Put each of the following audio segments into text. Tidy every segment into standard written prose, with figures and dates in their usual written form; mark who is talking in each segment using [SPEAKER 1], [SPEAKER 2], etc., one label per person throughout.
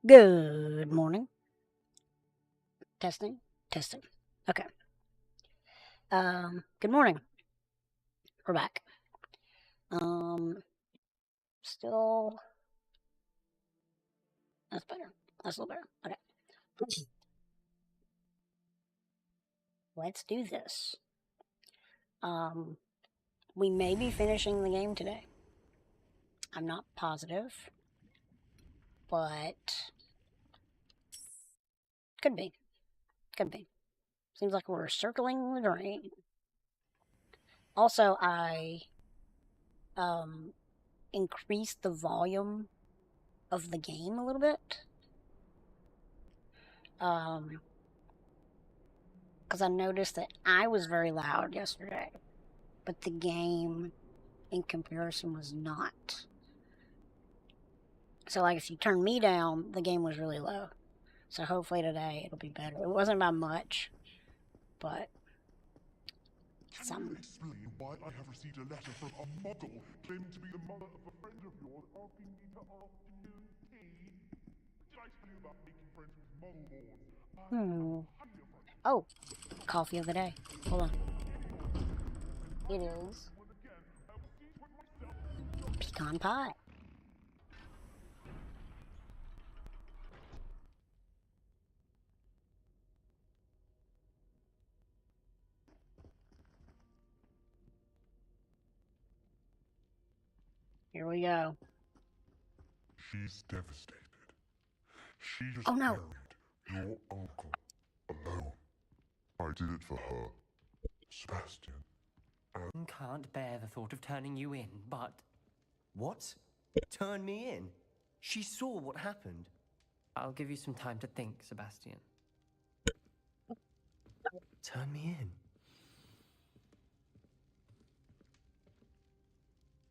[SPEAKER 1] Good morning. Testing, testing. Okay. Good morning. We're back. Um, still. That's better. That's a little better. Okay. Let's do this. Um, we may be finishing the game today. I'm not positive, but could be. Could be. Seems like we're circling the drain. Also, I increased the volume of the game a little bit. Because I noticed that I was very loud yesterday, but the game in comparison was not. So, like, if you turn me down, the game was really low. So, hopefully today it'll be better. It wasn't by much, but some.
[SPEAKER 2] Explain why I have received a letter from a muggle claiming to be the mother of a friend of yours asking me to afternoon tea. Did I tell you about making friends with muggle
[SPEAKER 1] Oh, coffee of the day. Hold on. It is pecan pie. Here we go.
[SPEAKER 2] She's devastated. She just
[SPEAKER 1] Oh no.
[SPEAKER 2] buried your uncle alone. I did it for her, Sebastian.
[SPEAKER 3] Can't bear the thought of turning you in, but...
[SPEAKER 4] What? Turn me in? She saw what happened.
[SPEAKER 3] I'll give you some time to think, Sebastian.
[SPEAKER 4] Turn me in?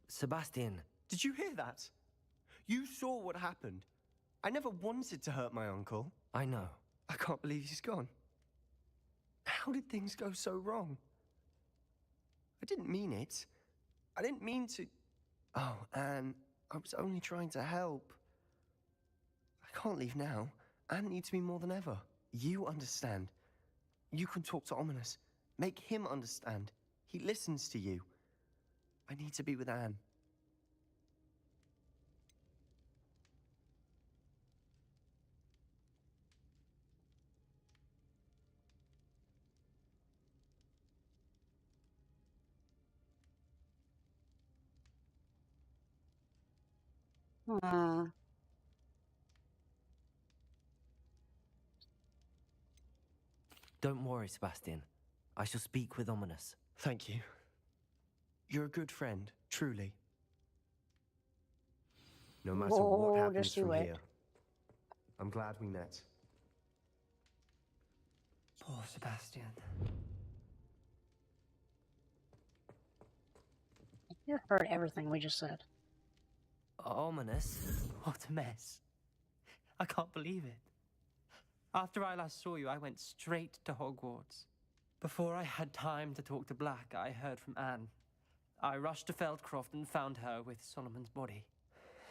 [SPEAKER 4] Sebastian, did you hear that? You saw what happened. I never wanted to hurt my uncle.
[SPEAKER 3] I know.
[SPEAKER 4] I can't believe he's gone. How did things go so wrong? I didn't mean it. I didn't mean to... Oh, Anne, I was only trying to help. I can't leave now. Anne needs me more than ever. You understand. You can talk to Ominous. Make him understand. He listens to you. I need to be with Anne.
[SPEAKER 1] Hmm.
[SPEAKER 4] Don't worry, Sebastian. I shall speak with Ominous. Thank you. You're a good friend, truly. No matter what
[SPEAKER 1] Whoa,
[SPEAKER 4] happens
[SPEAKER 1] just you
[SPEAKER 4] from
[SPEAKER 1] wait.
[SPEAKER 4] here, I'm glad we met.
[SPEAKER 3] Poor Sebastian.
[SPEAKER 1] You heard everything we just said.
[SPEAKER 4] Ominous?
[SPEAKER 3] What a mess. I can't believe it. After I last saw you, I went straight to Hogwarts. Before I had time to talk to Black, I heard from Anne. I rushed to Feldcroft and found her with Solomon's body.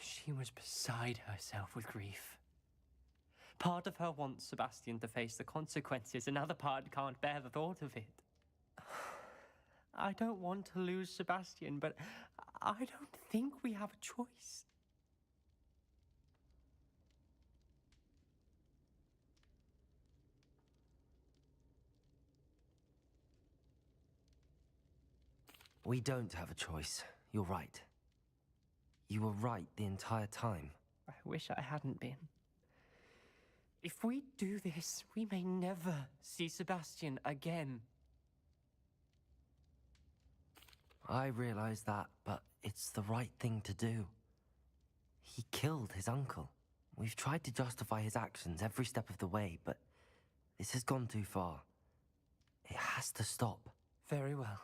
[SPEAKER 3] She was beside herself with grief. Part of her wants Sebastian to face the consequences, another part can't bear the thought of it. I don't want to lose Sebastian, but I don't think we have a choice.
[SPEAKER 4] We don't have a choice. You're right. You were right the entire time.
[SPEAKER 3] I wish I hadn't been. If we do this, we may never see Sebastian again.
[SPEAKER 4] I realize that, but it's the right thing to do. He killed his uncle. We've tried to justify his actions every step of the way, but this has gone too far. It has to stop.
[SPEAKER 3] Very well.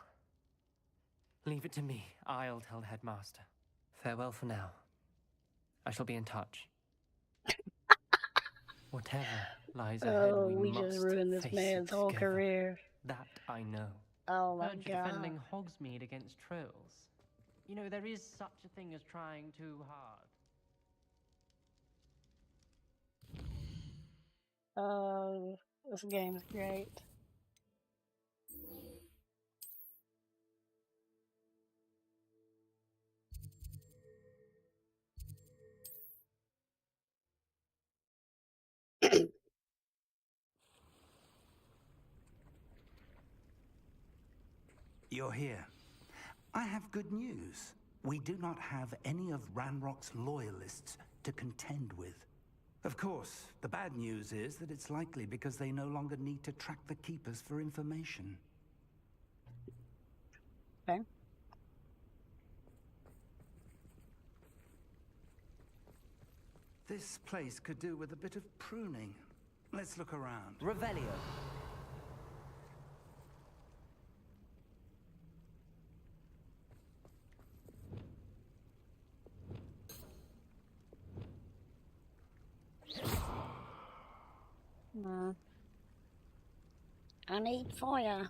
[SPEAKER 3] Leave it to me. I'll tell the headmaster. Farewell for now. I shall be in touch. Whatever lies ahead,
[SPEAKER 1] We
[SPEAKER 3] must
[SPEAKER 1] just ruined this
[SPEAKER 3] face
[SPEAKER 1] man's
[SPEAKER 3] it
[SPEAKER 1] whole
[SPEAKER 3] together.
[SPEAKER 1] career.
[SPEAKER 3] That I know.
[SPEAKER 1] Oh my
[SPEAKER 3] Heard you're
[SPEAKER 1] god.
[SPEAKER 3] defending Hogsmeade against trolls. You know, there is such a thing as trying too hard.
[SPEAKER 1] Oh, this game's great.
[SPEAKER 5] You're here. I have good news. We do not have any of Ranrock's loyalists to contend with. Of course, the bad news is that it's likely because they no longer need to track the Keepers for information.
[SPEAKER 1] Okay.
[SPEAKER 5] This place could do with a bit of pruning. Let's look around.
[SPEAKER 6] Revelio.
[SPEAKER 1] I need fire.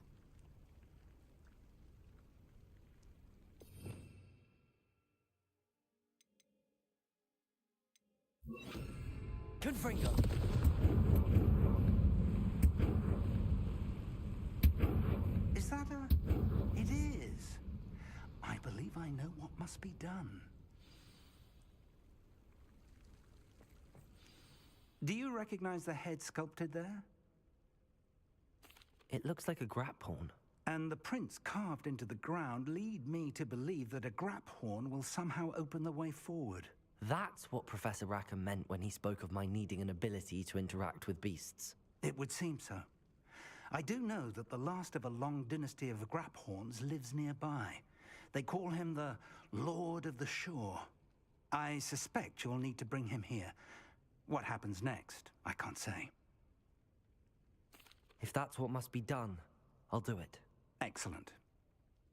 [SPEAKER 6] Confringo.
[SPEAKER 5] Is that a... It is. I believe I know what must be done. Do you recognize the head sculpted there?
[SPEAKER 6] It looks like a grap horn.
[SPEAKER 5] And the prints carved into the ground lead me to believe that a grap horn will somehow open the way forward.
[SPEAKER 6] That's what Professor Rackham meant when he spoke of my needing an ability to interact with beasts.
[SPEAKER 5] It would seem so. I do know that the last of a long dynasty of grap horns lives nearby. They call him the Lord of the Shore. I suspect you'll need to bring him here. What happens next, I can't say.
[SPEAKER 6] If that's what must be done, I'll do it.
[SPEAKER 5] Excellent.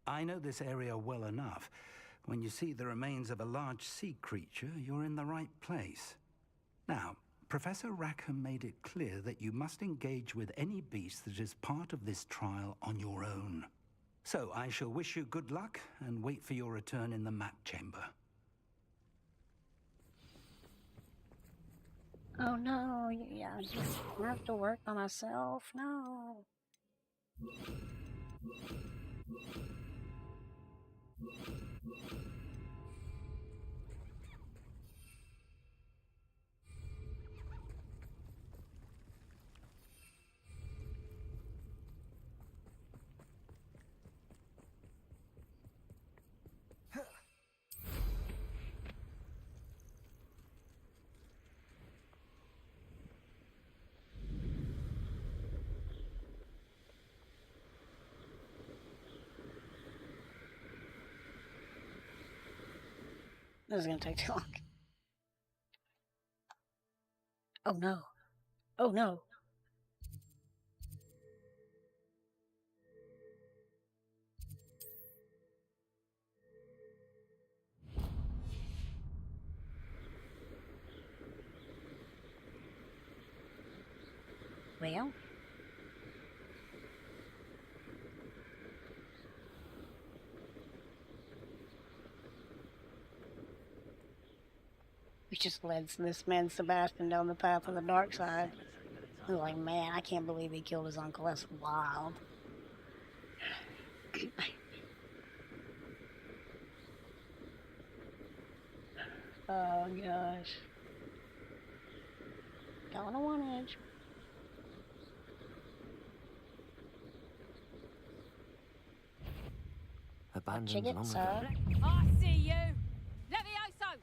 [SPEAKER 5] I know this area well enough. When you see the remains of a large sea creature, you're in the right place. Now, Professor Rackham made it clear that you must engage with any beast that is part of this trial on your own. So I shall wish you good luck and wait for your return in the map chamber.
[SPEAKER 1] Oh no, yeah, I just have to work on myself. No. This is gonna take too long. Oh no. Oh no. Well. We just led this man Sebastian down the path of the dark side. I was like, man, I can't believe he killed his uncle. That's wild. Oh gosh. Going to one edge.
[SPEAKER 6] Abandoned
[SPEAKER 1] Chicken,
[SPEAKER 6] long
[SPEAKER 1] sir.
[SPEAKER 6] ago.
[SPEAKER 7] I see you! Levioso!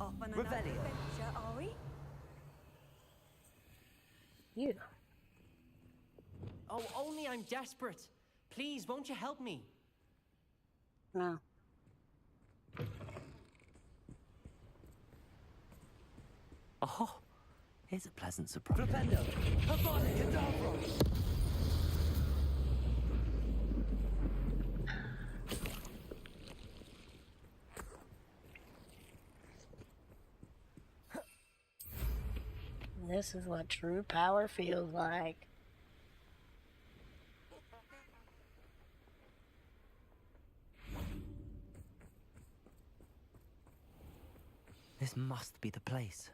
[SPEAKER 8] Off on another
[SPEAKER 6] Revelio.
[SPEAKER 8] adventure, are we?
[SPEAKER 1] You.
[SPEAKER 3] Oh, only I'm desperate. Please, won't you help me?
[SPEAKER 1] No.
[SPEAKER 6] Oh, Here's a pleasant surprise.
[SPEAKER 4] Flipendo! Avada Kedavra!
[SPEAKER 1] This is what true power feels like.
[SPEAKER 6] This must be the place.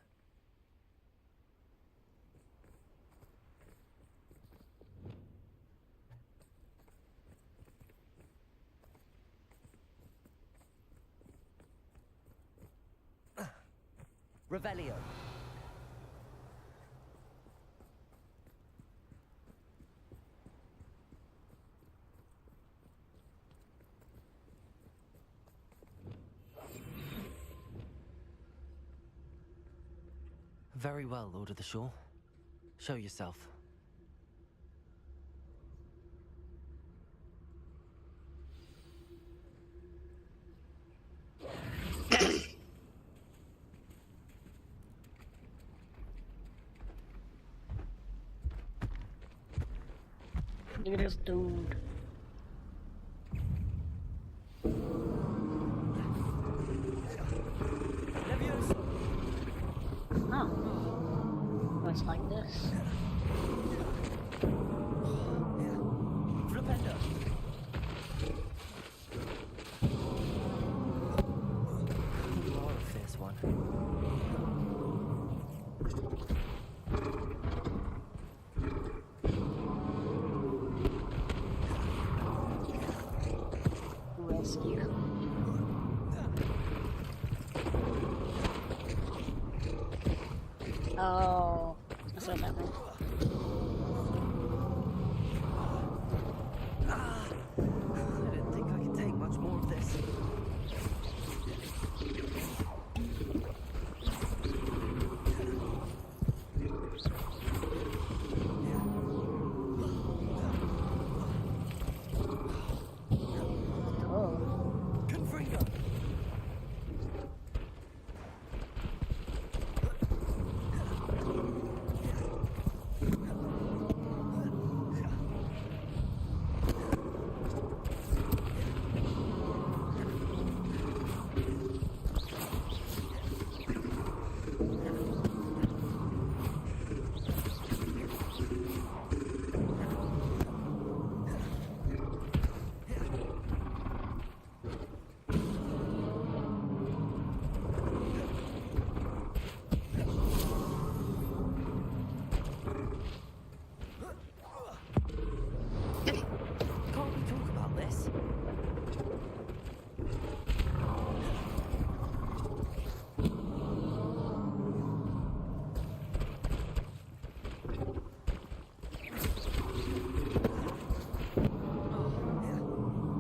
[SPEAKER 6] Revelio. Very well, Lord of the Shore. Show yourself.
[SPEAKER 1] Look at this dude. Oh. It's like this.
[SPEAKER 4] Flipendo!
[SPEAKER 6] You are a fierce one.
[SPEAKER 1] Rescue. Oh, that's what that meant.
[SPEAKER 6] I didn't think I could take much more of this.
[SPEAKER 1] Oh.
[SPEAKER 4] Confringo!
[SPEAKER 6] Can't we talk about this?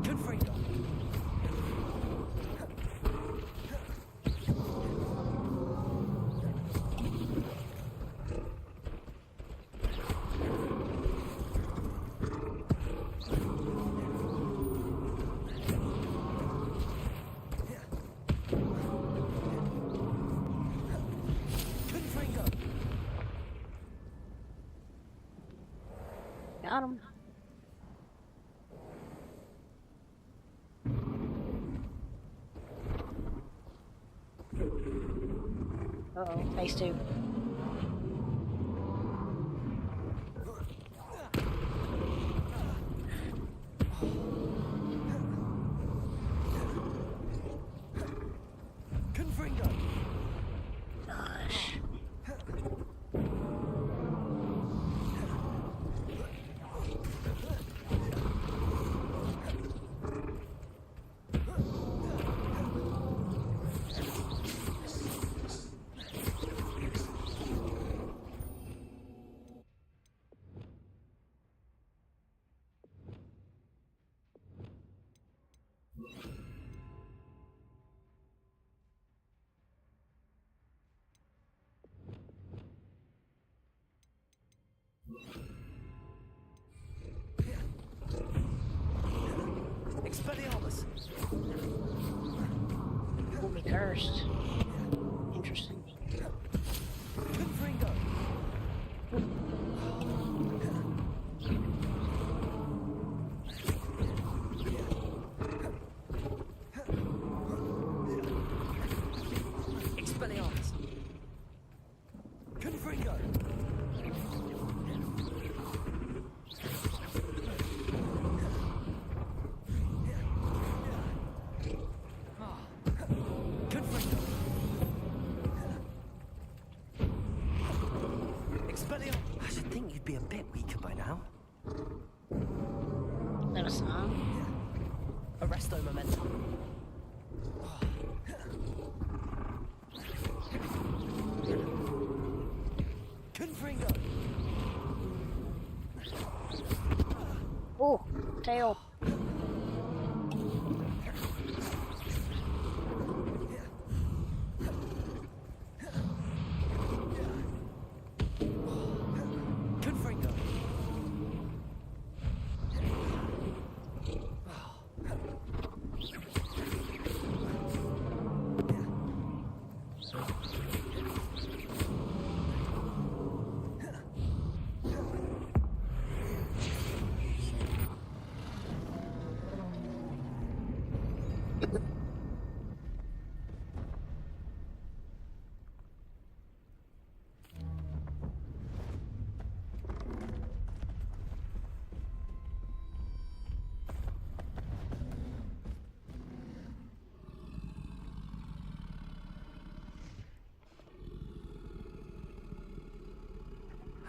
[SPEAKER 4] Confringo! Confringo!
[SPEAKER 1] Got him. Uh-oh, phase two.
[SPEAKER 4] Confringo!
[SPEAKER 1] Gosh.
[SPEAKER 4] Expelliarmus!
[SPEAKER 1] Won't be cursed. Interesting.
[SPEAKER 4] Confringo!
[SPEAKER 6] so momentum. Confringo!
[SPEAKER 1] Oh, tail.
[SPEAKER 6] Confringo!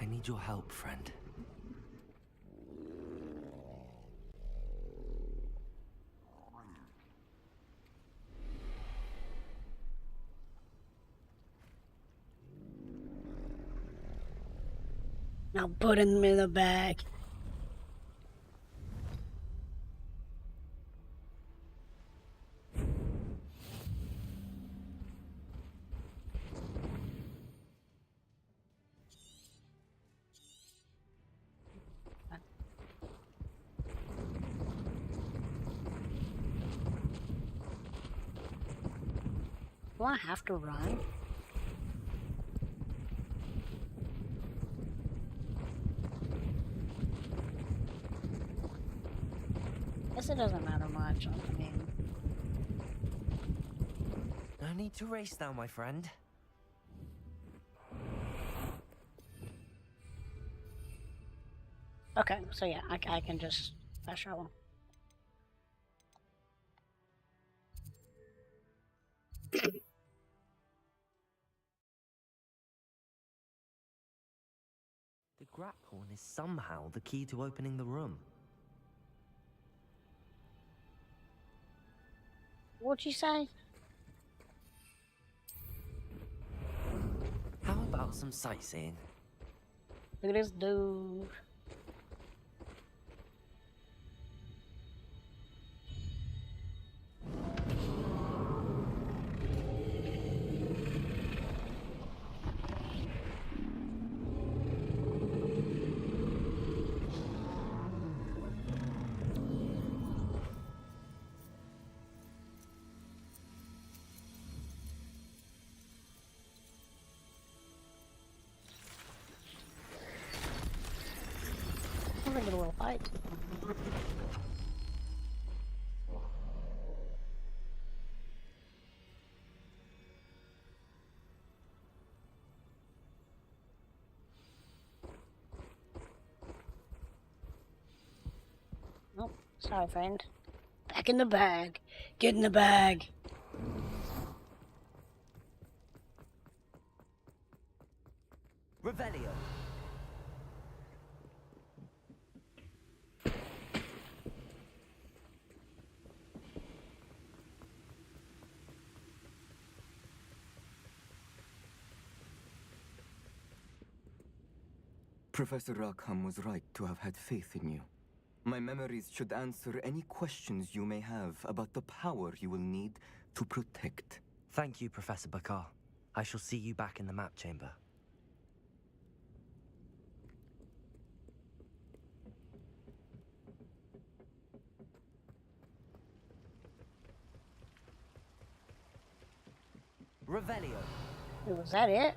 [SPEAKER 6] I need your help, friend.
[SPEAKER 1] Now put him in the bag. Do I have to run? Guess it doesn't matter much. I mean,
[SPEAKER 6] No need to race now, my friend.
[SPEAKER 1] okay, so yeah, I can just fast travel.
[SPEAKER 6] The grapphorn is somehow the key to opening the room.
[SPEAKER 1] What'd you say?
[SPEAKER 6] How about some sightseeing?
[SPEAKER 1] Look at this dude. Sounds like a little fight. Nope, sorry, friend. Back in the bag. Get in the bag.
[SPEAKER 6] Revelio!
[SPEAKER 4] Professor Rackham was right to have had faith in you. My memories should answer any questions you may have about the power you will need to protect.
[SPEAKER 6] Thank you, Professor Bakar. I shall see you back in the map chamber. Revelio!
[SPEAKER 1] Was that it?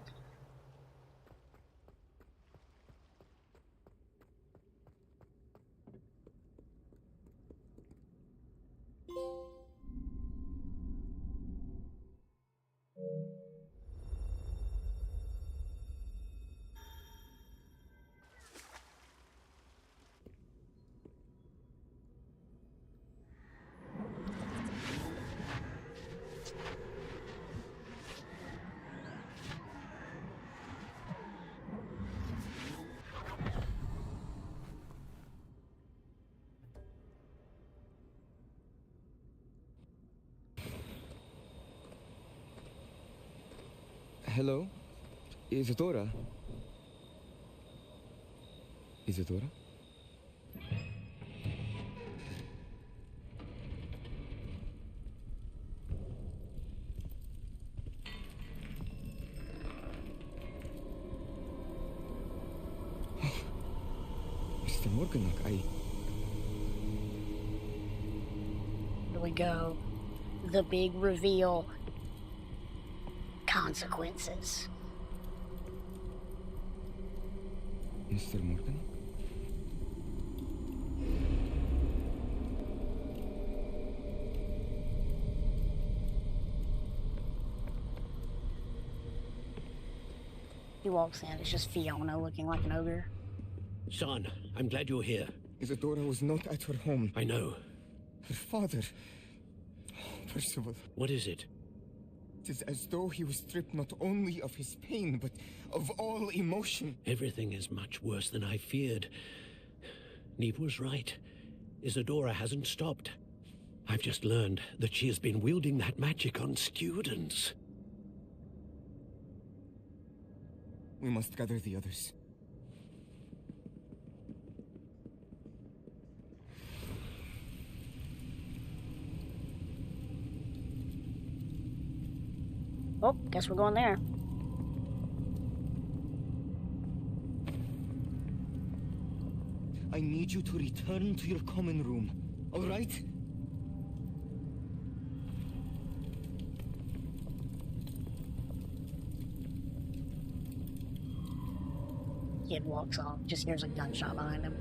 [SPEAKER 9] Hello? Isadora? Isadora? Mr. Morganach,
[SPEAKER 1] Here we go. The big reveal. Consequences.
[SPEAKER 9] Mr. Morgan?
[SPEAKER 1] He walks in, it's just Fiona looking like an ogre.
[SPEAKER 10] Son, I'm glad you're here.
[SPEAKER 9] Isadora was not at her home.
[SPEAKER 10] I know.
[SPEAKER 9] Her father... Percival.
[SPEAKER 10] What is it?
[SPEAKER 9] It is as though he was stripped not only of his pain, but of all emotion.
[SPEAKER 10] Everything is much worse than I feared. Neve was right. Isadora hasn't stopped. I've just learned that she has been wielding that magic on students.
[SPEAKER 9] We must gather the others.
[SPEAKER 1] Oh, guess we're going there.
[SPEAKER 9] I need you to return to your common room, all right?
[SPEAKER 1] Kid walks off, just hears a gunshot behind him.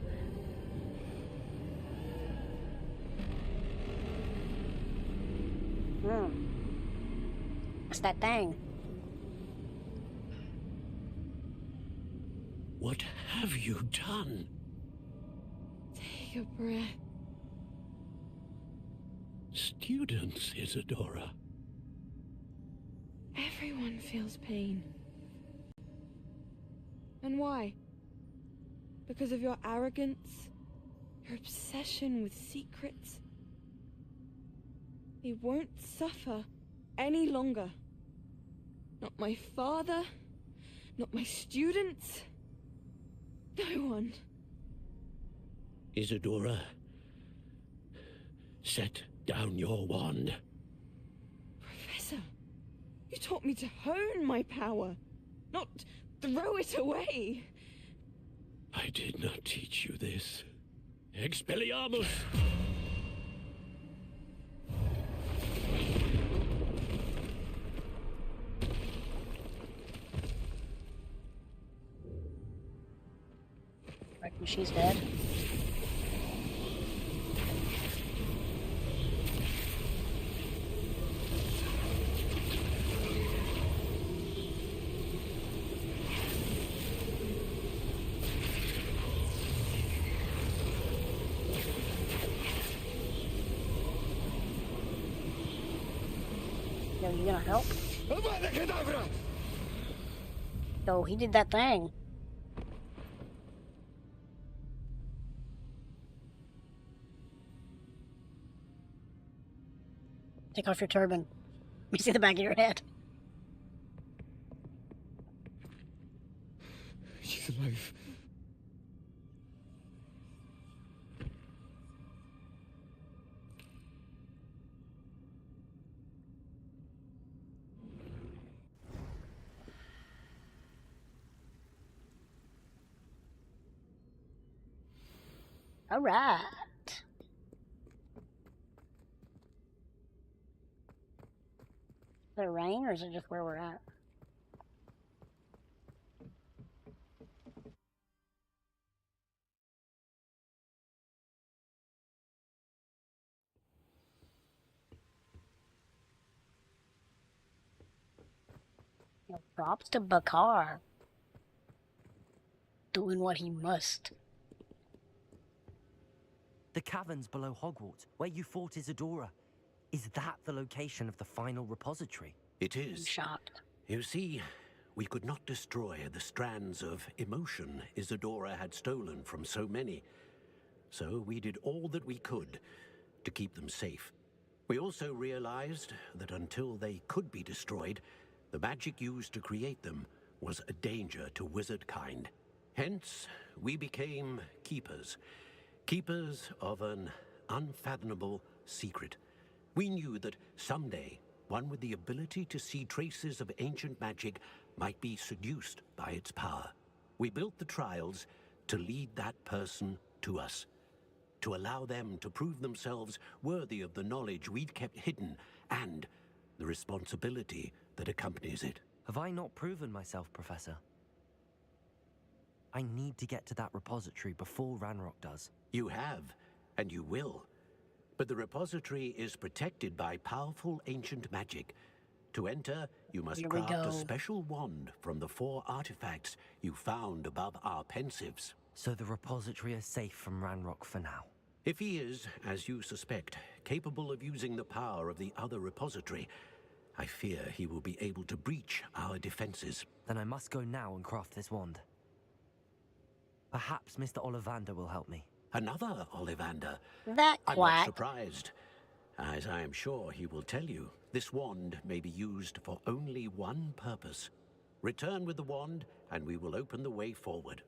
[SPEAKER 1] What's that thing?
[SPEAKER 10] What have you done?
[SPEAKER 11] Take a breath.
[SPEAKER 10] Students, Isadora.
[SPEAKER 11] Everyone feels pain. And why? Because of your arrogance? Your obsession with secrets? He won't suffer any longer. Not my father, not my students, no one.
[SPEAKER 10] Isadora, set down your wand.
[SPEAKER 11] Professor, you taught me to hone my power, not throw it away.
[SPEAKER 10] I did not teach you this. Expelliarmus!
[SPEAKER 1] Reckon she's dead. Yo, you gonna help? Yo, he did that thing. Take off your turban. Let me see the back of your head.
[SPEAKER 9] She's alive.
[SPEAKER 1] All right. Is it rain or is it just where we're at? Yo, props to Bakar. Doing what he must.
[SPEAKER 6] The caverns below Hogwarts, where you fought Isadora. Is that the location of the final repository?
[SPEAKER 10] It is.
[SPEAKER 1] I'm shocked.
[SPEAKER 10] You see, we could not destroy the strands of emotion Isadora had stolen from so many. So we did all that we could to keep them safe. We also realized that until they could be destroyed, The magic used to create them was a danger to wizard kind. Hence, we became keepers. Keepers of an unfathomable secret. We knew that someday, one with the ability to see traces of ancient magic might be seduced by its power. We built the trials to lead that person to us, to allow them to prove themselves worthy of the knowledge we'd kept hidden and the responsibility that accompanies it.
[SPEAKER 6] Have I not proven myself, Professor? I need to get to that repository before Ranrock does.
[SPEAKER 10] You have, and you will. But the repository is protected by powerful ancient magic. To enter, you must craft a special wand from the 4 artifacts you found above our pensives.
[SPEAKER 6] So the repository is safe from Ranrock for now.
[SPEAKER 10] If he is, as you suspect, capable of using the power of the other repository, I fear he will be able to breach our defenses.
[SPEAKER 6] Then I must go now and craft this wand. Perhaps Mr. Ollivander will help me.
[SPEAKER 10] Another Ollivander?
[SPEAKER 1] That
[SPEAKER 10] I'm
[SPEAKER 1] quack.
[SPEAKER 10] not surprised. As I am sure he will tell you, this wand may be used for only one purpose. Return with the wand, and we will open the way forward.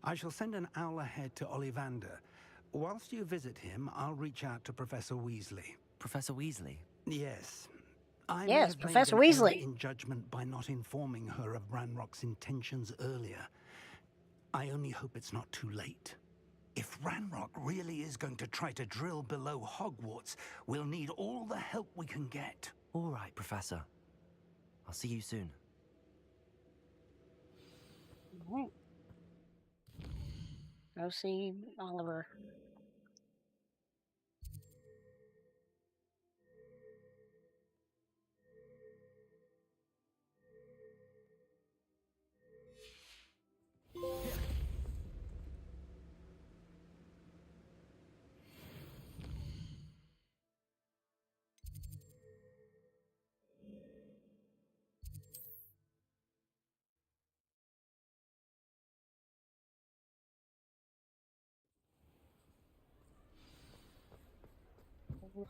[SPEAKER 5] I shall send an owl ahead to Ollivander. Whilst you visit him, I'll reach out to Professor Weasley.
[SPEAKER 6] Professor Weasley?
[SPEAKER 5] Yes. I
[SPEAKER 1] Yes,
[SPEAKER 5] may have
[SPEAKER 1] Professor
[SPEAKER 5] made an error
[SPEAKER 1] Weasley.
[SPEAKER 5] in judgment by not informing her of Ranrock's intentions earlier. I only hope it's not too late. If Ranrock really is going to try to drill below Hogwarts, we'll need all the help we can get.
[SPEAKER 6] All right, Professor. I'll see you soon.
[SPEAKER 1] Alright. Go see Oliver.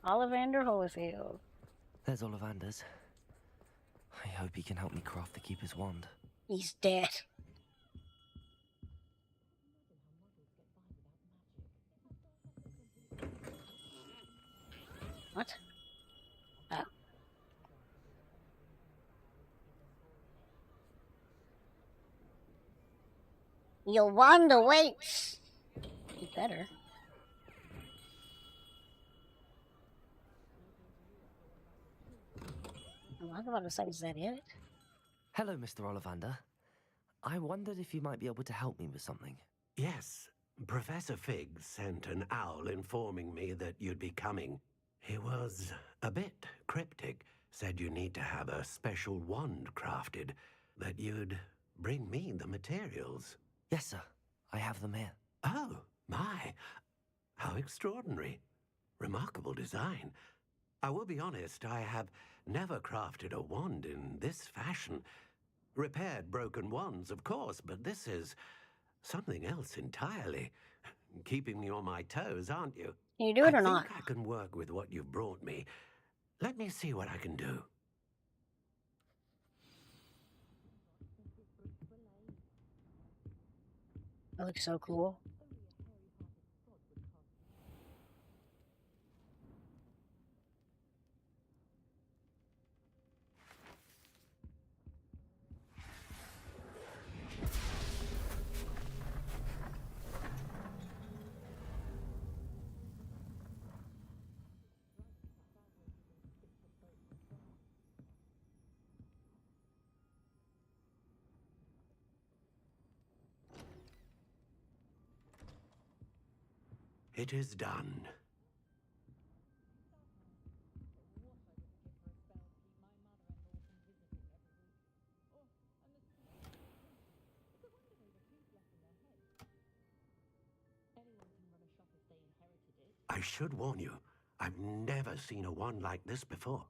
[SPEAKER 1] Ollivander Holyfield.
[SPEAKER 6] There's Ollivander's. I hope he can help me craft the Keeper's wand.
[SPEAKER 1] He's dead. What? Oh. Your wand awaits. You better. I was about to say, is that it?
[SPEAKER 6] Hello, Mr. Ollivander. I wondered if you might be able to help me with something.
[SPEAKER 10] Yes, Professor Fig sent an owl informing me that you'd be coming. He was a bit cryptic, said you need to have a special wand crafted, that you'd bring me the materials.
[SPEAKER 6] Yes, sir. I have them here.
[SPEAKER 10] Oh, my. How extraordinary. Remarkable design. I will be honest, I have never crafted a wand in this fashion. Repaired broken wands, of course, but this is something else entirely. Keeping me on my toes, aren't you?
[SPEAKER 1] Can you do it or
[SPEAKER 10] I
[SPEAKER 1] not?
[SPEAKER 10] think I can work with what you've brought me. Let me see what I can do.
[SPEAKER 1] That looks so cool.
[SPEAKER 10] It is done. I should warn you, I've never seen a wand like this before.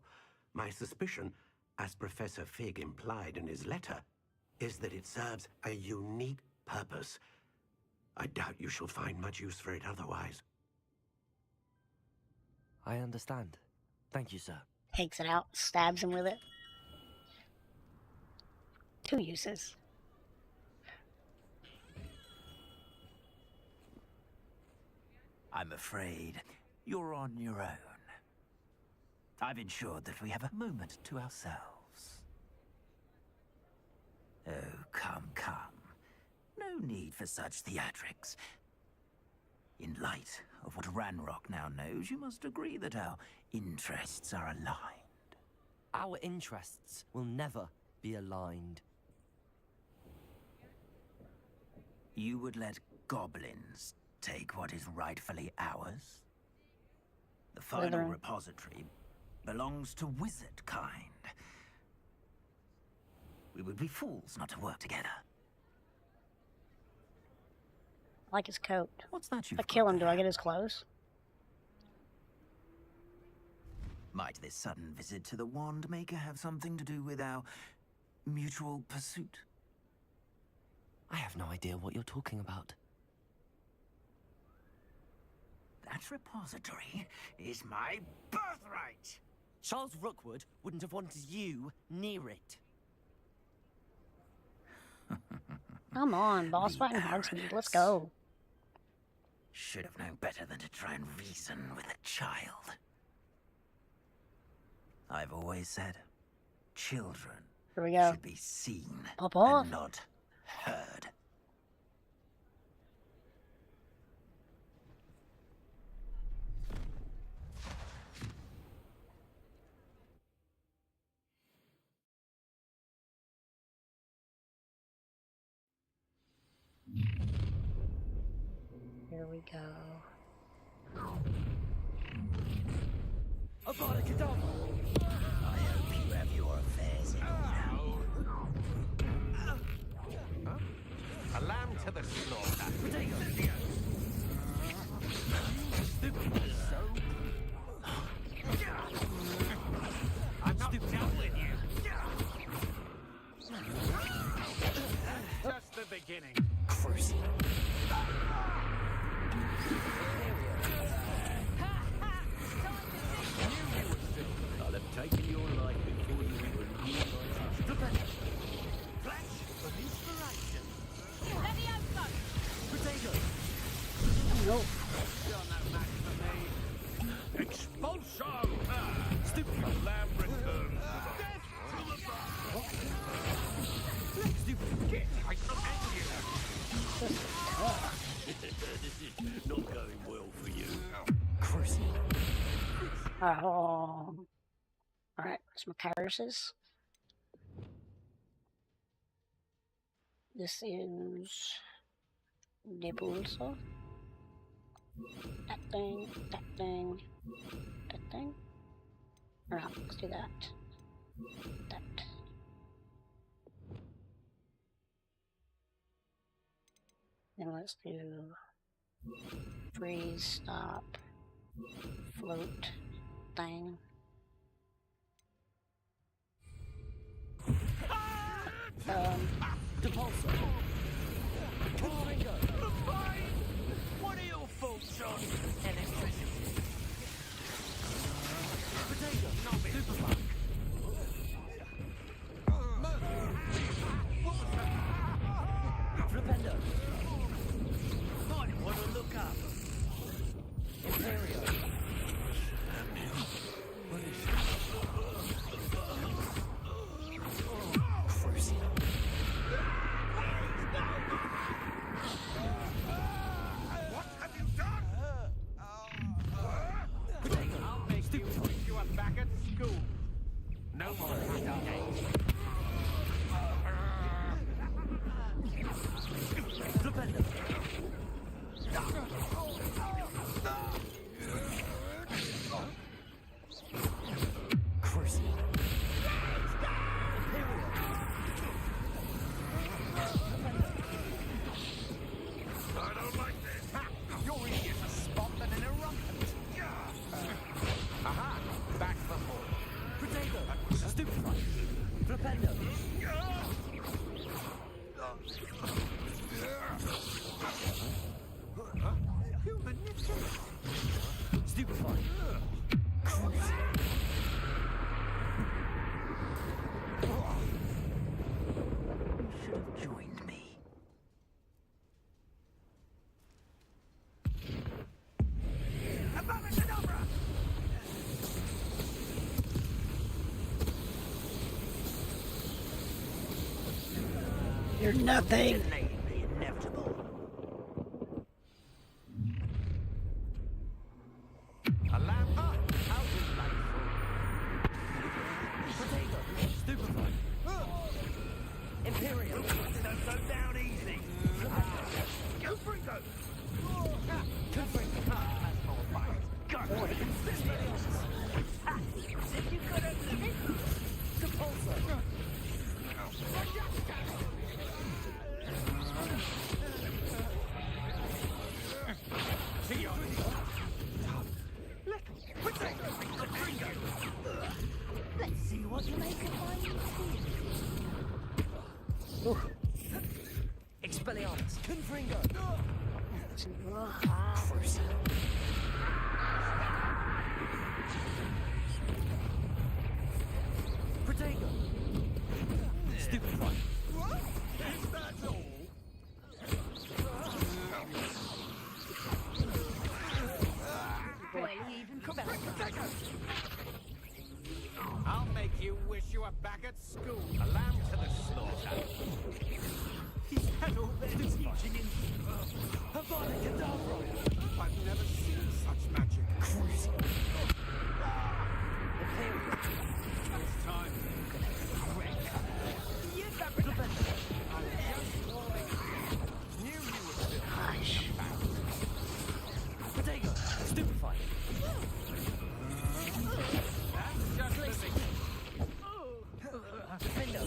[SPEAKER 10] My suspicion, as Professor Fig implied in his letter, is that it serves a unique purpose. I doubt you shall find much use for it otherwise.
[SPEAKER 6] I understand. Thank you, sir.
[SPEAKER 1] Takes it out, stabs him with it. 2 uses.
[SPEAKER 12] I'm afraid you're on your own. I've ensured that we have a moment to ourselves. Oh, come, come. No need for such theatrics. In light of what Ranrock now knows, you must agree that our interests are aligned.
[SPEAKER 6] Our interests will never be aligned.
[SPEAKER 12] You would let goblins take what is rightfully ours? The final repository belongs to wizard kind. We would be fools not to work together.
[SPEAKER 1] I like his coat.
[SPEAKER 12] What's that
[SPEAKER 1] if I kill him, do I get his clothes?
[SPEAKER 12] Might this sudden visit to the Wand Maker have something to do with our mutual pursuit?
[SPEAKER 6] I have no idea what you're talking about.
[SPEAKER 12] That repository is my birthright!
[SPEAKER 6] Charles Rookwood wouldn't have wanted you near it.
[SPEAKER 1] Come on, boss fighting Hogsmeade, let's go.
[SPEAKER 12] Should have known better than to try and reason with a child. I've always said, children
[SPEAKER 1] Here we go.
[SPEAKER 12] should be seen
[SPEAKER 1] Papa.
[SPEAKER 12] and not heard.
[SPEAKER 1] Here we go.
[SPEAKER 6] Abracadabra!
[SPEAKER 12] I hope you have your affairs in order.
[SPEAKER 10] A lamb to the slaughter. I'm not done with you. Just the beginning.
[SPEAKER 12] Cruising.
[SPEAKER 10] I'll have taken your life before you even knew my trust.
[SPEAKER 12] Flash for inspiration.
[SPEAKER 7] Levioso!
[SPEAKER 6] Potato!
[SPEAKER 1] No.
[SPEAKER 10] You're no match for me. Expulso! Stupid lamb returns. Death to the bar.
[SPEAKER 6] Stupid!
[SPEAKER 10] Get right behind you. This is not going well for you.
[SPEAKER 12] Cruising.
[SPEAKER 1] Oh. Alright, where's my curses? This is Depulso. That thing, that thing, that thing. Or not, let's do that. That. Then let's do freeze, stop, float, thing.
[SPEAKER 6] Depulso! Finger!
[SPEAKER 12] What are your thoughts on electricity?
[SPEAKER 6] Potato! Superfly! Flipendo!
[SPEAKER 12] Might want to look up.
[SPEAKER 6] Imperio!
[SPEAKER 12] What is it? Cruising.
[SPEAKER 2] What have you done?
[SPEAKER 1] You're nothing.
[SPEAKER 12] Delaying the inevitable. A lamp up. How delightful.
[SPEAKER 6] Potato. Stupefied. Imperial.
[SPEAKER 12] Don't go down easy. Go, Fringo.
[SPEAKER 6] Good friend.
[SPEAKER 12] That's more fire. Go. If you could have
[SPEAKER 6] Repulsor.
[SPEAKER 7] Let's see what you make of my
[SPEAKER 6] Expelliarmus. Confringo. Protego. Stupefied.
[SPEAKER 12] I'll make you wish you were back at school. A lamb to the slaughter.
[SPEAKER 6] He's had all their teaching in Havana Kedavra.
[SPEAKER 2] I've never seen such magic.
[SPEAKER 6] Cruising. Imperial.
[SPEAKER 12] It's time. Knew you would still
[SPEAKER 1] Gosh.
[SPEAKER 6] Protego. Stupefied.
[SPEAKER 12] That's just the thing.
[SPEAKER 6] Defendo.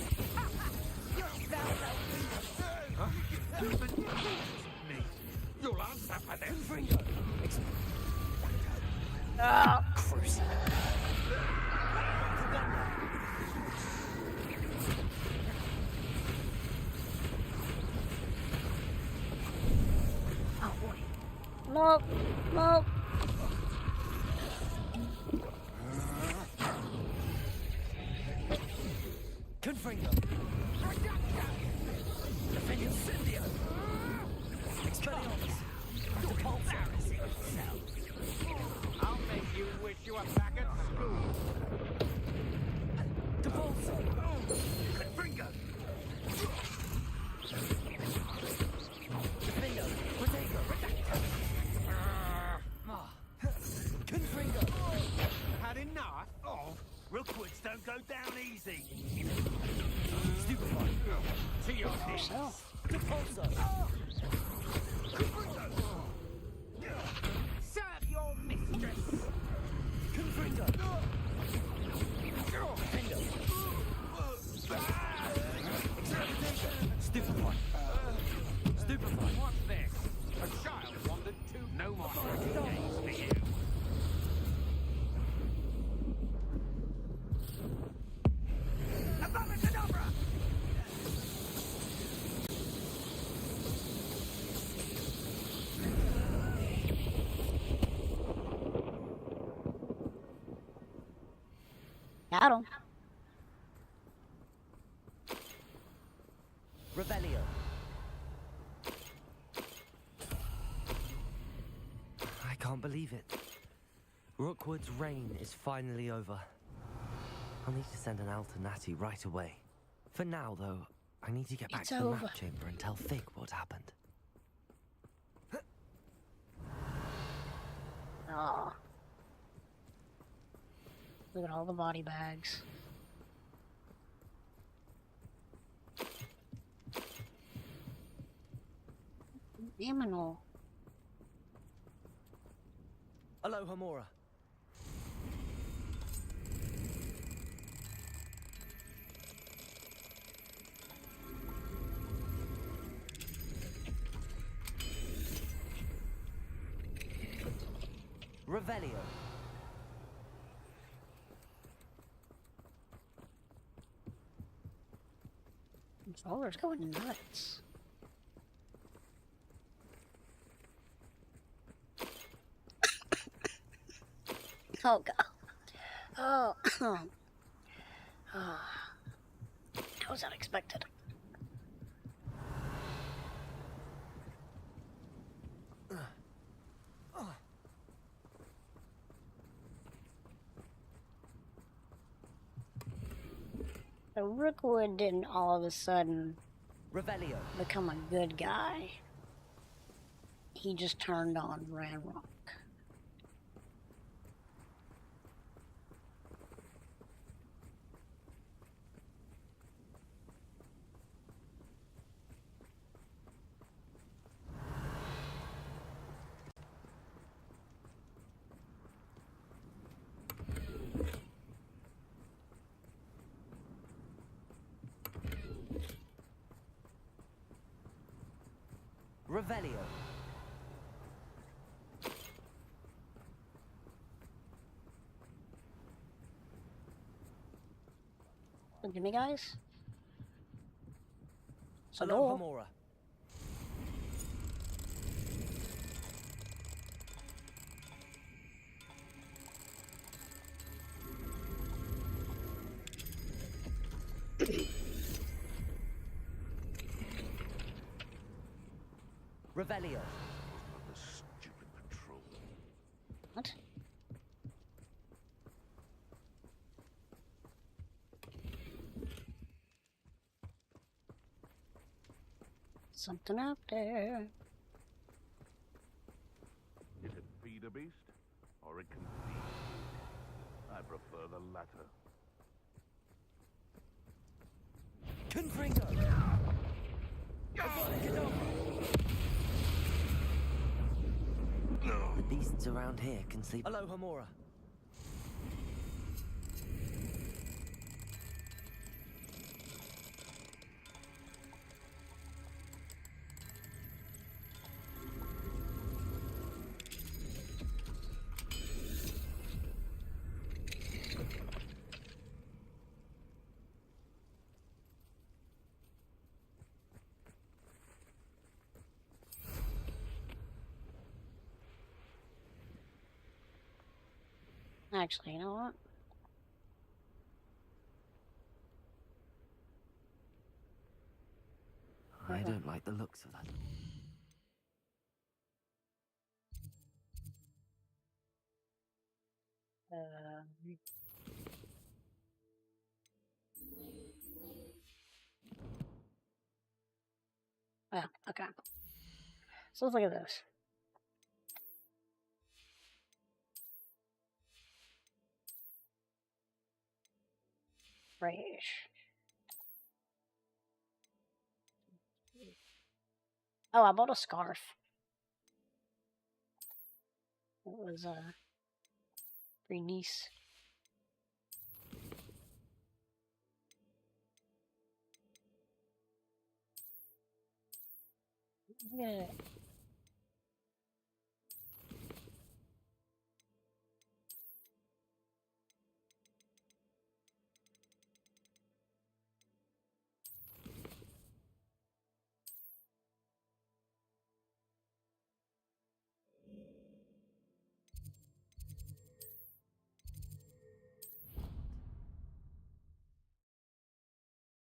[SPEAKER 12] You'll answer for them.
[SPEAKER 6] Confringo. Cruising.
[SPEAKER 1] Oh boy. Nope. Nope.
[SPEAKER 6] Confringo. Defendo. Incendio. Expelliarmus. Repulsor.
[SPEAKER 12] I'll make you wish you were back at school.
[SPEAKER 6] Depulso.
[SPEAKER 12] Fringo.
[SPEAKER 6] Defendo. Protego. Confringo.
[SPEAKER 12] Had enough? Oh, Rookwoods don't go down easy.
[SPEAKER 6] Stupefied.
[SPEAKER 12] To your
[SPEAKER 1] Yourself.
[SPEAKER 6] Depulso.
[SPEAKER 12] Serve your mistress.
[SPEAKER 6] Confringo. Defendo. Stupefied. Stupefied.
[SPEAKER 12] What's this? A child wandered too. No more games for you. Abracadabra!
[SPEAKER 1] Got him.
[SPEAKER 6] Rebellion. I can't believe it. Rookwood's reign is finally over. I'll need to send an Alternati right away. For now, though, I need to get back
[SPEAKER 1] It's
[SPEAKER 6] to the
[SPEAKER 1] over.
[SPEAKER 6] map chamber and tell Fig what happened.
[SPEAKER 1] Oh. Look at all the body bags. Aminal.
[SPEAKER 6] Aloha Mora. Revelio.
[SPEAKER 1] Controller's going nuts. Oh god. Oh. Oh. That was unexpected. So Rookwood didn't all of a sudden
[SPEAKER 6] Revelio.
[SPEAKER 1] become a good guy. He just turned on Ranrock.
[SPEAKER 6] Revelio.
[SPEAKER 1] Look at me, guys. So
[SPEAKER 6] Hello, Hamora. Revelio.
[SPEAKER 2] Another stupid patrol.
[SPEAKER 1] What? Something out there.
[SPEAKER 2] It can feed a beast, or it can feed. I prefer the latter.
[SPEAKER 6] Confringo. The beasts around here can sleep. Hello, Hamora.
[SPEAKER 1] Actually, you know what?
[SPEAKER 6] I don't like the looks of that.
[SPEAKER 1] Yeah, okay. So let's look at this. Rage. Oh, I bought a scarf. It was pretty nice. Look at it.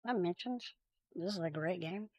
[SPEAKER 1] I mentioned this is a great game.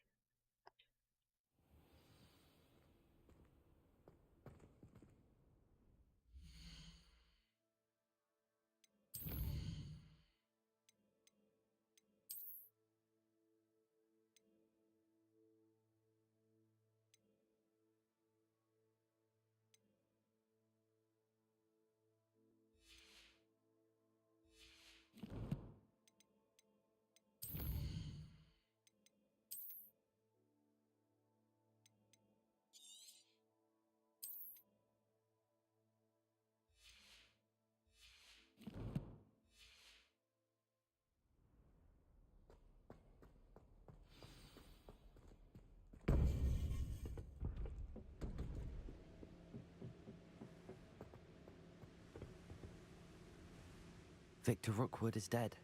[SPEAKER 6] Victor Rookwood is dead.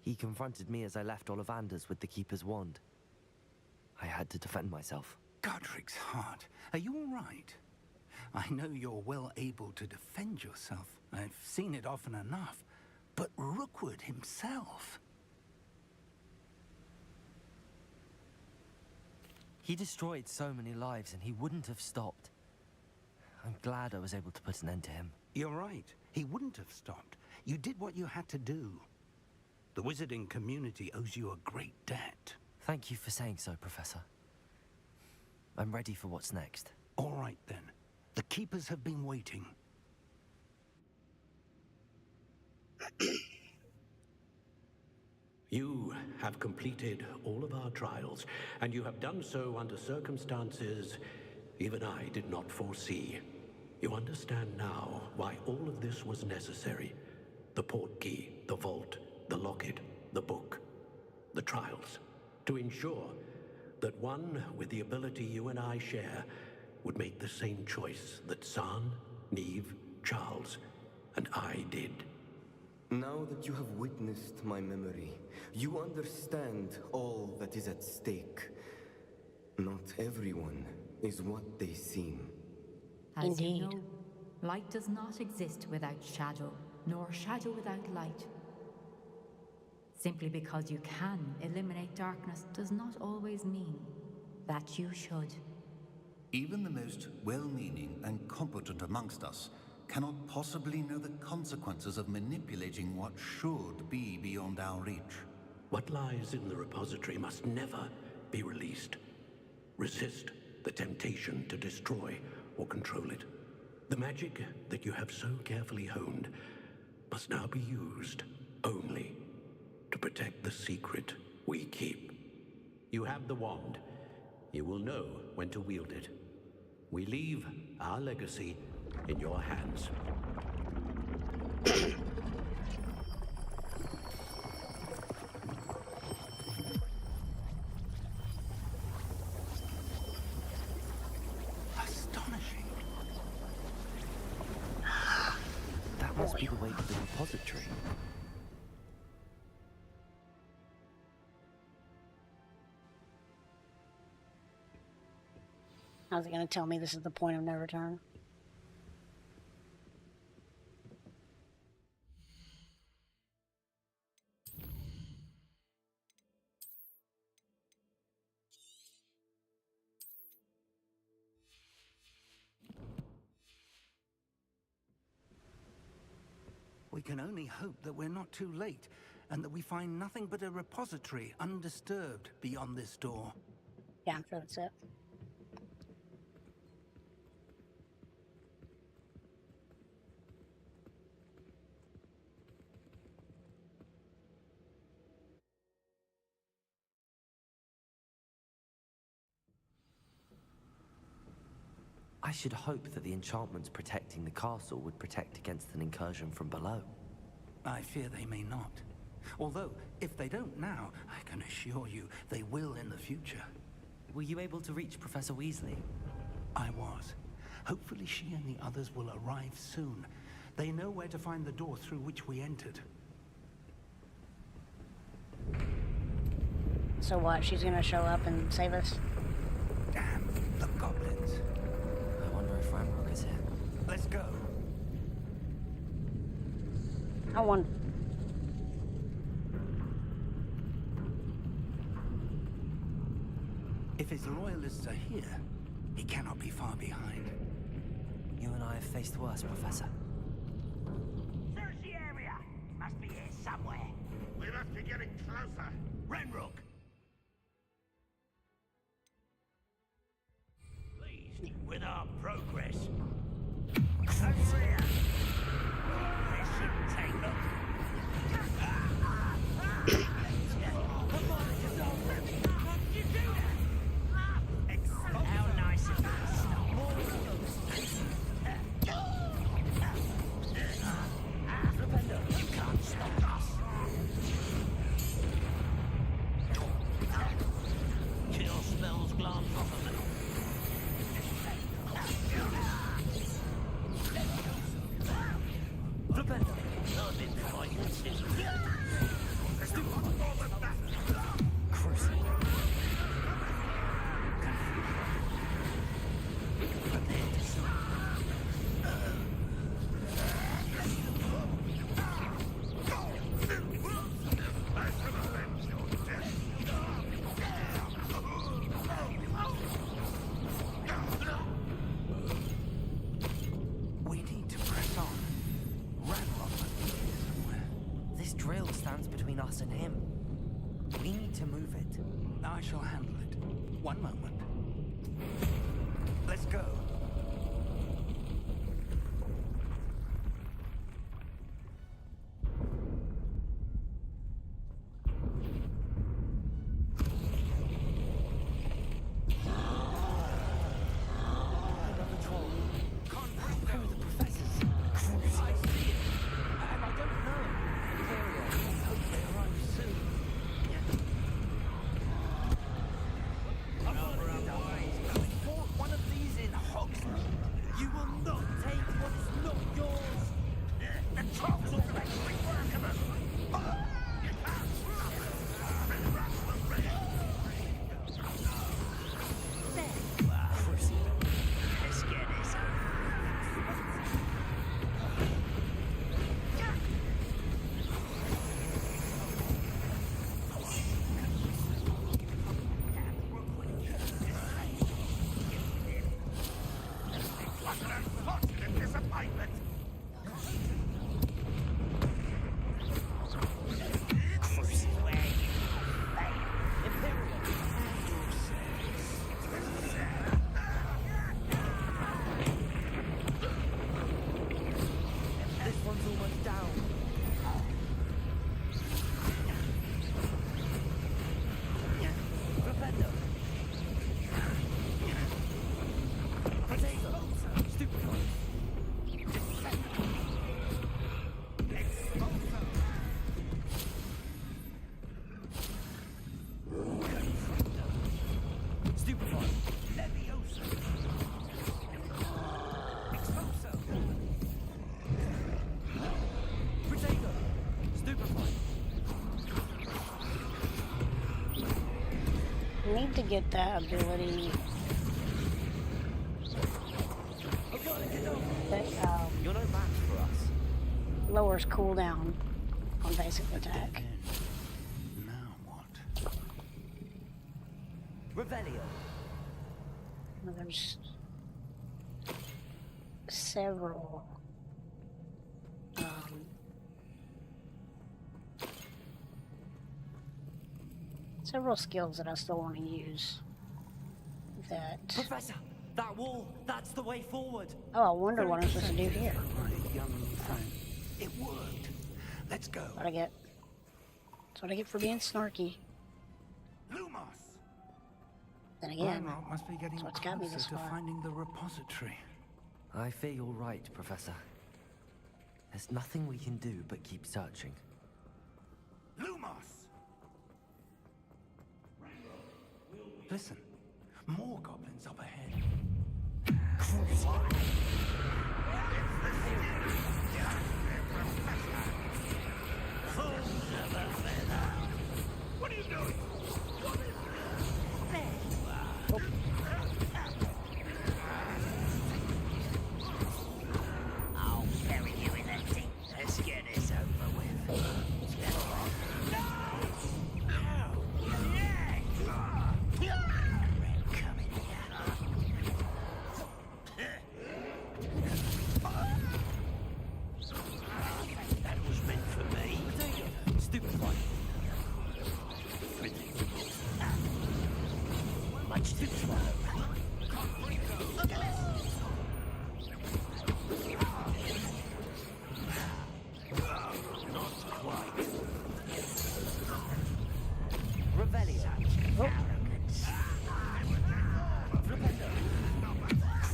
[SPEAKER 6] He confronted me as I left Ollivander's with the Keeper's wand. I had to defend myself.
[SPEAKER 5] Godric's heart, are you all right? I know you're well able to defend yourself. I've seen it often enough. But Rookwood himself...
[SPEAKER 6] He destroyed so many lives and he wouldn't have stopped. I'm glad I was able to put an end to him.
[SPEAKER 5] You're right. He wouldn't have stopped. You did what you had to do. The wizarding community owes you a great debt.
[SPEAKER 6] Thank you for saying so, Professor. I'm ready for what's next.
[SPEAKER 5] All right, then. The Keepers have been waiting.
[SPEAKER 10] You have completed all of our trials, and you have done so under circumstances even I did not foresee. You understand now why all of this was necessary. The portkey, the vault, the locket, the book, the trials. To ensure that one with the ability you and I share would make the same choice that San, Neve, Charles, and I did.
[SPEAKER 4] Now that you have witnessed my memory, you understand all that is at stake. Not everyone is what they seem.
[SPEAKER 13] As
[SPEAKER 1] Indeed.
[SPEAKER 13] you know, light does not exist without shadow, nor shadow without light. Simply because you can eliminate darkness does not always mean that you should.
[SPEAKER 14] Even the most well-meaning and competent amongst us cannot possibly know the consequences of manipulating what should be beyond our reach.
[SPEAKER 10] What lies in the repository must never be released. Resist the temptation to destroy or control it. The magic that you have so carefully honed must now be used only to protect the secret we keep. You have the wand. You will know when to wield it. We leave our legacy in your hands.
[SPEAKER 5] Astonishing.
[SPEAKER 6] That must be the way to the repository.
[SPEAKER 1] How's it going to tell me this is the point of no return?
[SPEAKER 5] We can only hope that we're not too late, and that we find nothing but a repository undisturbed beyond this door.
[SPEAKER 1] Yeah, I'm sure that's it.
[SPEAKER 6] I should hope that the enchantments protecting the castle would protect against an incursion from below.
[SPEAKER 5] I fear they may not. Although, if they don't now, I can assure you they will in the future.
[SPEAKER 6] Were you able to reach Professor Weasley?
[SPEAKER 5] I was. Hopefully she and the others will arrive soon. They know where to find the door through which we entered.
[SPEAKER 1] So what, she's going to show up and save us?
[SPEAKER 5] Damn, the goblins.
[SPEAKER 6] I wonder if Ranrock is here.
[SPEAKER 5] Let's go.
[SPEAKER 1] I wonder.
[SPEAKER 5] If his loyalists are here, he cannot be far behind.
[SPEAKER 6] You and I have faced worse, Professor.
[SPEAKER 12] Search the area. Must be here somewhere.
[SPEAKER 2] We must be getting closer.
[SPEAKER 12] Renrook. Pleased with our progress. Over here. This shouldn't take long. How nice of you to stop. You can't stop us. Kill spells glance off of them. Flipendo. I've been fighting since.
[SPEAKER 5] We need to press on. Ranrock must be here somewhere.
[SPEAKER 6] This drill stands between us and him. We need to move it.
[SPEAKER 5] I shall handle it. One moment. Let's go.
[SPEAKER 1] Need to get that ability that
[SPEAKER 6] You're no match for us.
[SPEAKER 1] lowers cooldown on basic attack.
[SPEAKER 5] Now what?
[SPEAKER 6] Revelio.
[SPEAKER 1] Well, there's several several skills that I still want to use. That.
[SPEAKER 6] Professor, that wall, that's the way forward.
[SPEAKER 1] Oh, I wonder what I'm supposed to do here.
[SPEAKER 5] My young friend. It worked. Let's go.
[SPEAKER 1] What I get? That's what I get for being snarky.
[SPEAKER 5] Lumos.
[SPEAKER 1] Then again,
[SPEAKER 5] Ranrock must be getting
[SPEAKER 1] that's what's got me
[SPEAKER 5] closer
[SPEAKER 1] this
[SPEAKER 5] to
[SPEAKER 1] far.
[SPEAKER 5] finding the repository.
[SPEAKER 6] I fear you're right, Professor. There's nothing we can do but keep searching.
[SPEAKER 5] Lumos! Listen, more goblins up ahead.
[SPEAKER 2] What are you doing?
[SPEAKER 12] I'll bury you in that thing. Let's get this over with.
[SPEAKER 10] That was meant for me.
[SPEAKER 6] Stupid fight.
[SPEAKER 10] Much too slow. Not quite.
[SPEAKER 6] Revelio.
[SPEAKER 12] Arrogance.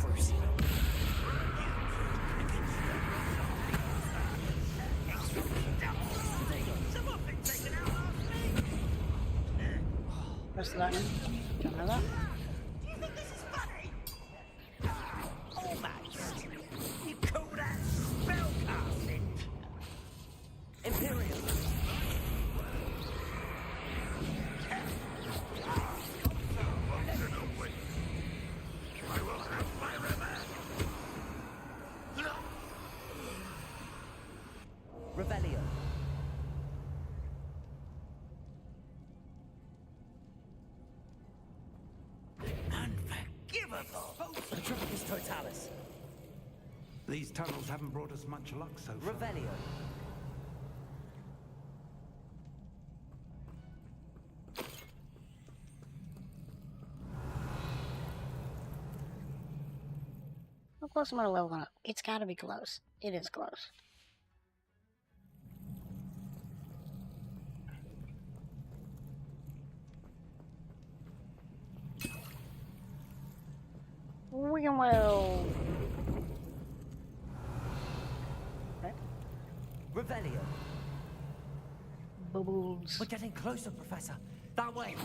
[SPEAKER 12] First.
[SPEAKER 1] Press the button. Don't know that.
[SPEAKER 12] Do you think this is funny? Almost. You call that spellcasting?
[SPEAKER 6] Imperial.
[SPEAKER 2] I will have my revenge.
[SPEAKER 6] Revelio.
[SPEAKER 12] Unforgivable.
[SPEAKER 6] Petrificus Totalis.
[SPEAKER 5] These tunnels haven't brought us much luck so far.
[SPEAKER 6] Revelio.
[SPEAKER 1] close am I to leveling up? It's gotta be close. It is close. Wiggin' well. Okay.
[SPEAKER 6] Revelio.
[SPEAKER 1] Bubbles.
[SPEAKER 6] We're getting closer, Professor. That way.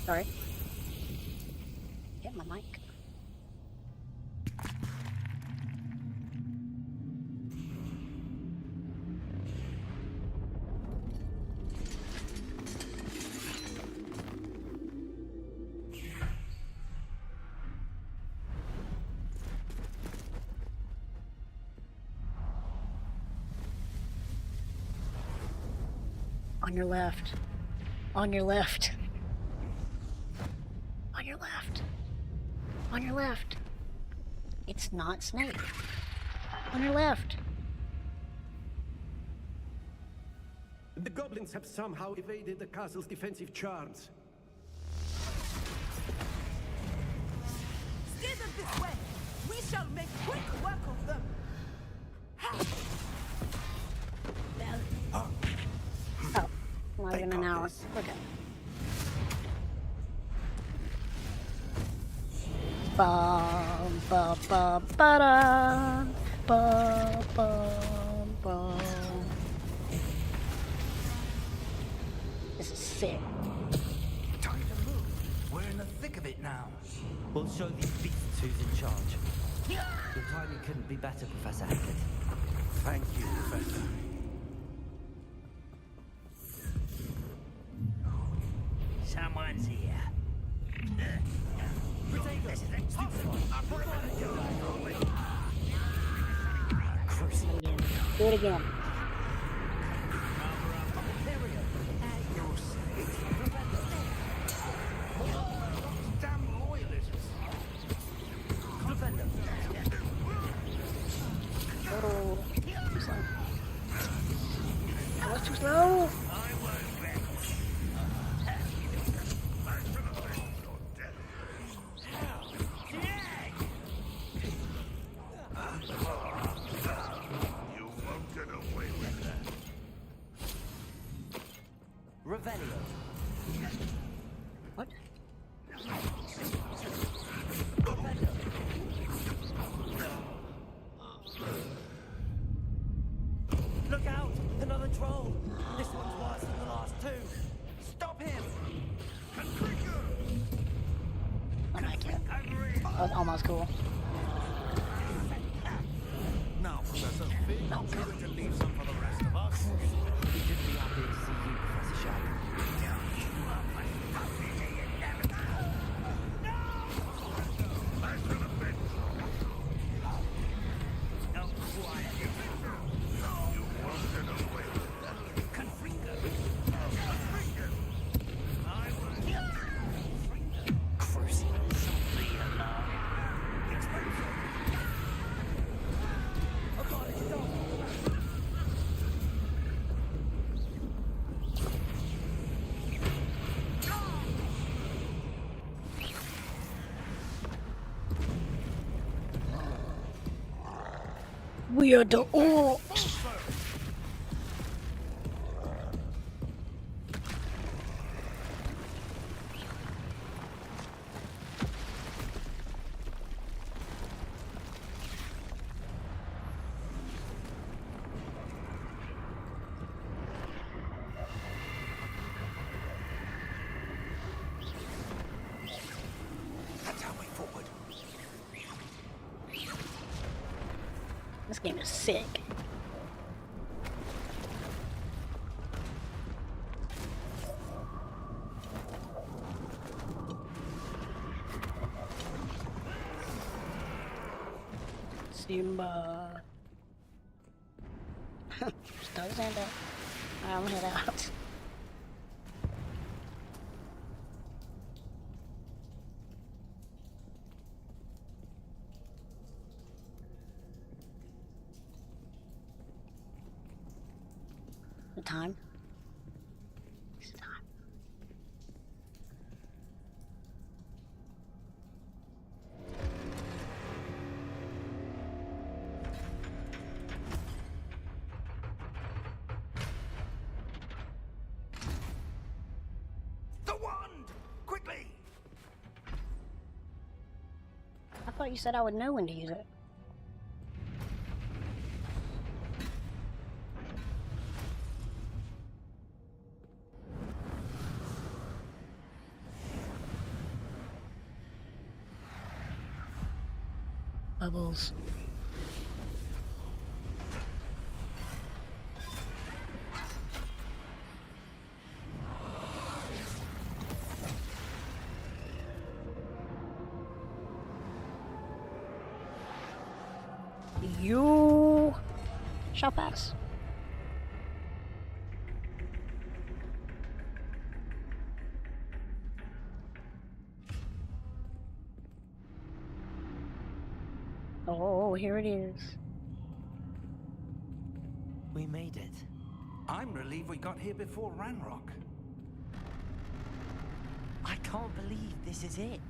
[SPEAKER 1] Sorry. Hit my mic. On your left. On your left. On your left. On your left. It's not Snape. On your left.
[SPEAKER 10] The goblins have somehow evaded the castle's defensive charms.
[SPEAKER 8] Steer them this way. We shall make quick work of them.
[SPEAKER 1] Oh, not even an hour. Okay. Bum, ba, ba, ba, da. Ba, ba, ba. This is sick.
[SPEAKER 12] Time to move. We're in the thick of it now.
[SPEAKER 6] We'll show these beasts who's in charge. Your timing couldn't be better, Professor Hackett.
[SPEAKER 5] Thank you, Professor.
[SPEAKER 12] Someone's here.
[SPEAKER 1] Do it again.
[SPEAKER 12] Damn loyalists.
[SPEAKER 1] Oh, too slow. That was too slow.
[SPEAKER 6] Revelio.
[SPEAKER 1] What?
[SPEAKER 6] Look out! Another troll! This one's worse than the last two! Stop him!
[SPEAKER 1] Oh, I can't. That was almost cool.
[SPEAKER 14] Now, Professor, feel you're going to leave some for the rest of us.
[SPEAKER 6] We should be happy to see you, Professor Shag.
[SPEAKER 1] We are the orcs.
[SPEAKER 12] That's our way forward.
[SPEAKER 1] This game is sick. Simba. Start his hand up. I'm gonna head out. The time? It's the time. thought you said I would know when to use it. Bubbles. You shall pass. Oh, here it is.
[SPEAKER 6] We made it.
[SPEAKER 5] I'm relieved we got here before Ranrock.
[SPEAKER 6] I can't believe this is it.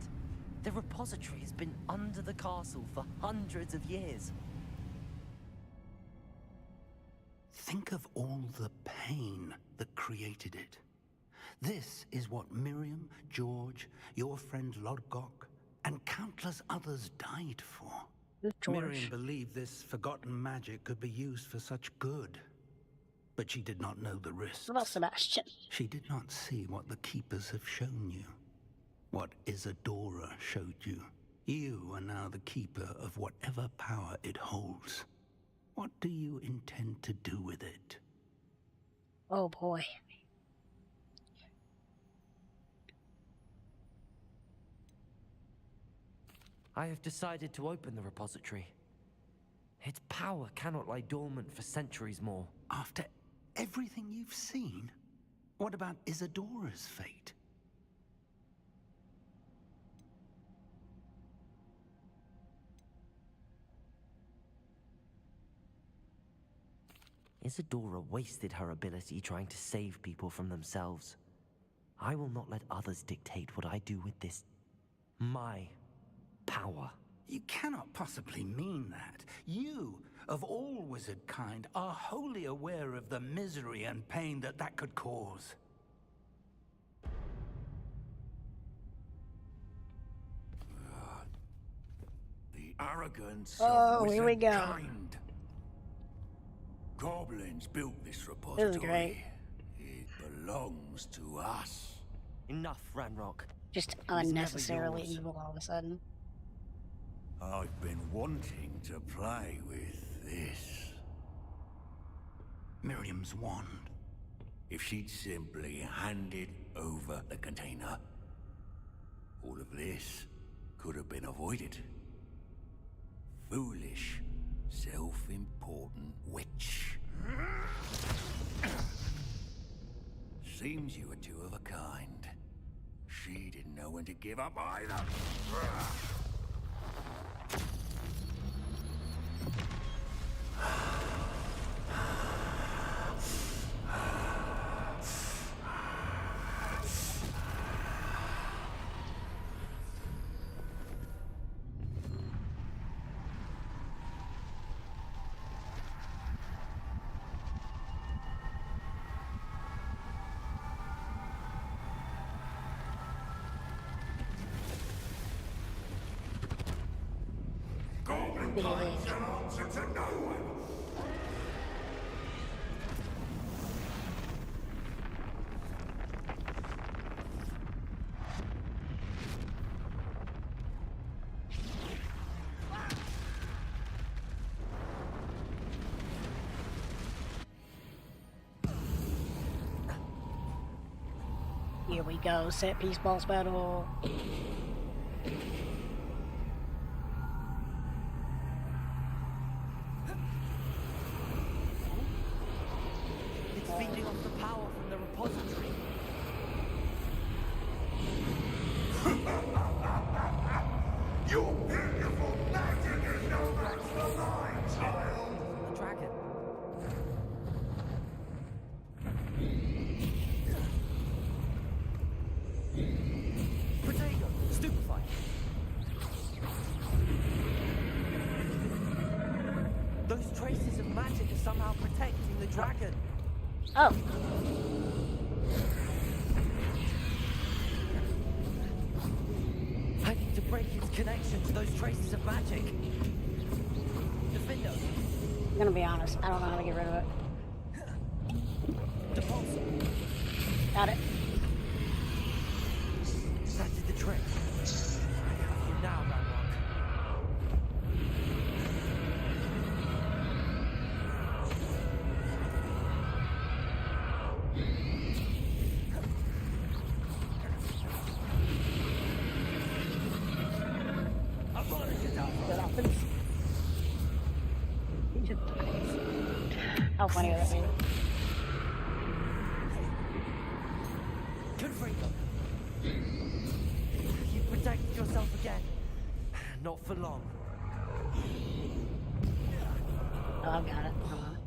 [SPEAKER 6] The repository has been under the castle for hundreds of years.
[SPEAKER 5] Think of all the pain that created it. This is what Miriam, George, your friend Lodgok, and countless others died for. Miriam believed this forgotten magic could be used for such good. But she did not know the risks.
[SPEAKER 1] What about Sebastian?
[SPEAKER 5] She did not see what the Keepers have shown you. What Isadora showed you. You are now the keeper of whatever power it holds. What do you intend to do with it?
[SPEAKER 1] Oh boy.
[SPEAKER 6] I have decided to open the repository. Its power cannot lie dormant for centuries more.
[SPEAKER 5] After everything you've seen, what about Isadora's fate?
[SPEAKER 6] Isadora wasted her ability trying to save people from themselves. I will not let others dictate what I do with this... my power.
[SPEAKER 5] You cannot possibly mean that. You, of all wizard kind, are wholly aware of the misery and pain that could cause.
[SPEAKER 15] The arrogance
[SPEAKER 1] of
[SPEAKER 15] wizard
[SPEAKER 1] here we go.
[SPEAKER 15] Kind. Goblins built this repository.
[SPEAKER 1] This is great.
[SPEAKER 15] It belongs to us.
[SPEAKER 6] Enough, Ranrock.
[SPEAKER 1] Just unnecessarily evil all of a sudden.
[SPEAKER 15] I've been wanting to play with this.
[SPEAKER 5] Miriam's wand.
[SPEAKER 15] If she'd simply handed over the container, all of this could have been avoided. Foolish, self-important witch. Seems you were two of a kind. She didn't know when to give up either.
[SPEAKER 1] Here we go, set piece boss battle.
[SPEAKER 6] It's feeding off the power from the repository.
[SPEAKER 15] Your beautiful magic is no match for mine, child!
[SPEAKER 6] The dragon. Protego, stupefy. Those traces of magic are somehow protecting the dragon.
[SPEAKER 1] Oh.
[SPEAKER 6] I need to break its connection to those traces of magic. Defender.
[SPEAKER 1] I'm gonna be honest, I don't know how to get rid of it.
[SPEAKER 6] Depulsor.
[SPEAKER 1] Got it.
[SPEAKER 6] That did the trick. I have you now, Ranrock.
[SPEAKER 1] How funny would that be?
[SPEAKER 6] Confringo. You protected yourself again. Not for long.
[SPEAKER 1] Oh, I've got it. Hold on.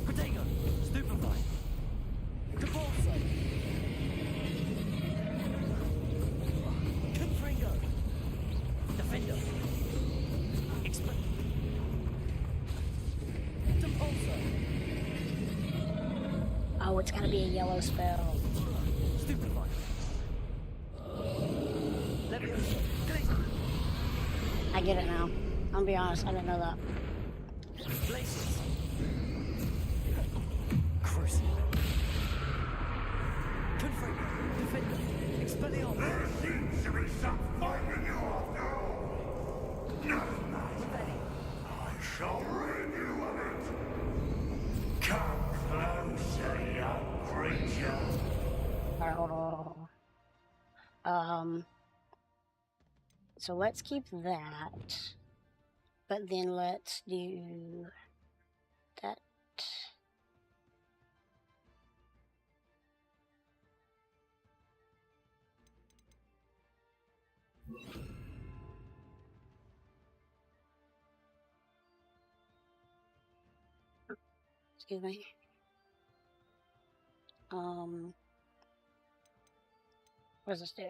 [SPEAKER 6] Protego. Stupefy. Depulsor. Confringo. Defender. Depulsor.
[SPEAKER 1] Oh, it's gonna be a yellow spell.
[SPEAKER 6] Stupefy. Leviosa.
[SPEAKER 1] I get it now. I'll be honest, I didn't know that.
[SPEAKER 6] Places. Crucible. Confringo. Defender. Expelliarmus.
[SPEAKER 2] There seems to be some fight in you after all. Never mind. I shall rid you of it. Come closer, young creature.
[SPEAKER 1] Alright, hold on. So let's keep that. But then let's do that. Excuse me. What does this do?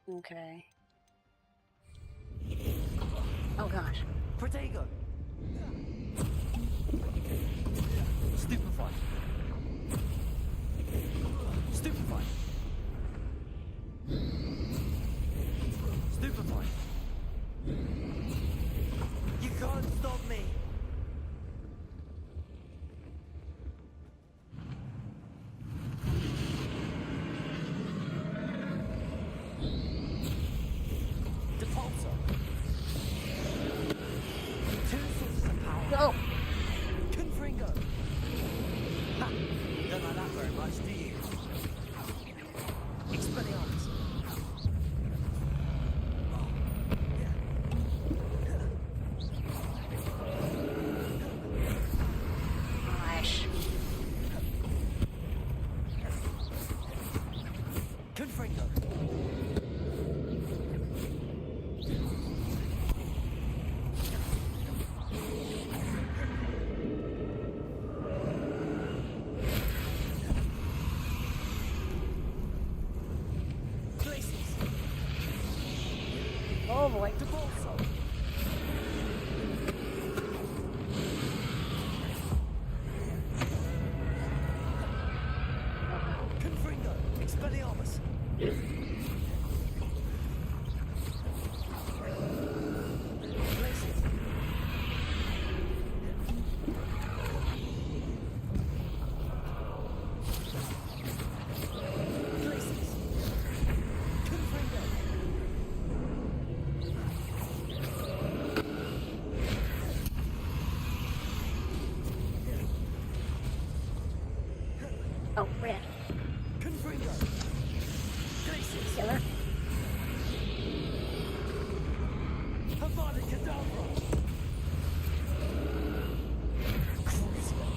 [SPEAKER 1] Okay. Oh gosh.
[SPEAKER 6] Protego. Stupefy. Stupefy. Stupefy. You can't stop me. Depulsor. Two sources of power.
[SPEAKER 1] Go.
[SPEAKER 6] Confringo. Ha! You don't like that very much, do you? Expelliarmus.
[SPEAKER 1] Gosh.
[SPEAKER 6] Confringo. Places.
[SPEAKER 1] Oh boy.
[SPEAKER 6] Depulsor. Confringo. Expelliarmus. Places. Places. Confringo.
[SPEAKER 1] Oh, red.
[SPEAKER 6] Confringo. Places.
[SPEAKER 1] Killer.
[SPEAKER 6] Avada Kedavra. Crucible.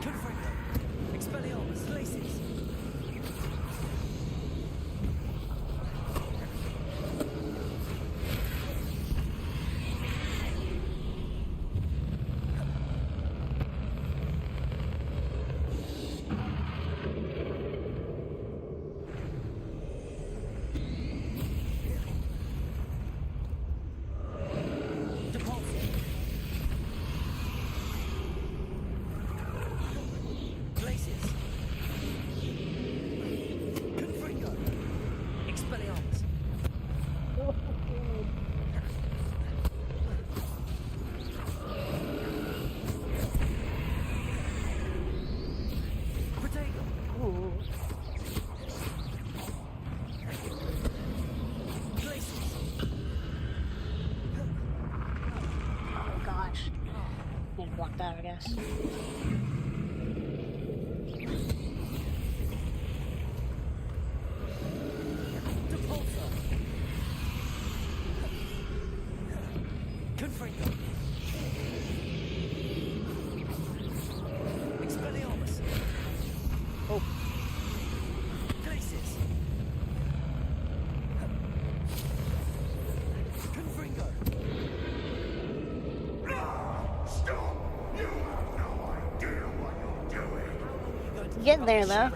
[SPEAKER 6] Confringo. Expelliarmus. Places.
[SPEAKER 1] Getting there, though.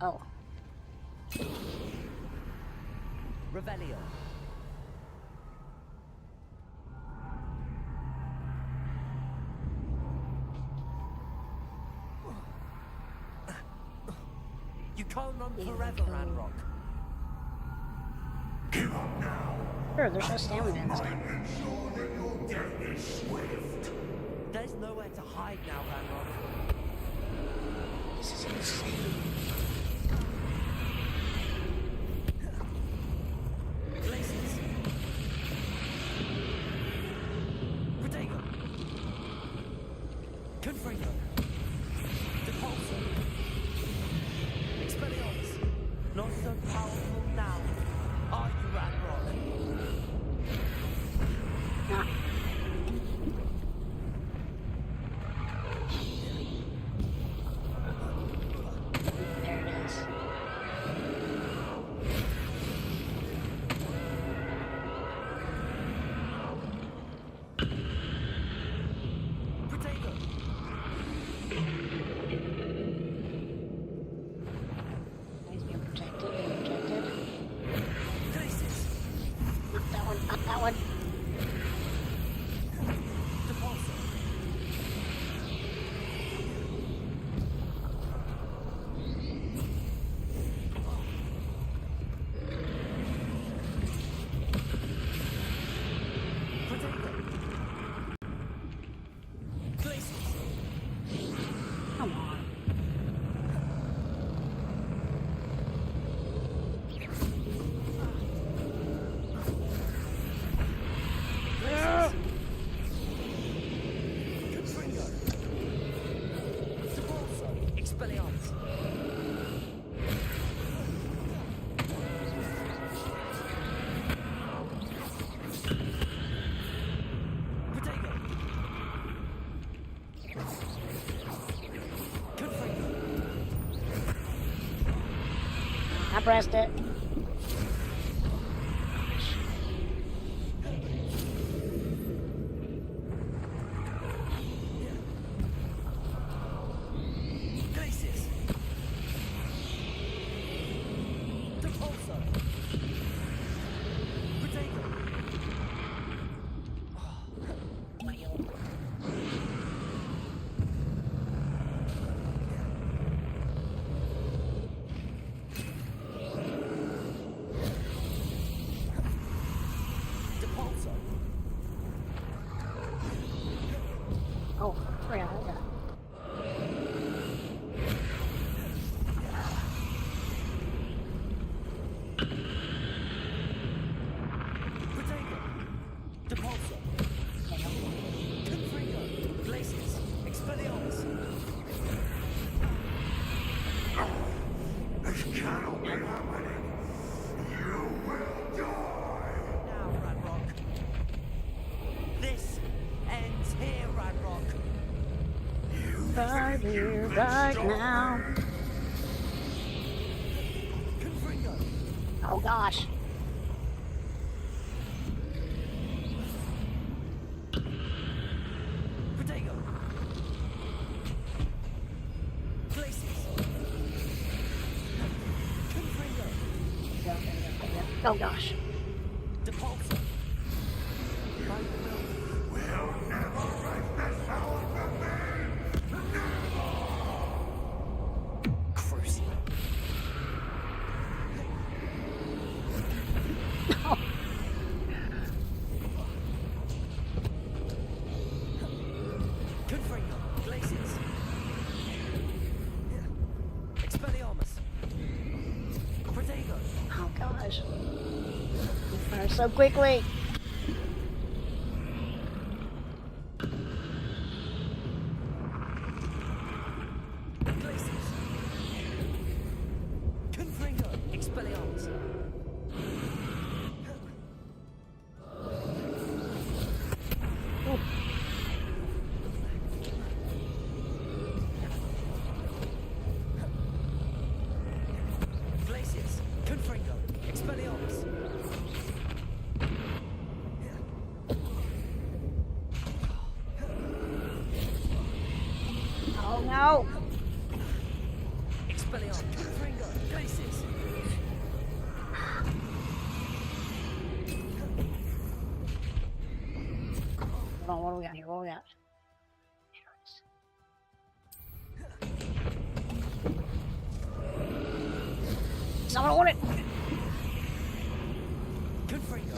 [SPEAKER 1] Oh.
[SPEAKER 6] Revelio. You can't run forever, Ranrock.
[SPEAKER 2] Give up now.
[SPEAKER 1] Sure, there's no stamina in this game.
[SPEAKER 2] Ensure that your death is swift.
[SPEAKER 6] There's nowhere to hide now, Ranrock.
[SPEAKER 1] This is insane.
[SPEAKER 6] Places. Protego. Confringo. Depulso. Expelliarmus. Not so powerful now. Are you, Ranrock?
[SPEAKER 1] Nah. There it is.
[SPEAKER 6] Protego.
[SPEAKER 1] He's being protected, being protected.
[SPEAKER 6] Places.
[SPEAKER 1] Not that one, not that one.
[SPEAKER 6] Depulso. Protego. Places.
[SPEAKER 1] Come on.
[SPEAKER 6] Confringo. Depulso. Expelliarmus. Protego. Confringo.
[SPEAKER 1] I pressed it.
[SPEAKER 6] Places. Depulso. Protego. Depulso.
[SPEAKER 1] Oh, forgot about that.
[SPEAKER 6] Protego. Depulso. Confringo. Places. Expelliarmus.
[SPEAKER 2] This cannot be happening. You will die.
[SPEAKER 6] Now, Ranrock. This ends here, Ranrock.
[SPEAKER 1] Right here, right now.
[SPEAKER 6] Confringo.
[SPEAKER 1] Oh gosh.
[SPEAKER 6] Protego. Places. Confringo.
[SPEAKER 1] Oh gosh.
[SPEAKER 6] Depulso.
[SPEAKER 2] We'll never break this power from me.
[SPEAKER 6] Crucible. Confringo. Places.
[SPEAKER 1] Oh gosh. You fire so quickly.
[SPEAKER 6] Confringo, Expelliarmus. Glacius, Confringo, Expelliarmus.
[SPEAKER 1] Oh no!
[SPEAKER 6] Expelliarmus, Confringo, Glacius.
[SPEAKER 1] Hold on, what do we got here? What do we got? It's not what I wanted!
[SPEAKER 6] Confringo.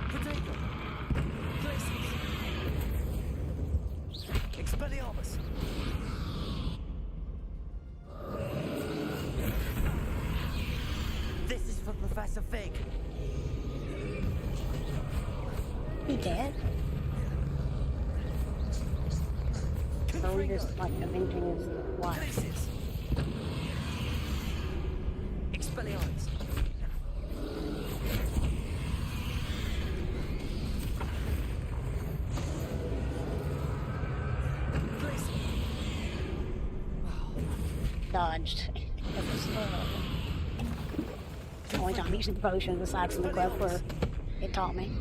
[SPEAKER 6] Protego. Glacius. Expelliarmus. This is for Professor Fig.
[SPEAKER 1] He dead? Or are we just like avenging his life?
[SPEAKER 6] Glacius. Expelliarmus.
[SPEAKER 1] Dodged. The only time I'm using potions aside from the quest where it taught me.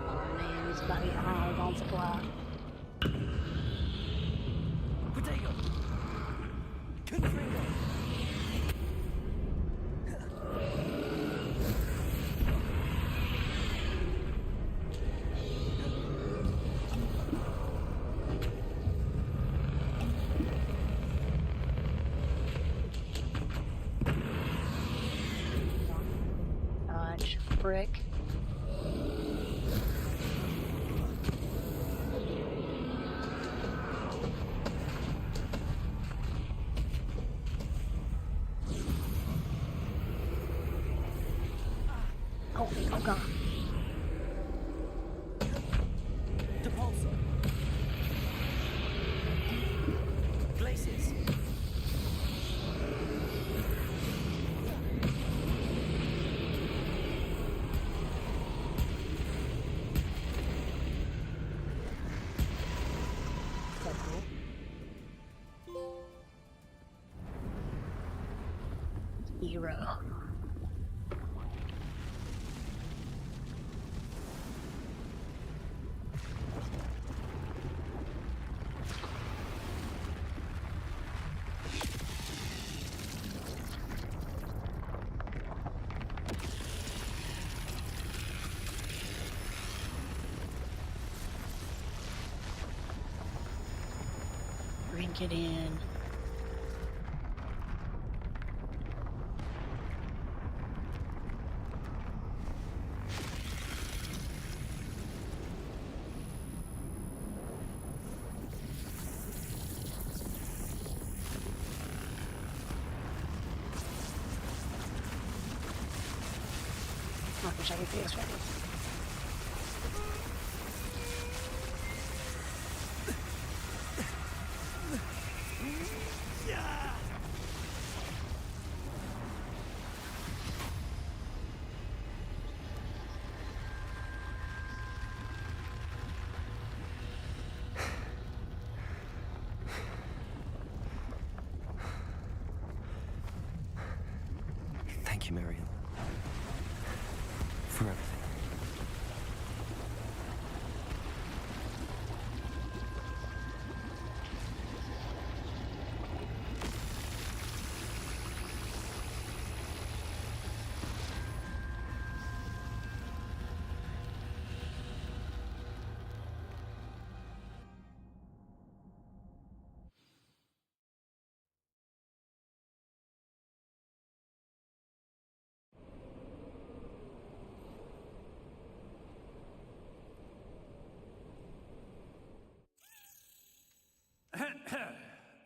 [SPEAKER 1] Oh man, he's about to get high on supply.
[SPEAKER 6] Protego. Confringo.
[SPEAKER 1] Dodge. Brick. Oh god.
[SPEAKER 6] Depulso. Glacius.
[SPEAKER 1] So cool. Hero. Drink it in. I wish I could do this right.
[SPEAKER 6] Thank you, Marion. For everything.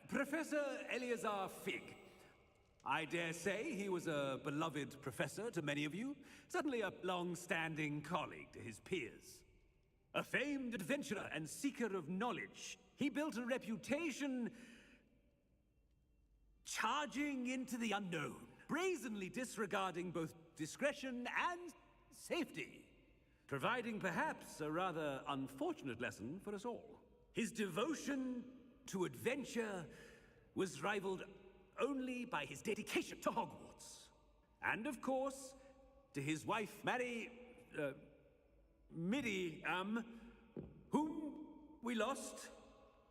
[SPEAKER 16] Professor Eleazar Fig. I dare say he was a beloved professor to many of you, certainly a long-standing colleague to his peers. A famed adventurer and seeker of knowledge, he built a reputation charging into the unknown, brazenly disregarding both discretion and safety, providing perhaps a rather unfortunate lesson for us all. His devotion to adventure was rivaled only by his dedication to Hogwarts. And of course, to his wife, Midi, whom we lost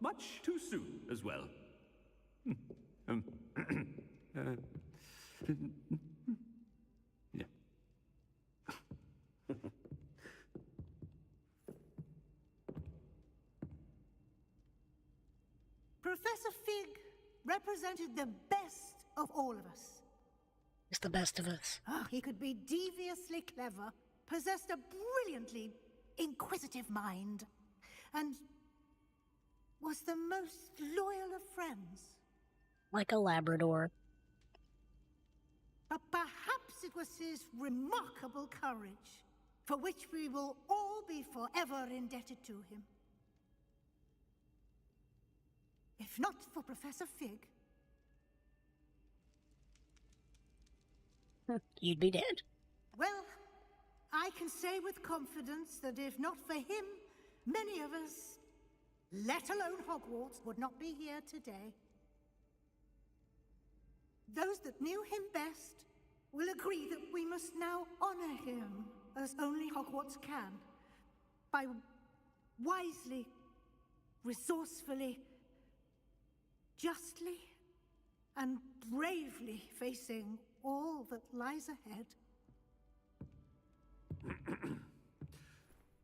[SPEAKER 16] much too soon as well. Yeah.
[SPEAKER 7] Professor Fig represented the best of all of us.
[SPEAKER 1] He's the best of us.
[SPEAKER 7] He could be deviously clever, possessed a brilliantly inquisitive mind, and was the most loyal of friends.
[SPEAKER 1] Like a Labrador.
[SPEAKER 7] But perhaps it was his remarkable courage, for which we will all be forever indebted to him. If not for Professor Fig,
[SPEAKER 1] you'd be dead.
[SPEAKER 7] Well, I can say with confidence that if not for him, many of us, let alone Hogwarts, would not be here today. Those that knew him best will agree that we must now honor him as only Hogwarts can, by wisely, resourcefully, justly, and bravely facing all that lies ahead.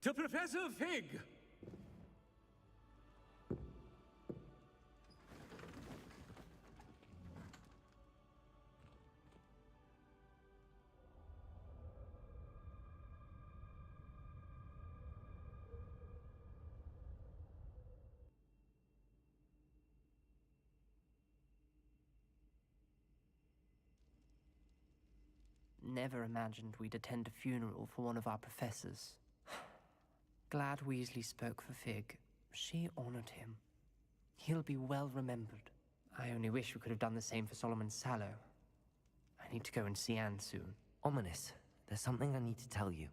[SPEAKER 16] To Professor Fig!
[SPEAKER 3] Never imagined we'd attend a funeral for one of our professors. Glad Weasley spoke for Fig. She honored him. He'll be well remembered. I only wish we could have done the same for Solomon Sallow. I need to go and see Anne soon.
[SPEAKER 6] Ominous, there's something I need to tell you.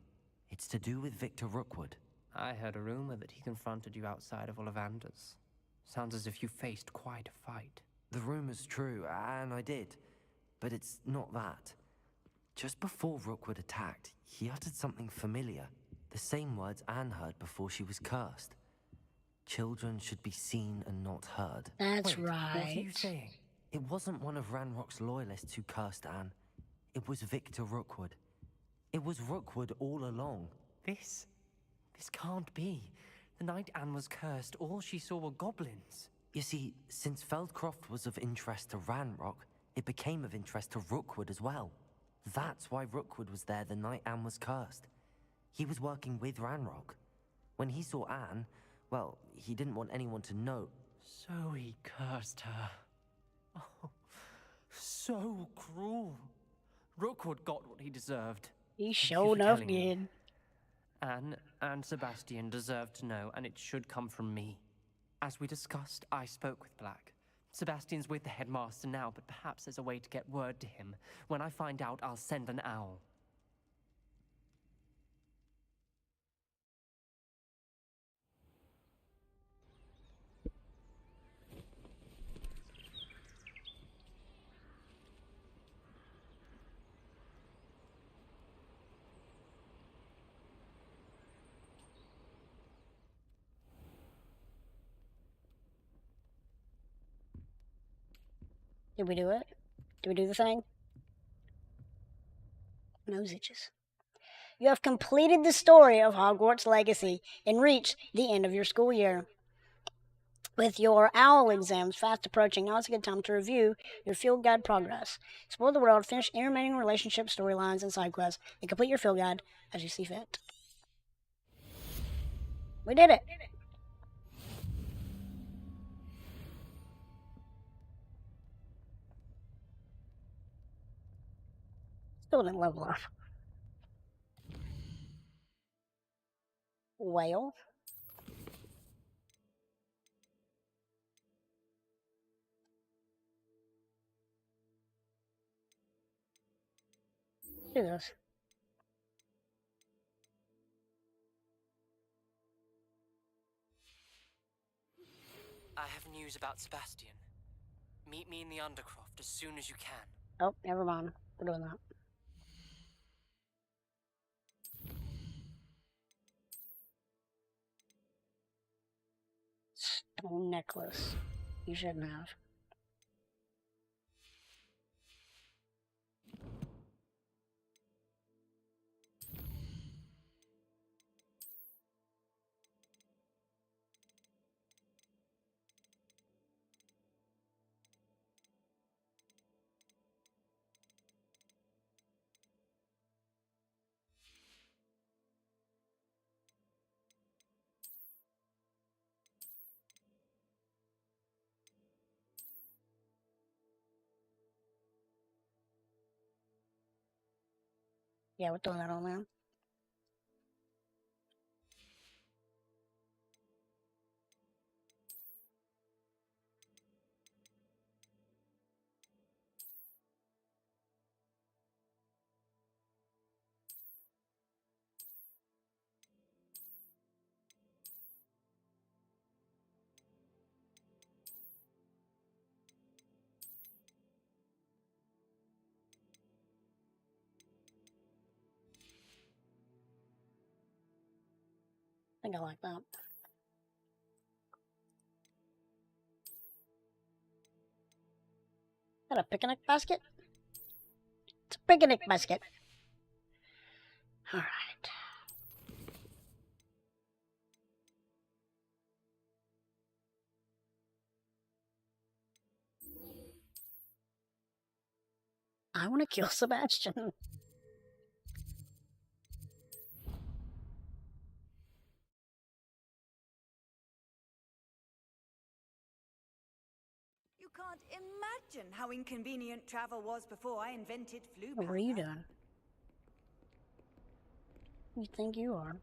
[SPEAKER 6] It's to do with Victor Rookwood.
[SPEAKER 3] I heard a rumor that he confronted you outside of Ollivander's. Sounds as if you faced quite a fight.
[SPEAKER 6] The rumor's true, and I did. But it's not that. Just before Rookwood attacked, he uttered something familiar. The same words Anne heard before she was cursed. Children should be seen and not heard.
[SPEAKER 1] That's
[SPEAKER 3] Wait,
[SPEAKER 1] right.
[SPEAKER 3] What are you saying?
[SPEAKER 6] It wasn't one of Ranrock's loyalists who cursed Anne. It was Victor Rookwood. It was Rookwood all along.
[SPEAKER 3] This can't be. The night Anne was cursed, all she saw were goblins.
[SPEAKER 6] You see, since Feldcroft was of interest to Ranrock, it became of interest to Rookwood as well. That's why Rookwood was there the night Anne was cursed. He was working with Ranrock. When he saw Anne, well, he didn't want anyone to know.
[SPEAKER 3] So he cursed her. Oh, so cruel. Rookwood got what he deserved.
[SPEAKER 1] He sure enough
[SPEAKER 3] telling me.
[SPEAKER 1] did.
[SPEAKER 3] Anne and Sebastian deserve to know, and it should come from me. As we discussed, I spoke with Black. Sebastian's with the headmaster now, but perhaps there's a way to get word to him. When I find out, I'll send an owl.
[SPEAKER 1] Did we do it? Did we do the thing? Nose itches. You have completed the story of Hogwarts Legacy and reached the end of your school year. With your OWL exams fast approaching, now is a good time to review your field guide progress. Explore the world, finish intermittent relationship storylines and side quests, and complete your field guide as you see fit. We did it! Still didn't level up. Whale. Do this.
[SPEAKER 6] I have news about Sebastian. Meet me in the Undercroft as soon as you can.
[SPEAKER 1] Oh, never mind. We're doing that. Stone necklace. You shouldn't have. Yeah, we're throwing that on there. I think I like that. Is that a picnic basket? It's a picnic basket. Alright. I want to kill Sebastian.
[SPEAKER 8] You can't imagine how inconvenient travel was before I invented flu
[SPEAKER 1] What are you doing? You think you are?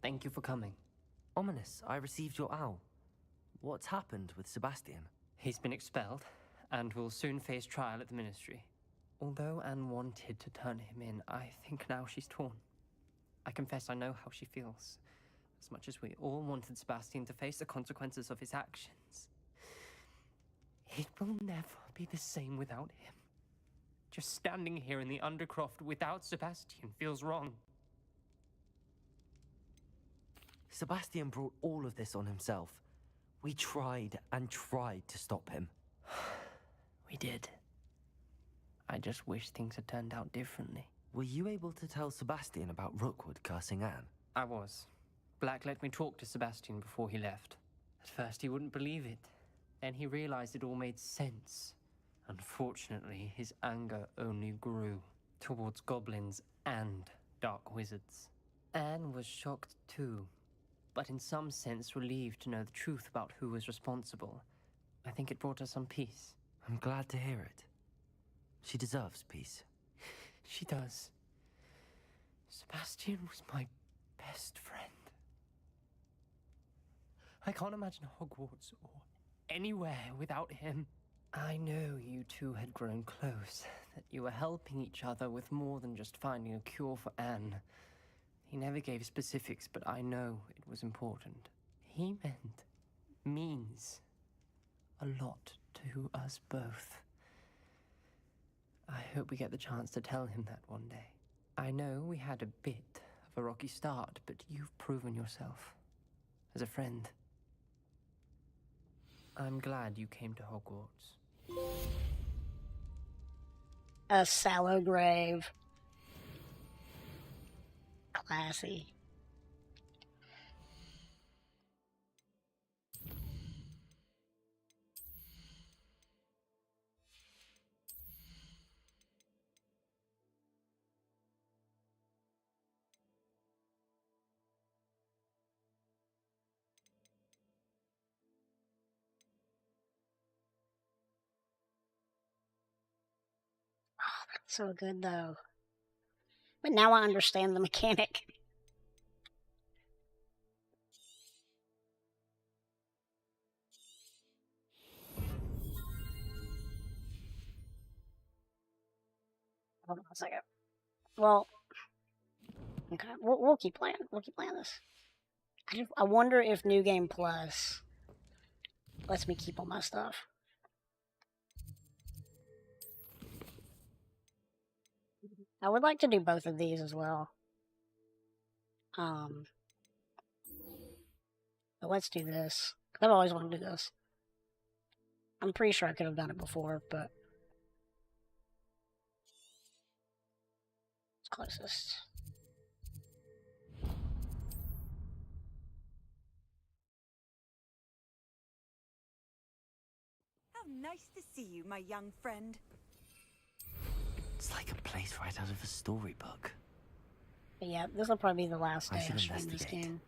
[SPEAKER 6] Thank you for coming. Ominous, I received your owl. What's happened with Sebastian? He's been expelled, and will soon face trial at the Ministry. Although Anne wanted to turn him in, I think now she's torn. I confess I know how she feels. As much as we all wanted Sebastian to face the consequences of his actions. It will never be the same without him. Just standing here in the Undercroft without Sebastian feels wrong. Sebastian brought all of this on himself. We tried and tried to stop him. We did. I just wish things had turned out differently. Were you able to tell Sebastian about Rookwood cursing Anne? I was. Black let me talk to Sebastian before he left. At first he wouldn't believe it. Then he realized it all made sense. Unfortunately, his anger only grew towards goblins and dark wizards. Anne was shocked too, but in some sense relieved to know the truth about who was responsible. I think it brought her some peace. I'm glad to hear it. She deserves peace. She does. Sebastian was my best friend. I can't imagine Hogwarts or anywhere without him. I know you two had grown close, that you were helping each other with more than just finding a cure for Anne. He never gave specifics, but I know it was important. He means
[SPEAKER 3] a lot to us both. I hope we get the chance to tell him that one day. I know we had a bit of a rocky start, but you've proven yourself as a friend. I'm glad you came to Hogwarts.
[SPEAKER 1] A sallow grave. Classy. So good though. But now I understand the mechanic. Hold on a second. Well, okay, we'll keep playing. We'll keep playing this. I wonder if New Game Plus lets me keep all my stuff. I would like to do both of these as well. But let's do this. I've always wanted to do this. I'm pretty sure I could have done it before, but it's closest.
[SPEAKER 8] How nice to see you, my young friend.
[SPEAKER 6] It's like a place right out of a storybook.
[SPEAKER 1] But yeah, this will probably be the last
[SPEAKER 6] I
[SPEAKER 1] day
[SPEAKER 6] should
[SPEAKER 1] I stream this
[SPEAKER 6] investigate.
[SPEAKER 1] game.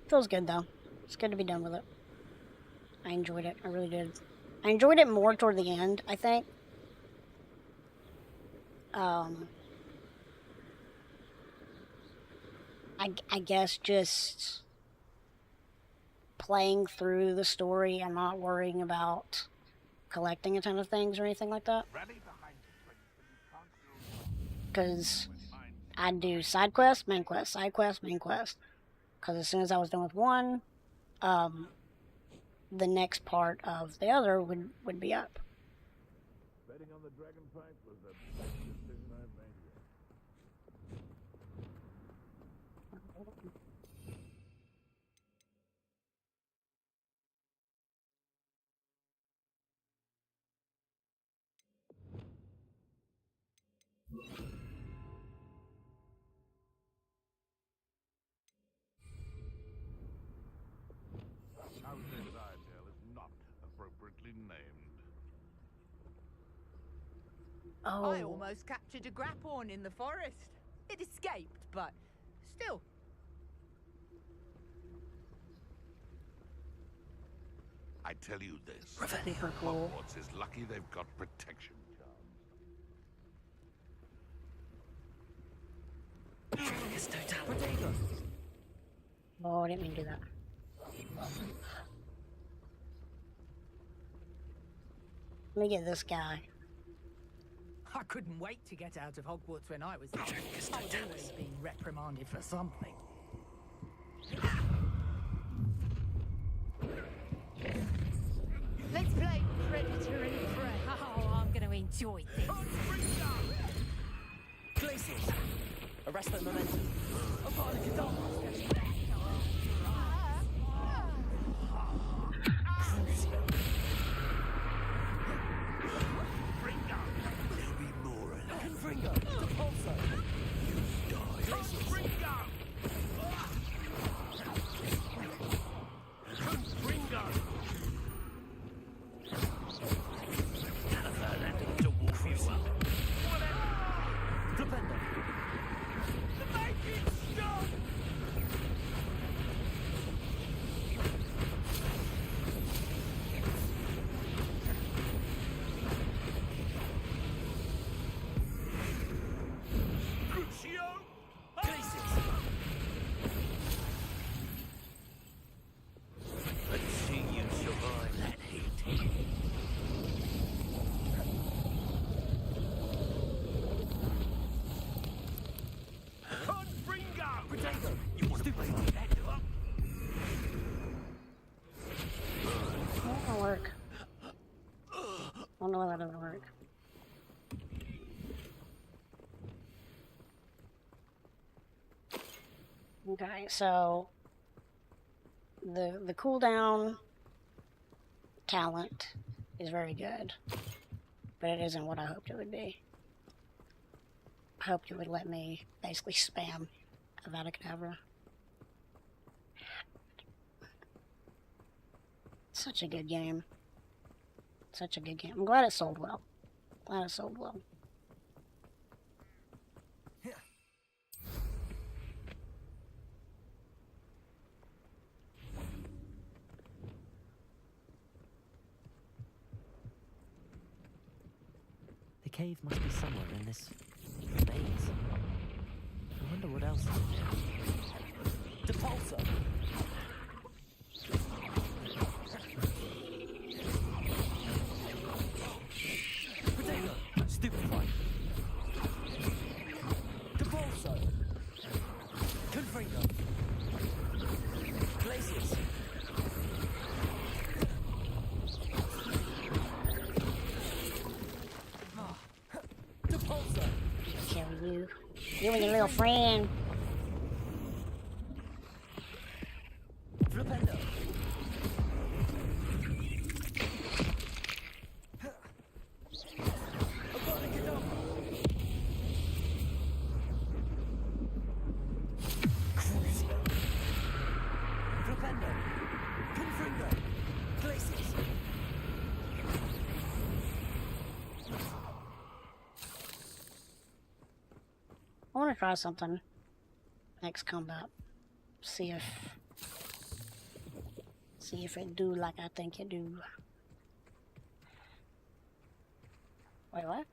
[SPEAKER 1] Feels good though. It's good to be done with it. I enjoyed it. I really did. I enjoyed it more toward the end, I think. I guess just playing through the story and not worrying about collecting a ton of things or anything like that. Because I'd do side quest, main quest, side quest, main quest. Because as soon as I was done with one, the next part of the other would be up.
[SPEAKER 2] Betting on the dragon fight was the best decision I've made yet. How this Iredale is not appropriately named.
[SPEAKER 1] Oh.
[SPEAKER 17] I almost captured a grapphorn in the forest. It escaped, but still.
[SPEAKER 2] I tell you this,
[SPEAKER 1] Super cool.
[SPEAKER 2] Hogwarts is lucky they've got protection charms.
[SPEAKER 1] Oh, I didn't mean to do that. Let me get this guy.
[SPEAKER 17] I couldn't wait to get out of Hogwarts when I was young. I was always being reprimanded for something.
[SPEAKER 13] Let's play Predator and Prey. Oh, I'm going to enjoy this.
[SPEAKER 6] Glaciers! Arrest that momentum. Confringo! Depulso! You die! Glaciers!
[SPEAKER 1] know why that doesn't work. Okay, so the cooldown talent is very good, but it isn't what I hoped it would be. I hoped it would let me basically spam Avada Kedavra. Such a good game. Such a good game. I'm glad it sold well. Glad it sold well.
[SPEAKER 6] The cave must be somewhere in this maze. I wonder what else is in there. Depulsor! Potato! Stupefy! Depulsor! Confringo! Glacius! Depulsor!
[SPEAKER 1] Kill you. You and your little friend.
[SPEAKER 6] Flipendo!
[SPEAKER 1] I want to try something next combat. See if it do like I think it do. Wait, what?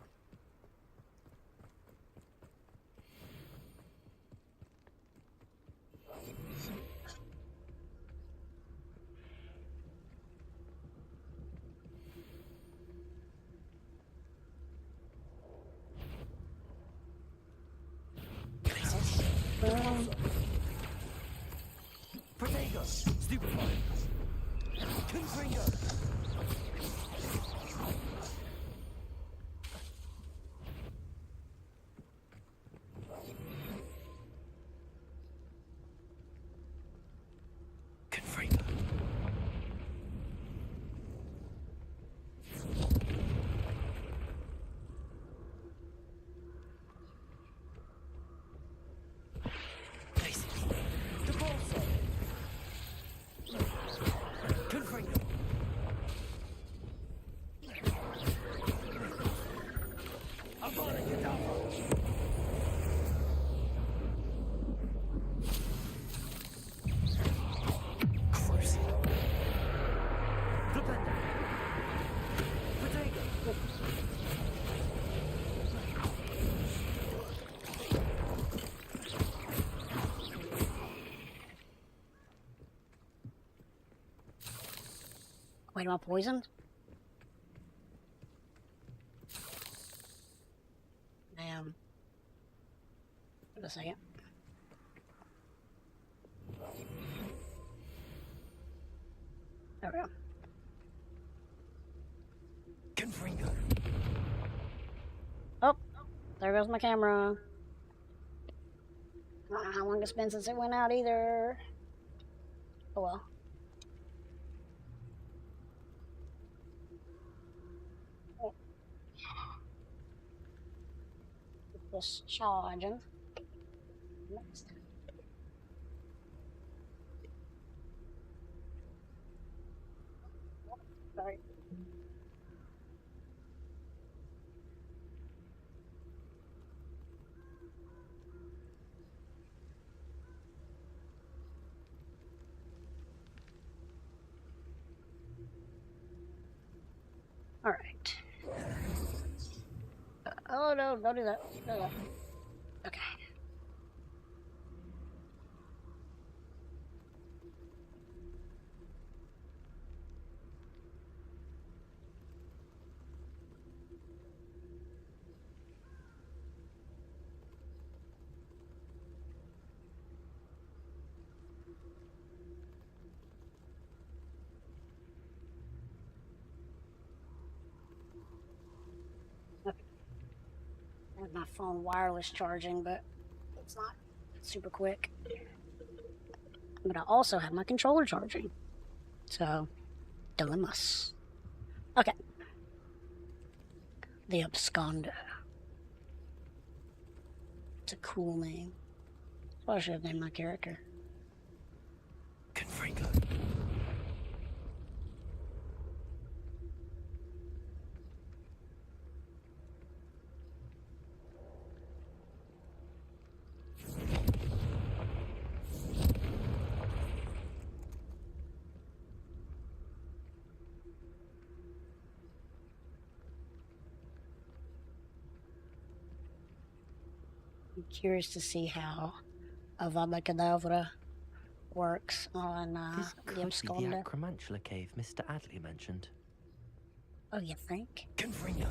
[SPEAKER 6] Protego! Stupefy! Confringo! Confringo!
[SPEAKER 1] Wait, am I poisoned? Damn. Wait a second. There we go.
[SPEAKER 6] Confringo!
[SPEAKER 1] Oh, there goes my camera. I don't know how long it's been since it went out either. Oh well. Just charging. Next. Sorry. All right. Oh no! Don't do that. Don't do that. Okay. my phone wireless charging, but it's not super quick. But I also have my controller charging. So, dilemmas. Okay. The Absconder. It's a cool name. So I should have named my character.
[SPEAKER 6] Confringo.
[SPEAKER 1] I'm curious to see how Avada Kedavra works on
[SPEAKER 6] This
[SPEAKER 1] the
[SPEAKER 6] could be the
[SPEAKER 1] Absconder.
[SPEAKER 6] Acromantula cave Mr. Adley mentioned.
[SPEAKER 1] Oh, you think?
[SPEAKER 6] Confringo.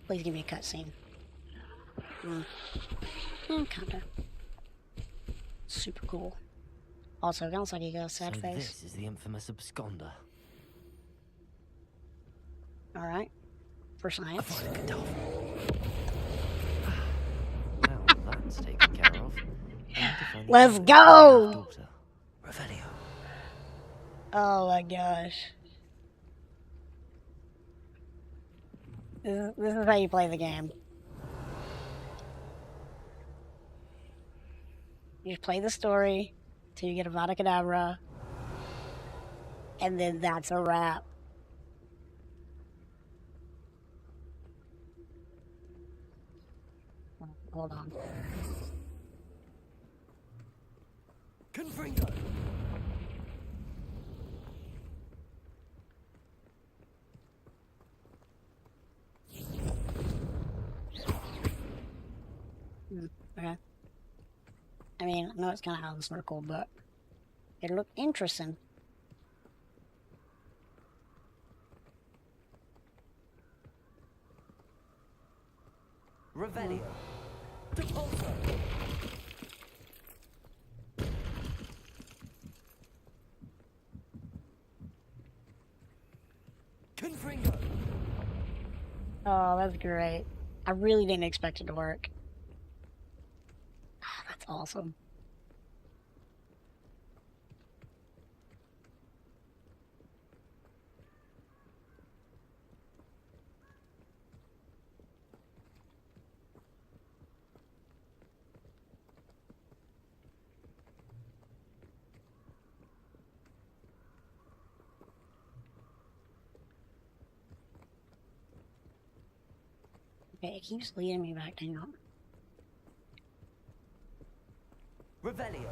[SPEAKER 1] Please give me a cutscene. Kinda. Super cool. Also, it looks like he got a sad
[SPEAKER 6] So
[SPEAKER 1] face.
[SPEAKER 6] this is the infamous Absconder.
[SPEAKER 1] Alright. For science.
[SPEAKER 6] Now that's taken care of. I need to find the
[SPEAKER 1] Let's
[SPEAKER 6] Adley
[SPEAKER 1] go!
[SPEAKER 6] daughter, Revelio.
[SPEAKER 1] Oh my gosh. This is how you play the game. You just play the story till you get Avada Kedavra, and then that's a wrap. Hold on.
[SPEAKER 6] Confringo.
[SPEAKER 1] Okay. I mean, I know it's kind of out of the circle, but it looked interesting.
[SPEAKER 6] Revelio. Depulso. Confringo.
[SPEAKER 1] Oh, that's great. I really didn't expect it to work. Oh, that's awesome. Okay, it keeps leading me back. Hang on.
[SPEAKER 6] Revelio.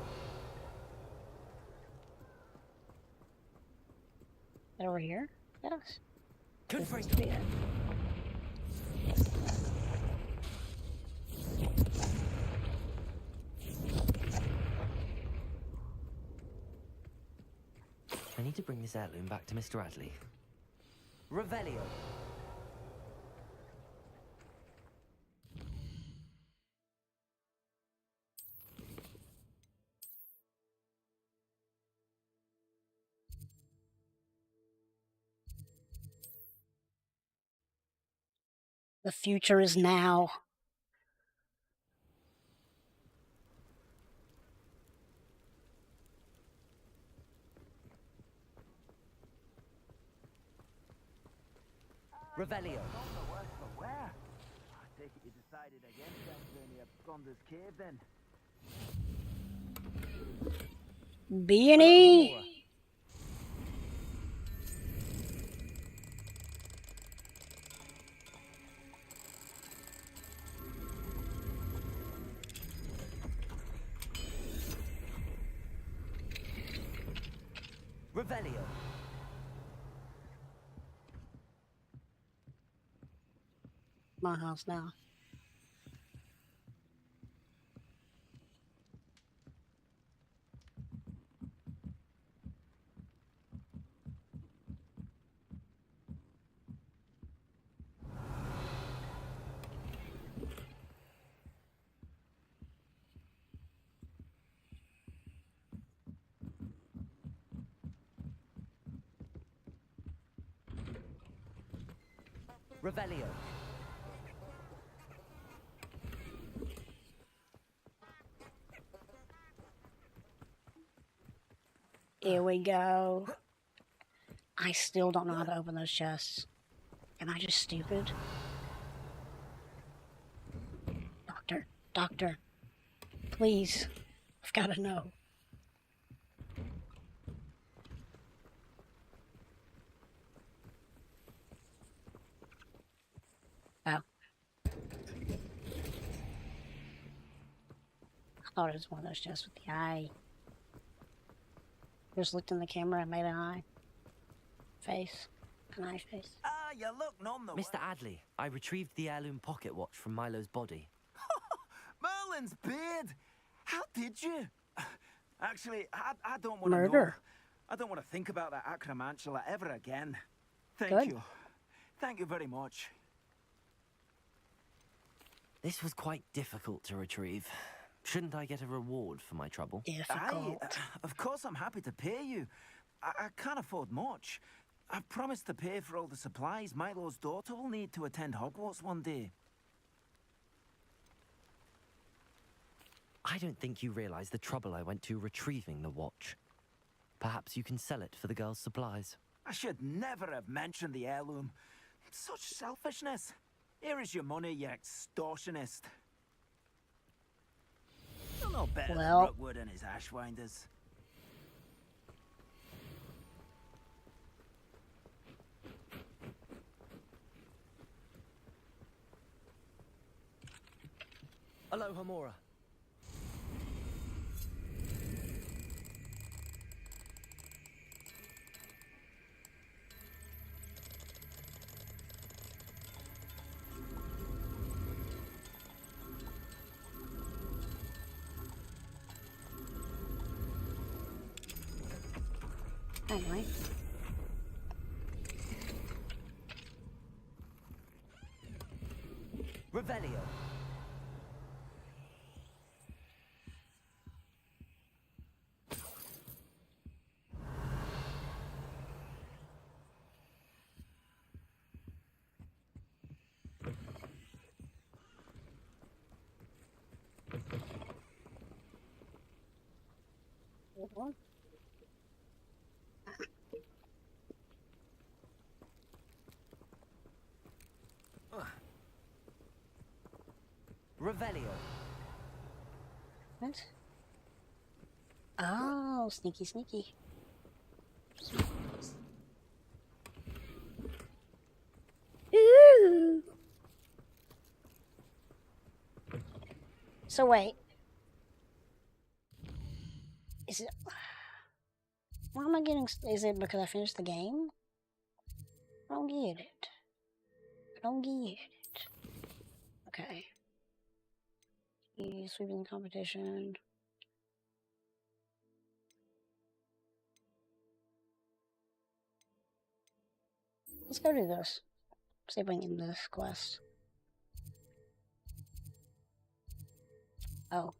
[SPEAKER 1] Over here? Yes.
[SPEAKER 6] Confringo. I need to bring this heirloom back to Mr. Adley. Revelio.
[SPEAKER 1] The future is now.
[SPEAKER 6] Revelio.
[SPEAKER 12] Where? I take it you decided against entering the Absconder's cave then.
[SPEAKER 1] Beanie.
[SPEAKER 6] Revelio.
[SPEAKER 1] My house now.
[SPEAKER 6] Revelio.
[SPEAKER 1] Here we go. I still don't know how to open those chests. Am I just stupid? Doctor, please. I've got to know. Oh. I thought it was one of those chests with the eye. Just looked in the camera and made an eye face. An eye face.
[SPEAKER 12] Ah, you look none the
[SPEAKER 6] Mr. Adley, I retrieved the heirloom pocket watch from Milo's body.
[SPEAKER 12] Merlin's beard! How did you? Actually, I don't want to know.
[SPEAKER 1] Murder.
[SPEAKER 12] I don't want to think about that acromantula ever again. Thank
[SPEAKER 1] Good.
[SPEAKER 12] you. Thank you very much.
[SPEAKER 6] This was quite difficult to retrieve. Shouldn't I get a reward for my trouble?
[SPEAKER 1] Difficult.
[SPEAKER 12] Of course I'm happy to pay you. I can't afford much. I've promised to pay for all the supplies Milo's daughter will need to attend Hogwarts one day.
[SPEAKER 6] I don't think you realize the trouble I went to retrieving the watch. Perhaps you can sell it for the girl's supplies.
[SPEAKER 12] I should never have mentioned the heirloom. Such selfishness. Here is your money, you extortionist. You're no better than Rookwood and his ashwinders.
[SPEAKER 6] Aloha, Mora.
[SPEAKER 1] Anyway.
[SPEAKER 6] Revelio. Revelio.
[SPEAKER 1] What? Oh, sneaky, sneaky. Ooh. So wait. Is it? Why am I getting? Is it because I finished the game? I don't get it. I don't get it. Okay. Sweeping competition. Let's go do this. See if we can get this quest. Oh.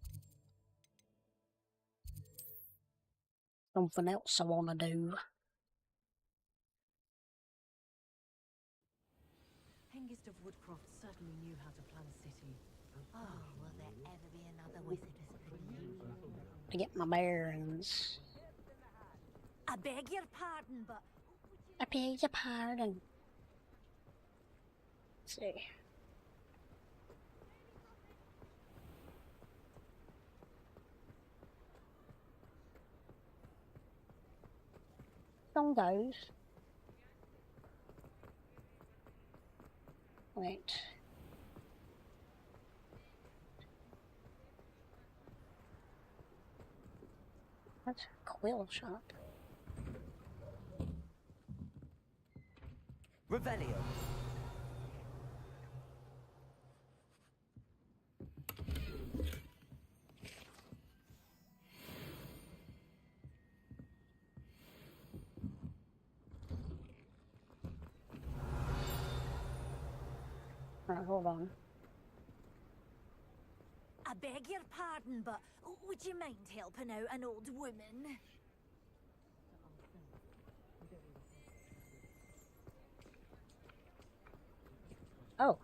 [SPEAKER 1] Something else I want to do.
[SPEAKER 18] Hengist of Woodcroft certainly knew how to plan a city. Oh, will there ever be another wizard as brilliant?
[SPEAKER 1] To get my bearings.
[SPEAKER 18] I beg your pardon, but...
[SPEAKER 1] I beg your pardon. Let's see. Some goes. Wait. What's a quill shop?
[SPEAKER 6] Revelio.
[SPEAKER 1] Alright, hold on.
[SPEAKER 18] I beg your pardon, but would you mind helping out an old woman?
[SPEAKER 1] Oh.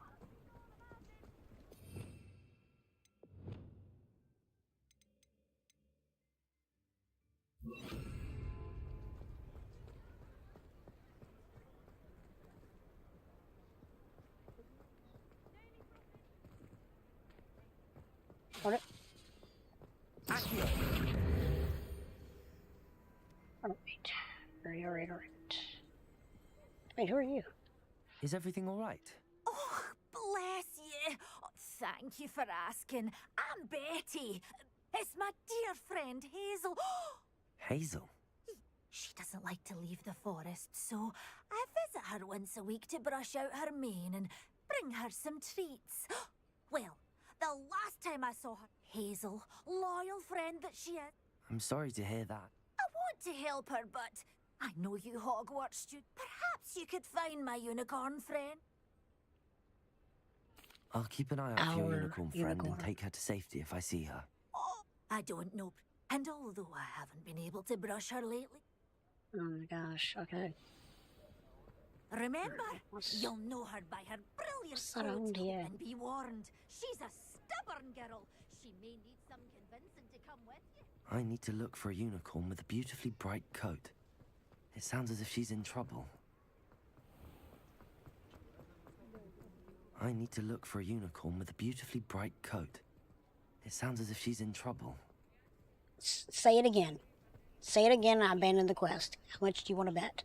[SPEAKER 1] What it? Alright. Alright. Wait, who are you?
[SPEAKER 6] Is everything all right?
[SPEAKER 18] Oh, bless you. Oh, thank you for asking. I'm Betty. It's my dear friend Hazel.
[SPEAKER 6] Hazel?
[SPEAKER 18] She doesn't like to leave the forest, so I visit her once a week to brush out her mane and bring her some treats. Well, the last time I saw her, Hazel, loyal friend that she is,
[SPEAKER 6] I'm sorry to hear that.
[SPEAKER 18] I want to help her, but I know you Hogwarts students. Perhaps you could find my unicorn friend.
[SPEAKER 6] I'll keep an eye out for your
[SPEAKER 1] Our
[SPEAKER 6] unicorn friend
[SPEAKER 1] unicorn.
[SPEAKER 6] and take her to safety if I see her.
[SPEAKER 18] Oh, I don't know. And although I haven't been able to brush her lately,
[SPEAKER 1] Oh my gosh, okay.
[SPEAKER 18] remember, you'll know her by her brilliant
[SPEAKER 1] What's that around
[SPEAKER 18] coat.
[SPEAKER 1] here?
[SPEAKER 18] And be warned, she's a stubborn girl. She may need some convincing to come with you.
[SPEAKER 6] I need to look for a unicorn with a beautifully bright coat. It sounds as if she's in trouble. I need to look for a unicorn with a beautifully bright coat. It sounds as if she's in trouble.
[SPEAKER 1] Say it again. Say it again, I abandoned the quest. How much do you want to bet?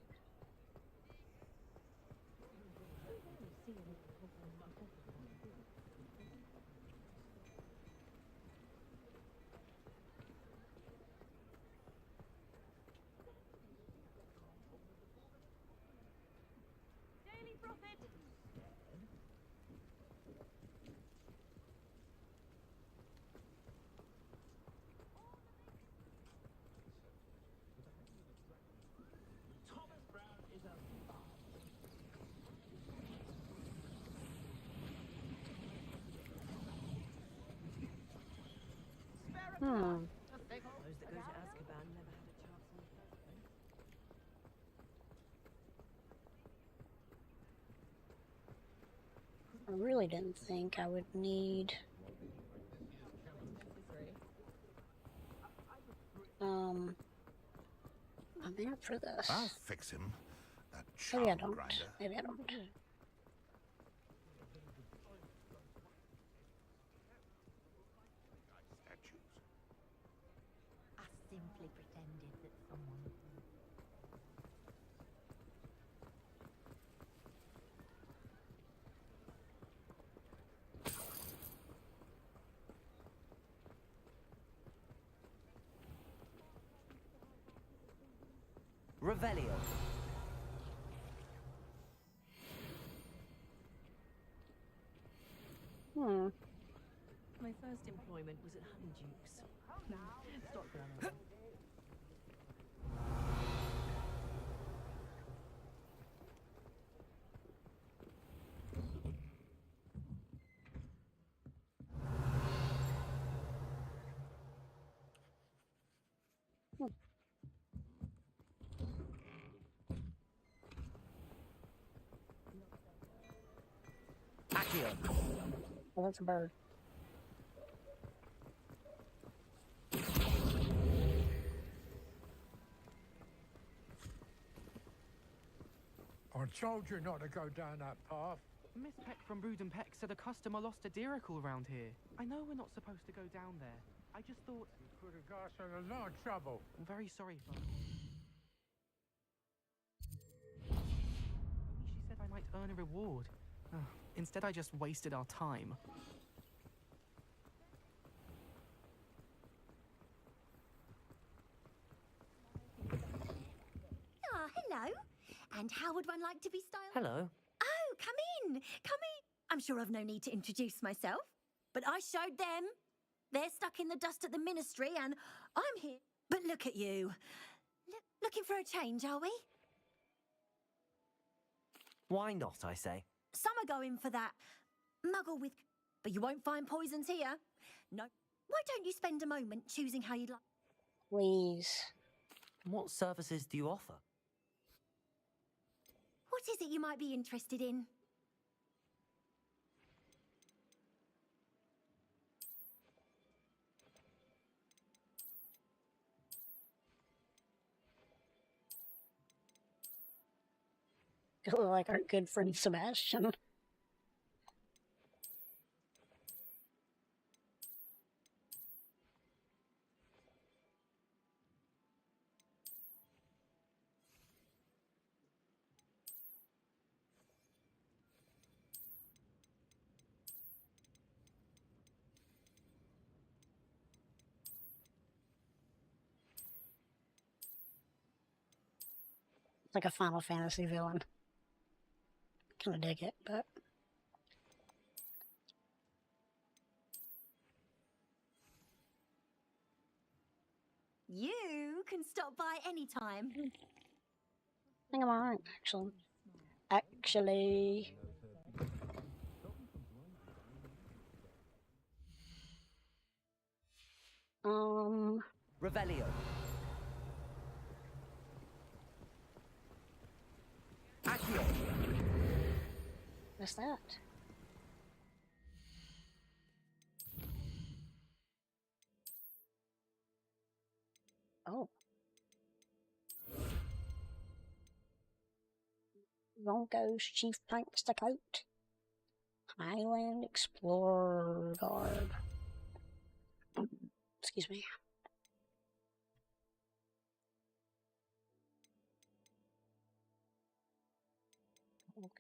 [SPEAKER 1] Hmm. I really didn't think I would need a map for this.
[SPEAKER 2] I'll fix him. That
[SPEAKER 1] Maybe I
[SPEAKER 2] charm
[SPEAKER 1] don't.
[SPEAKER 2] grinder.
[SPEAKER 1] Maybe I don't.
[SPEAKER 2] Statues.
[SPEAKER 18] I simply pretended that someone...
[SPEAKER 6] Revelio.
[SPEAKER 1] Hmm.
[SPEAKER 19] My first employment was at Honeyduke's. Stop grammar.
[SPEAKER 6] Accio.
[SPEAKER 1] Oh, that's a bird.
[SPEAKER 20] I told you not to go down that path.
[SPEAKER 3] Miss Peck from Brood and Peck said a customer lost a deeracle around here. I know we're not supposed to go down there. I just thought...
[SPEAKER 20] You could have got us in a lot of trouble.
[SPEAKER 3] I'm very sorry, Father. She said I might earn a reward. Instead, I just wasted our time.
[SPEAKER 21] Ah, hello. And how would one like to be styled?
[SPEAKER 6] Hello.
[SPEAKER 21] Oh, come in. Come in. I'm sure I've no need to introduce myself, but I showed them. They're stuck in the dust at the ministry, and I'm here. But look at you. Looking for a change, are we?
[SPEAKER 6] Why not, I say?
[SPEAKER 21] Some are going for that muggle with... But you won't find poisons here. No. Why don't you spend a moment choosing how you'd like...
[SPEAKER 1] Please.
[SPEAKER 6] What services do you offer?
[SPEAKER 21] What is it you might be interested in?
[SPEAKER 1] Like our good friend Sebastian. It's like a Final Fantasy villain. Kind of dig it, but
[SPEAKER 21] You can stop by anytime.
[SPEAKER 1] I think I'm alright, actually. Actually.
[SPEAKER 6] Revelio. Accio.
[SPEAKER 1] What's that? Oh. Ronco's Chief Prankster Coat. Highland Explorer Garb. Excuse me.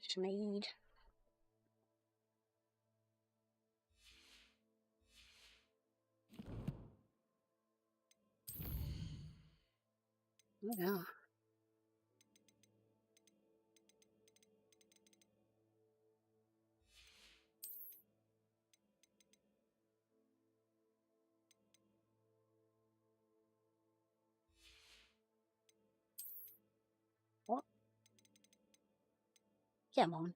[SPEAKER 1] Just need. Oh, yeah. What? Come on.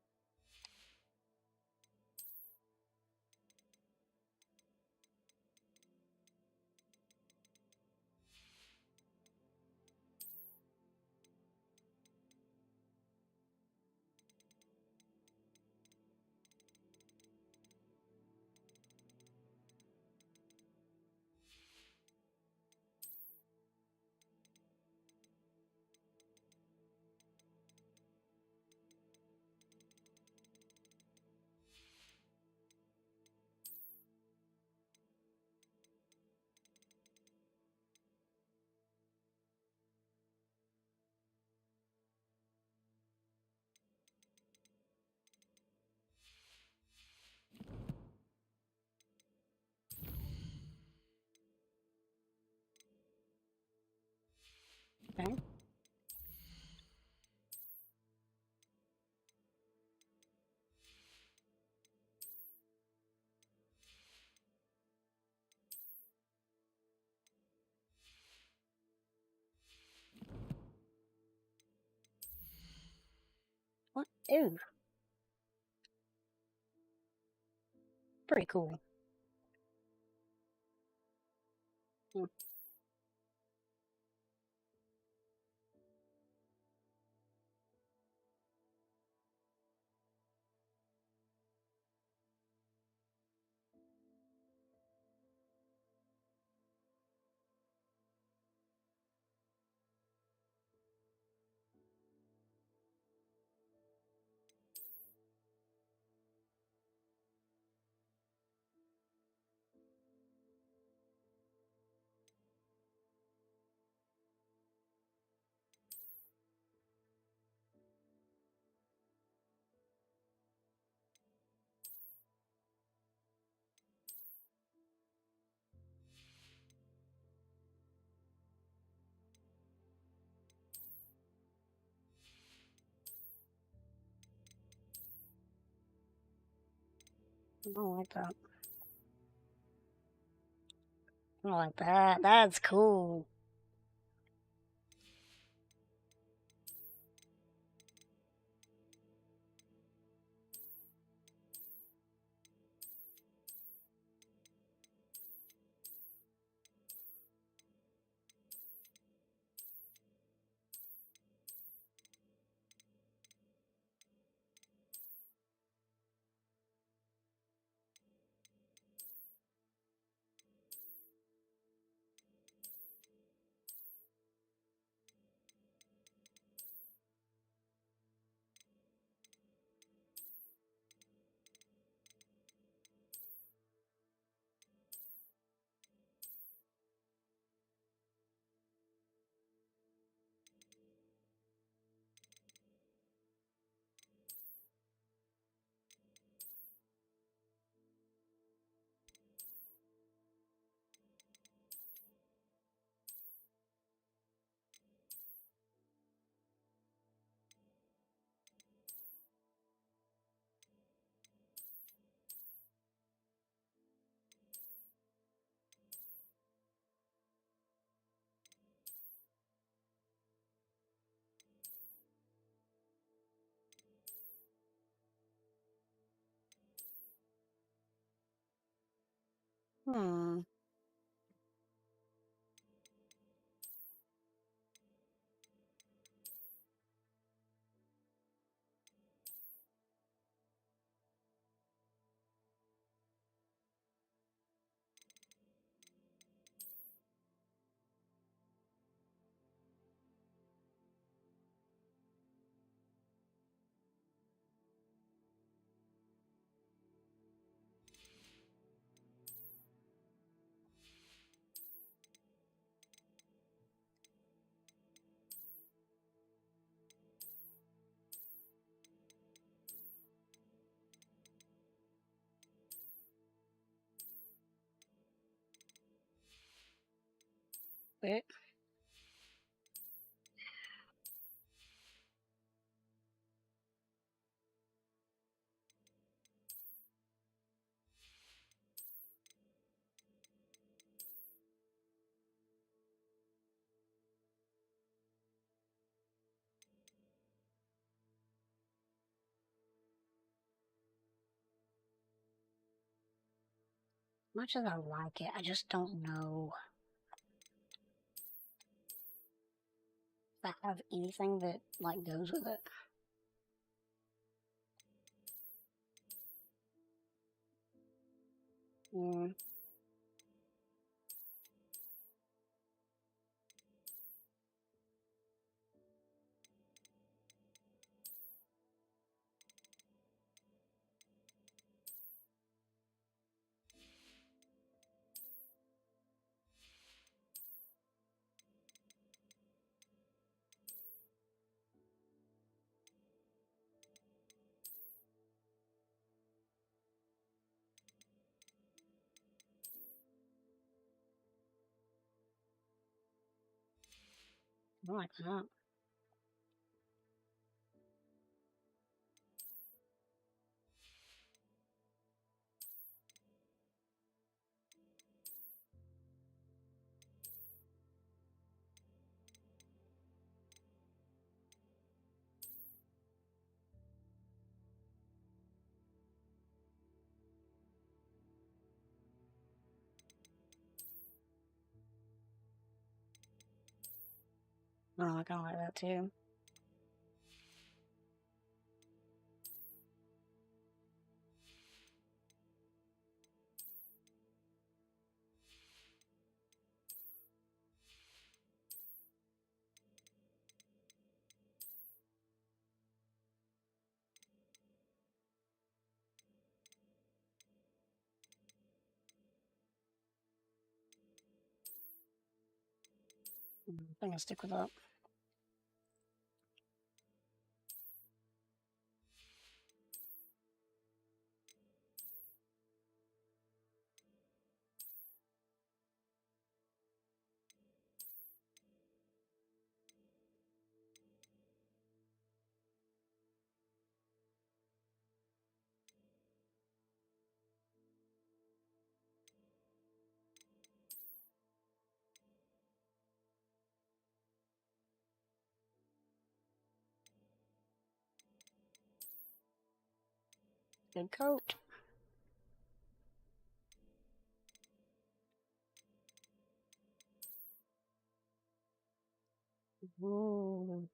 [SPEAKER 1] Okay. What? Ew. Pretty cool. Hmm. I don't like that. I don't like that. That's cool. Hmm. Wait. Much as I like it, I just don't know if I have anything that like goes with it. Mm. I like that. Oh, I kinda like that too. I think I'll stick with that. Good coat. Ooh.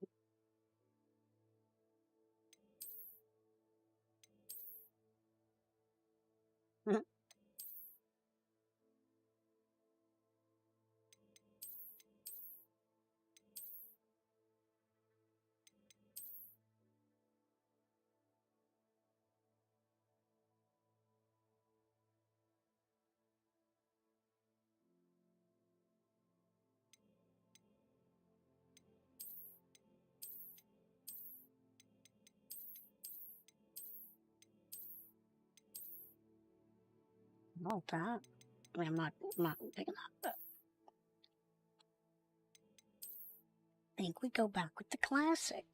[SPEAKER 1] I like that. I mean, I'm not picking that, but I think we go back with the classic.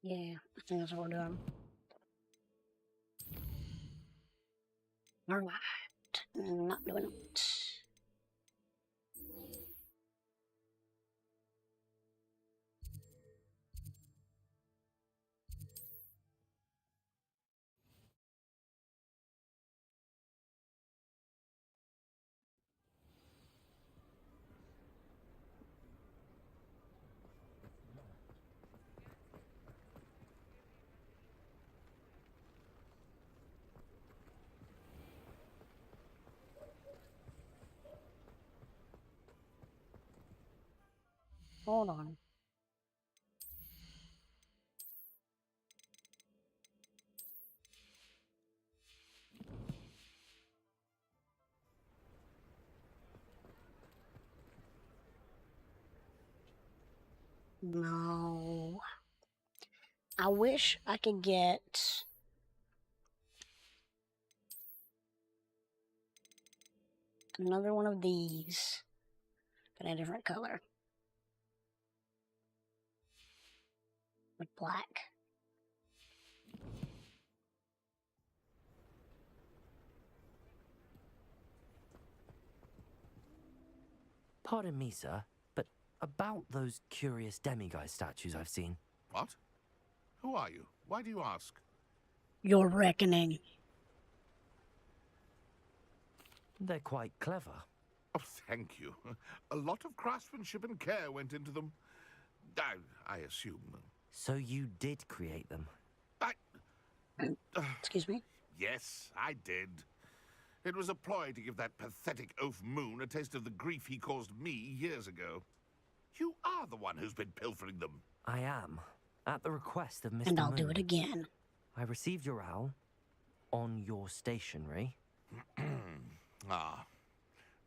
[SPEAKER 1] Yeah, I think that's what we're doing. Alright. Not doing it. Hold on. No. I wish I could get another one of these, but in a different color. With black.
[SPEAKER 6] Pardon me, sir, but about those curious demiguise statues I've seen.
[SPEAKER 2] What? Who are you? Why do you ask?
[SPEAKER 1] Your reckoning.
[SPEAKER 6] They're quite clever.
[SPEAKER 2] Oh, thank you. A lot of craftsmanship and care went into them. I assume.
[SPEAKER 6] So you did create them?
[SPEAKER 1] Excuse me?
[SPEAKER 2] Yes, I did. It was a ploy to give that pathetic oaf Moon a taste of the grief he caused me years ago. You are the one who's been pilfering them.
[SPEAKER 6] I am, at the request of Mr.
[SPEAKER 1] And I'll
[SPEAKER 6] Moon.
[SPEAKER 1] do it again.
[SPEAKER 6] I received your owl on your stationery.
[SPEAKER 2] Ah,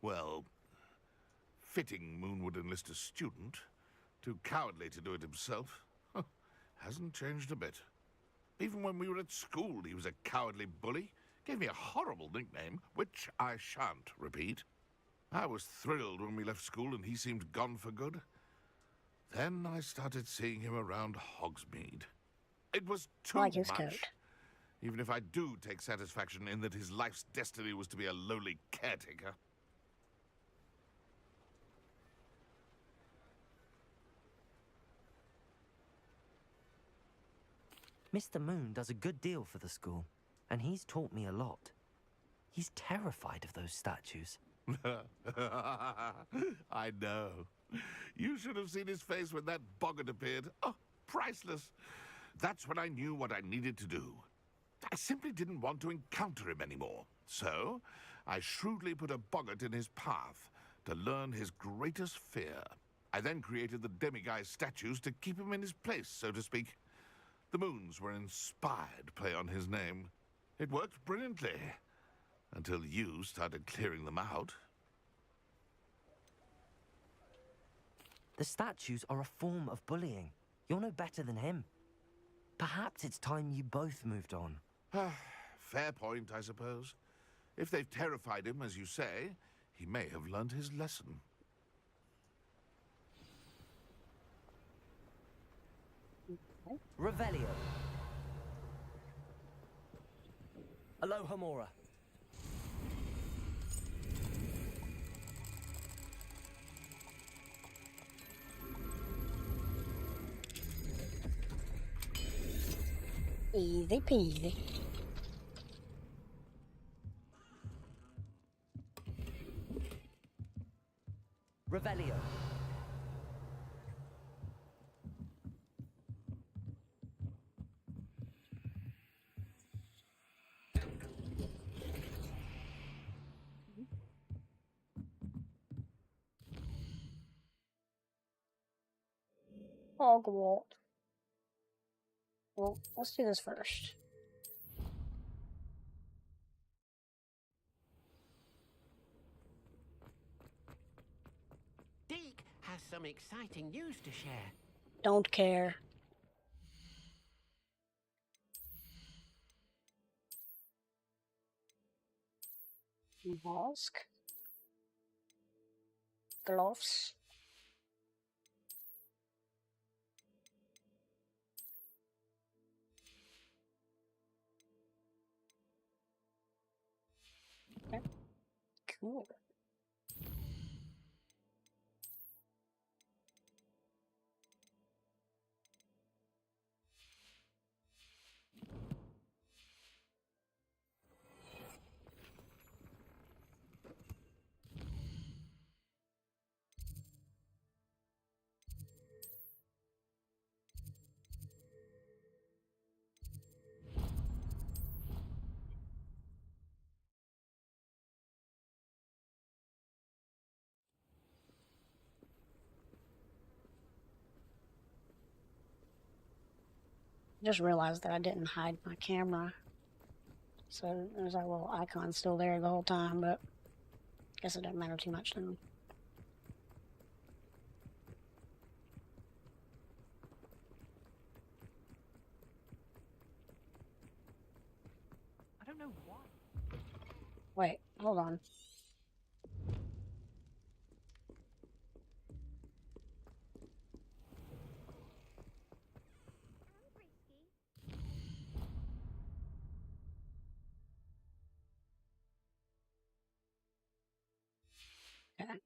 [SPEAKER 2] well, fitting Moon would enlist a student. Too cowardly to do it himself. Hasn't changed a bit. Even when we were at school, he was a cowardly bully. Gave me a horrible nickname, which I shan't repeat. I was thrilled when we left school and he seemed gone for good. Then I started seeing him around Hogsmeade. It was too
[SPEAKER 1] like his
[SPEAKER 2] much.
[SPEAKER 1] coat.
[SPEAKER 2] Even if I do take satisfaction in that his life's destiny was to be a lowly caretaker.
[SPEAKER 6] Mr. Moon does a good deal for the school, and he's taught me a lot. He's terrified of those statues.
[SPEAKER 2] I know. You should have seen his face when that boggart appeared. Oh, priceless. That's when I knew what I needed to do. I simply didn't want to encounter him anymore. So, I shrewdly put a boggart in his path to learn his greatest fear. I then created the demiguise statues to keep him in his place, so to speak. The moons were an inspired play on his name. It worked brilliantly. Until you started clearing them out.
[SPEAKER 6] The statues are a form of bullying. You're no better than him. Perhaps it's time you both moved on.
[SPEAKER 2] Fair point, I suppose. If they've terrified him, as you say, he may have learned his lesson.
[SPEAKER 6] Revelio. Alohomora.
[SPEAKER 1] Easy peasy.
[SPEAKER 6] Revelio.
[SPEAKER 1] Hogwarts. Well, let's do this first.
[SPEAKER 10] Deke has some exciting news to share.
[SPEAKER 1] Don't care. Mask. Gloves. Ooh. Just realized that I didn't hide my camera. So there's that little icon still there the whole time, but I guess it doesn't matter too much now.
[SPEAKER 3] I don't know why.
[SPEAKER 1] Wait, hold on. Okay.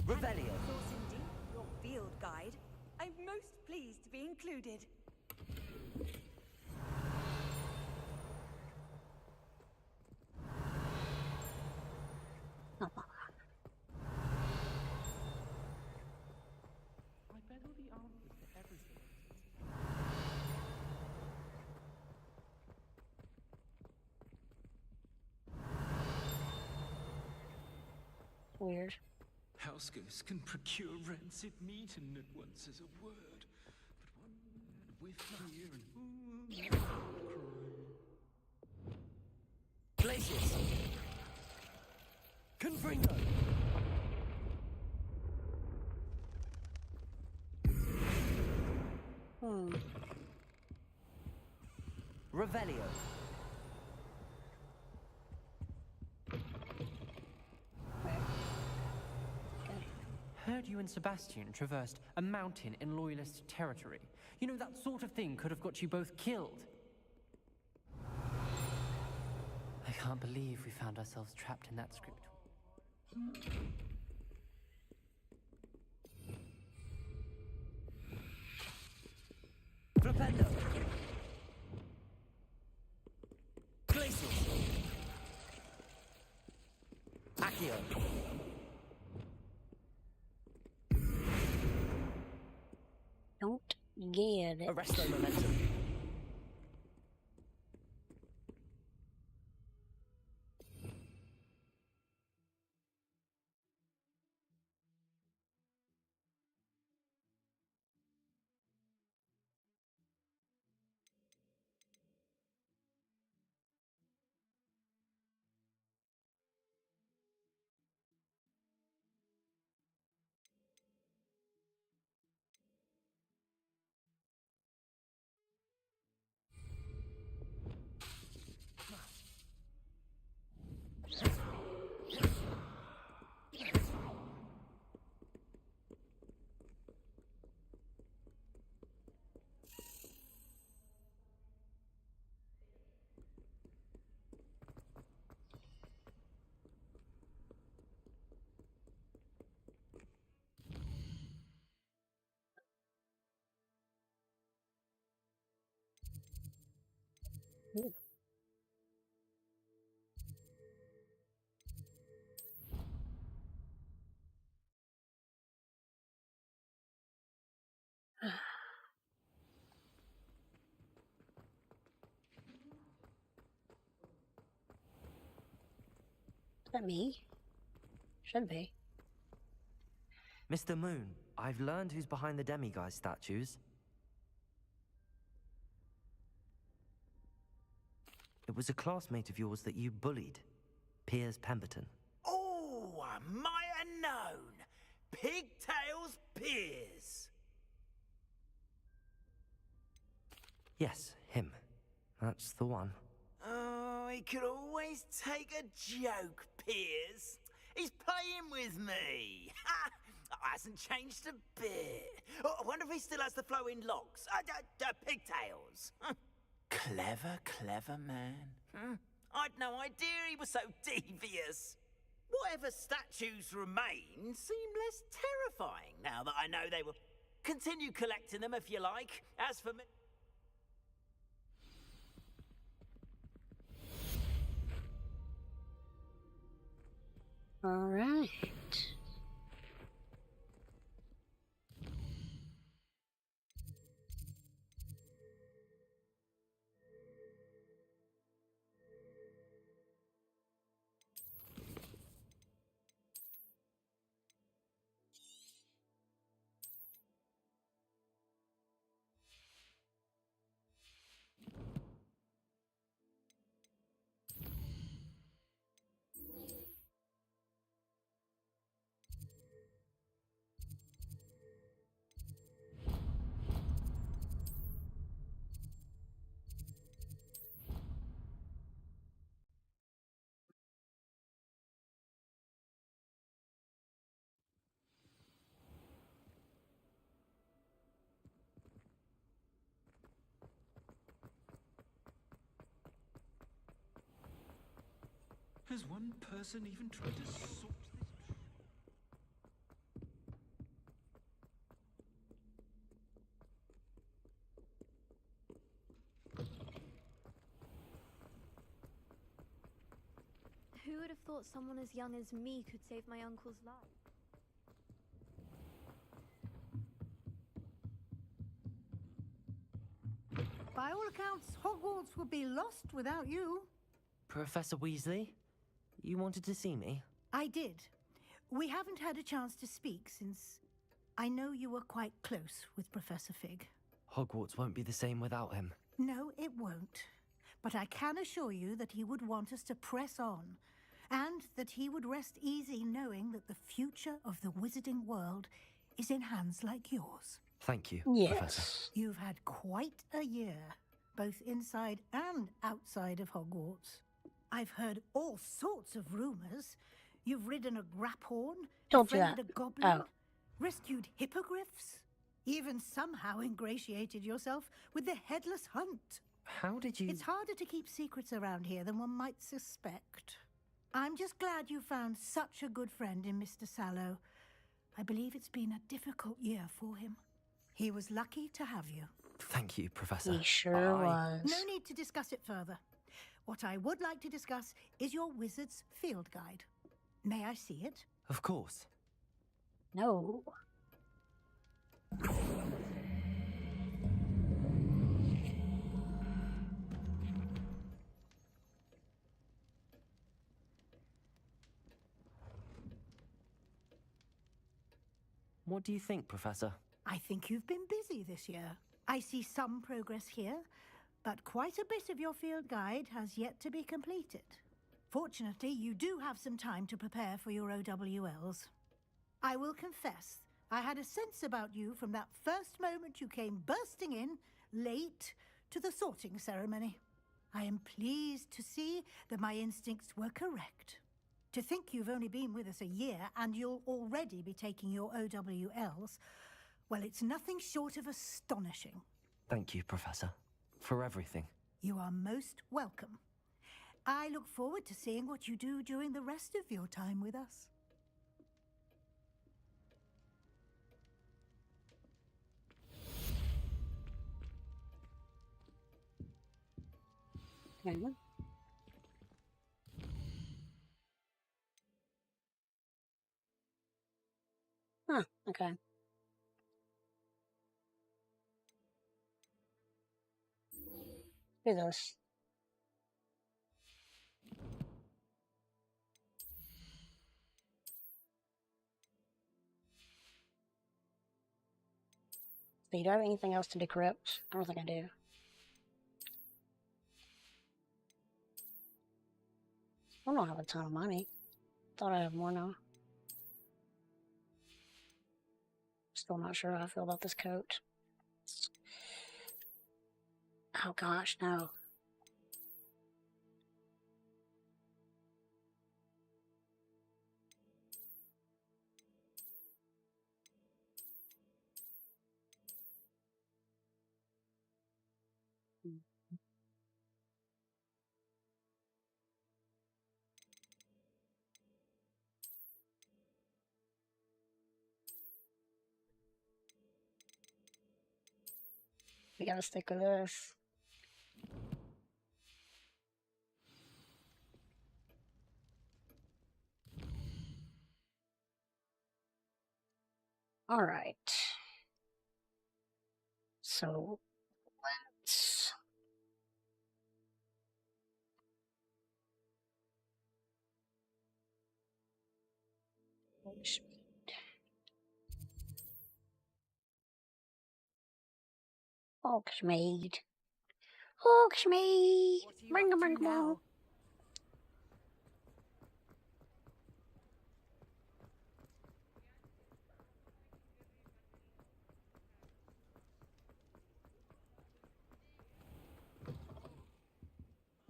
[SPEAKER 6] Revelio.
[SPEAKER 8] Source indeed, your field guide. I'm most pleased to be included.
[SPEAKER 3] I bet all the answers to everything.
[SPEAKER 1] Weird.
[SPEAKER 11] Housegoats can procure rancid meat and at once as a word, but one with fear and
[SPEAKER 6] Glacius. Confringo. Revelio.
[SPEAKER 3] Heard you and Sebastian traversed a mountain in Loyalist territory. You know, that sort of thing could have got you both killed. I can't believe we found ourselves trapped in that script.
[SPEAKER 6] Flipendo. Glacius. Accio.
[SPEAKER 1] Don't get it.
[SPEAKER 6] Arresto momentum.
[SPEAKER 1] Ooh. Is that me? Should be.
[SPEAKER 6] Mr. Moon, I've learned who's behind the demiguise statues. It was a classmate of yours that you bullied, Piers Pemberton.
[SPEAKER 12] Oh, I might have known. Pigtails Piers.
[SPEAKER 6] Yes, him. That's the one.
[SPEAKER 12] Oh, he could always take a joke, Piers. He's playing with me. Ha! Hasn't changed a bit. Oh, I wonder if he still has the flowing locks. Pigtails. Clever, clever man. I'd no idea he was so devious. Whatever statues remain seem less terrifying now that I know they were. Continue collecting them if you like. As for me.
[SPEAKER 1] All right.
[SPEAKER 11] Has one person even tried to sort this?
[SPEAKER 9] Who would have thought someone as young as me could save my uncle's life?
[SPEAKER 7] By all accounts, Hogwarts would be lost without you.
[SPEAKER 6] Professor Weasley? You wanted to see me?
[SPEAKER 7] I did. We haven't had a chance to speak since I know you were quite close with Professor Fig.
[SPEAKER 6] Hogwarts won't be the same without him.
[SPEAKER 7] No, it won't. But I can assure you that he would want us to press on, and that he would rest easy knowing that the future of the wizarding world is in hands like yours.
[SPEAKER 6] Thank you, Professor.
[SPEAKER 7] You've had quite a year, both inside and outside of Hogwarts. I've heard all sorts of rumors. You've ridden a graphorn,
[SPEAKER 1] Told you
[SPEAKER 7] befriended
[SPEAKER 1] that.
[SPEAKER 7] a goblin,
[SPEAKER 1] Oh.
[SPEAKER 7] rescued hippogriffs, even somehow ingratiated yourself with the Headless Hunt.
[SPEAKER 6] How did you...
[SPEAKER 7] It's harder to keep secrets around here than one might suspect. I'm just glad you found such a good friend in Mr. Sallow. I believe it's been a difficult year for him. He was lucky to have you.
[SPEAKER 6] Thank you, Professor.
[SPEAKER 1] He sure was.
[SPEAKER 7] No need to discuss it further. What I would like to discuss is your wizard's field guide. May I see it?
[SPEAKER 6] Of course.
[SPEAKER 1] No.
[SPEAKER 6] What do you think, Professor?
[SPEAKER 7] I think you've been busy this year. I see some progress here, but quite a bit of your field guide has yet to be completed. Fortunately, you do have some time to prepare for your OWLs. I will confess, I had a sense about you from that first moment you came bursting in, late, to the sorting ceremony. I am pleased to see that my instincts were correct. To think you've only been with us a year and you'll already be taking your OWLs, well, it's nothing short of astonishing.
[SPEAKER 6] Thank you, Professor, for everything.
[SPEAKER 7] You are most welcome. I look forward to seeing what you do during the rest of your time with us.
[SPEAKER 1] Okay. Huh, okay. Do this. Do you have anything else to decrypt? I don't think I do. I don't have a ton of money. Thought I had more now. Still not sure how I feel about this coat. Oh gosh, no. We gotta stick with this. All right. So let's Hogsmeade. Hogsmeade. Bring 'em on.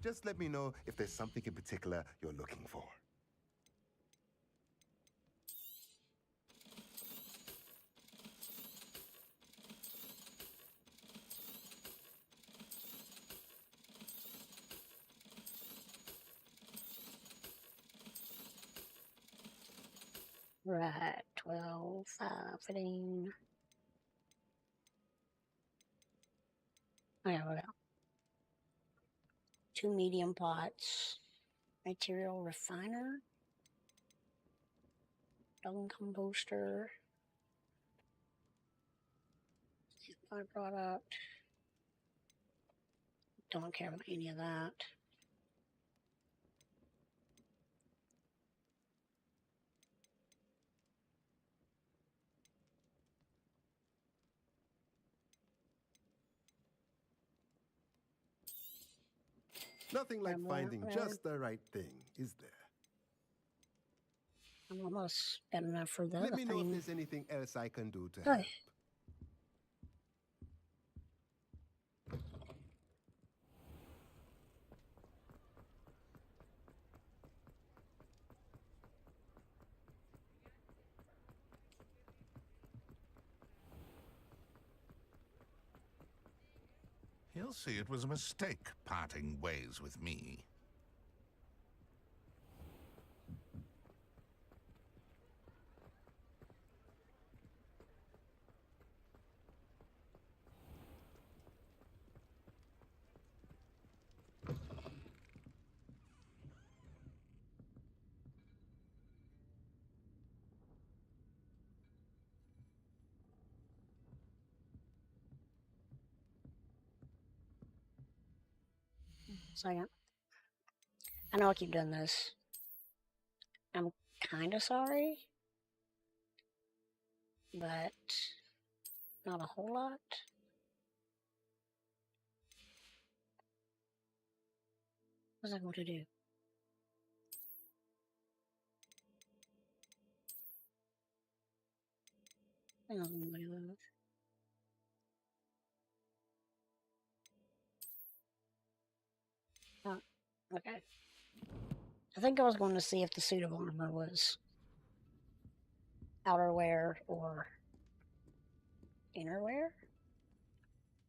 [SPEAKER 4] Just let me know if there's something in particular you're looking for.
[SPEAKER 1] Right, 12, 15. Okay, we got 2 medium pots. Material refiner. Dung composter. Byproduct. Don't care about any of that.
[SPEAKER 4] Nothing like finding just the right thing, is there?
[SPEAKER 1] I'm almost got enough for the
[SPEAKER 4] Let
[SPEAKER 1] other
[SPEAKER 4] me know if
[SPEAKER 1] thing.
[SPEAKER 4] there's anything else I can do to
[SPEAKER 1] Hey.
[SPEAKER 4] help.
[SPEAKER 2] He'll see it was a mistake parting ways with me.
[SPEAKER 1] Second. I know I keep doing this. I'm kind of sorry, but not a whole lot. What's that going to do? I don't know what it was. Oh, okay. I think I was going to see if the suit of armor was outerwear or innerwear.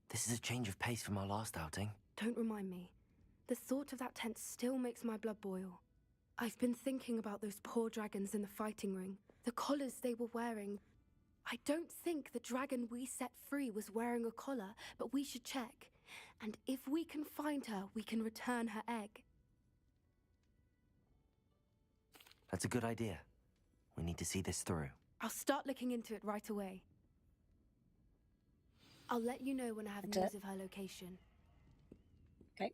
[SPEAKER 6] This is a change of pace from our last outing.
[SPEAKER 22] Don't remind me. The thought of that tent still makes my blood boil. I've been thinking about those poor dragons in the fighting ring. The collars they were wearing. I don't think the dragon we set free was wearing a collar, but we should check. And if we can find her, we can return her egg.
[SPEAKER 6] That's a good idea. We need to see this through.
[SPEAKER 22] I'll start looking into it right away. I'll let you know when I have
[SPEAKER 1] That's
[SPEAKER 22] news
[SPEAKER 1] it.
[SPEAKER 22] of her location.
[SPEAKER 1] Okay.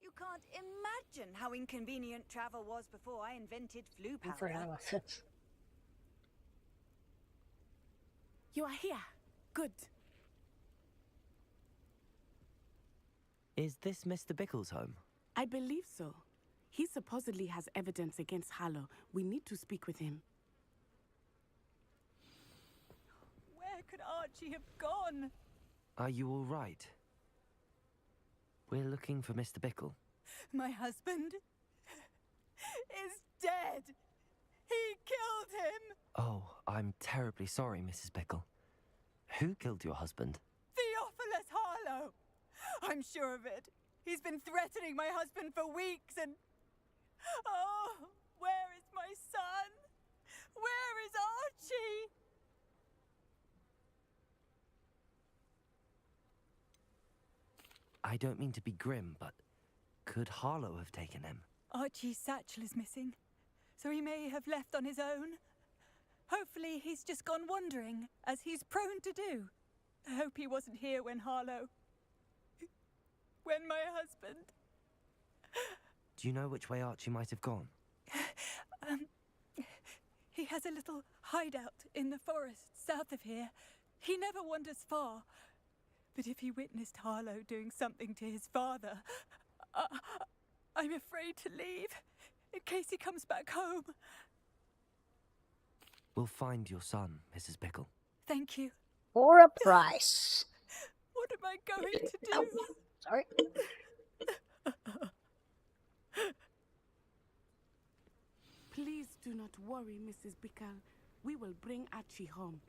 [SPEAKER 8] You can't imagine how inconvenient travel was before I invented flu
[SPEAKER 1] I forgot
[SPEAKER 8] powder.
[SPEAKER 1] about this.
[SPEAKER 21] You are here. Good.
[SPEAKER 6] Is this Mr. Bickle's home?
[SPEAKER 5] I believe so. He supposedly has evidence against Harlow. We need to speak with him.
[SPEAKER 8] Where could Archie have gone?
[SPEAKER 6] Are you all right? We're looking for Mr. Bickle.
[SPEAKER 8] My husband is dead. He killed him.
[SPEAKER 6] Oh, I'm terribly sorry, Mrs. Bickle. Who killed your husband?
[SPEAKER 8] Theophilus Harlow. I'm sure of it. He's been threatening my husband for weeks and... Oh, where is my son? Where is Archie?
[SPEAKER 6] I don't mean to be grim, but could Harlow have taken him?
[SPEAKER 8] Archie's satchel is missing, so he may have left on his own. Hopefully he's just gone wandering, as he's prone to do. I hope he wasn't here when when my husband...
[SPEAKER 6] Do you know which way Archie might have gone?
[SPEAKER 8] He has a little hideout in the forest south of here. He never wanders far. But if he witnessed Harlow doing something to his father, I'm afraid to leave, in case he comes back home.
[SPEAKER 6] We'll find your son, Mrs. Bickle.
[SPEAKER 8] Thank you.
[SPEAKER 1] For a price.
[SPEAKER 8] What am I going to do?
[SPEAKER 1] Oh, sorry.
[SPEAKER 5] Please do not worry, Mrs. Bickle. We will bring Archie home.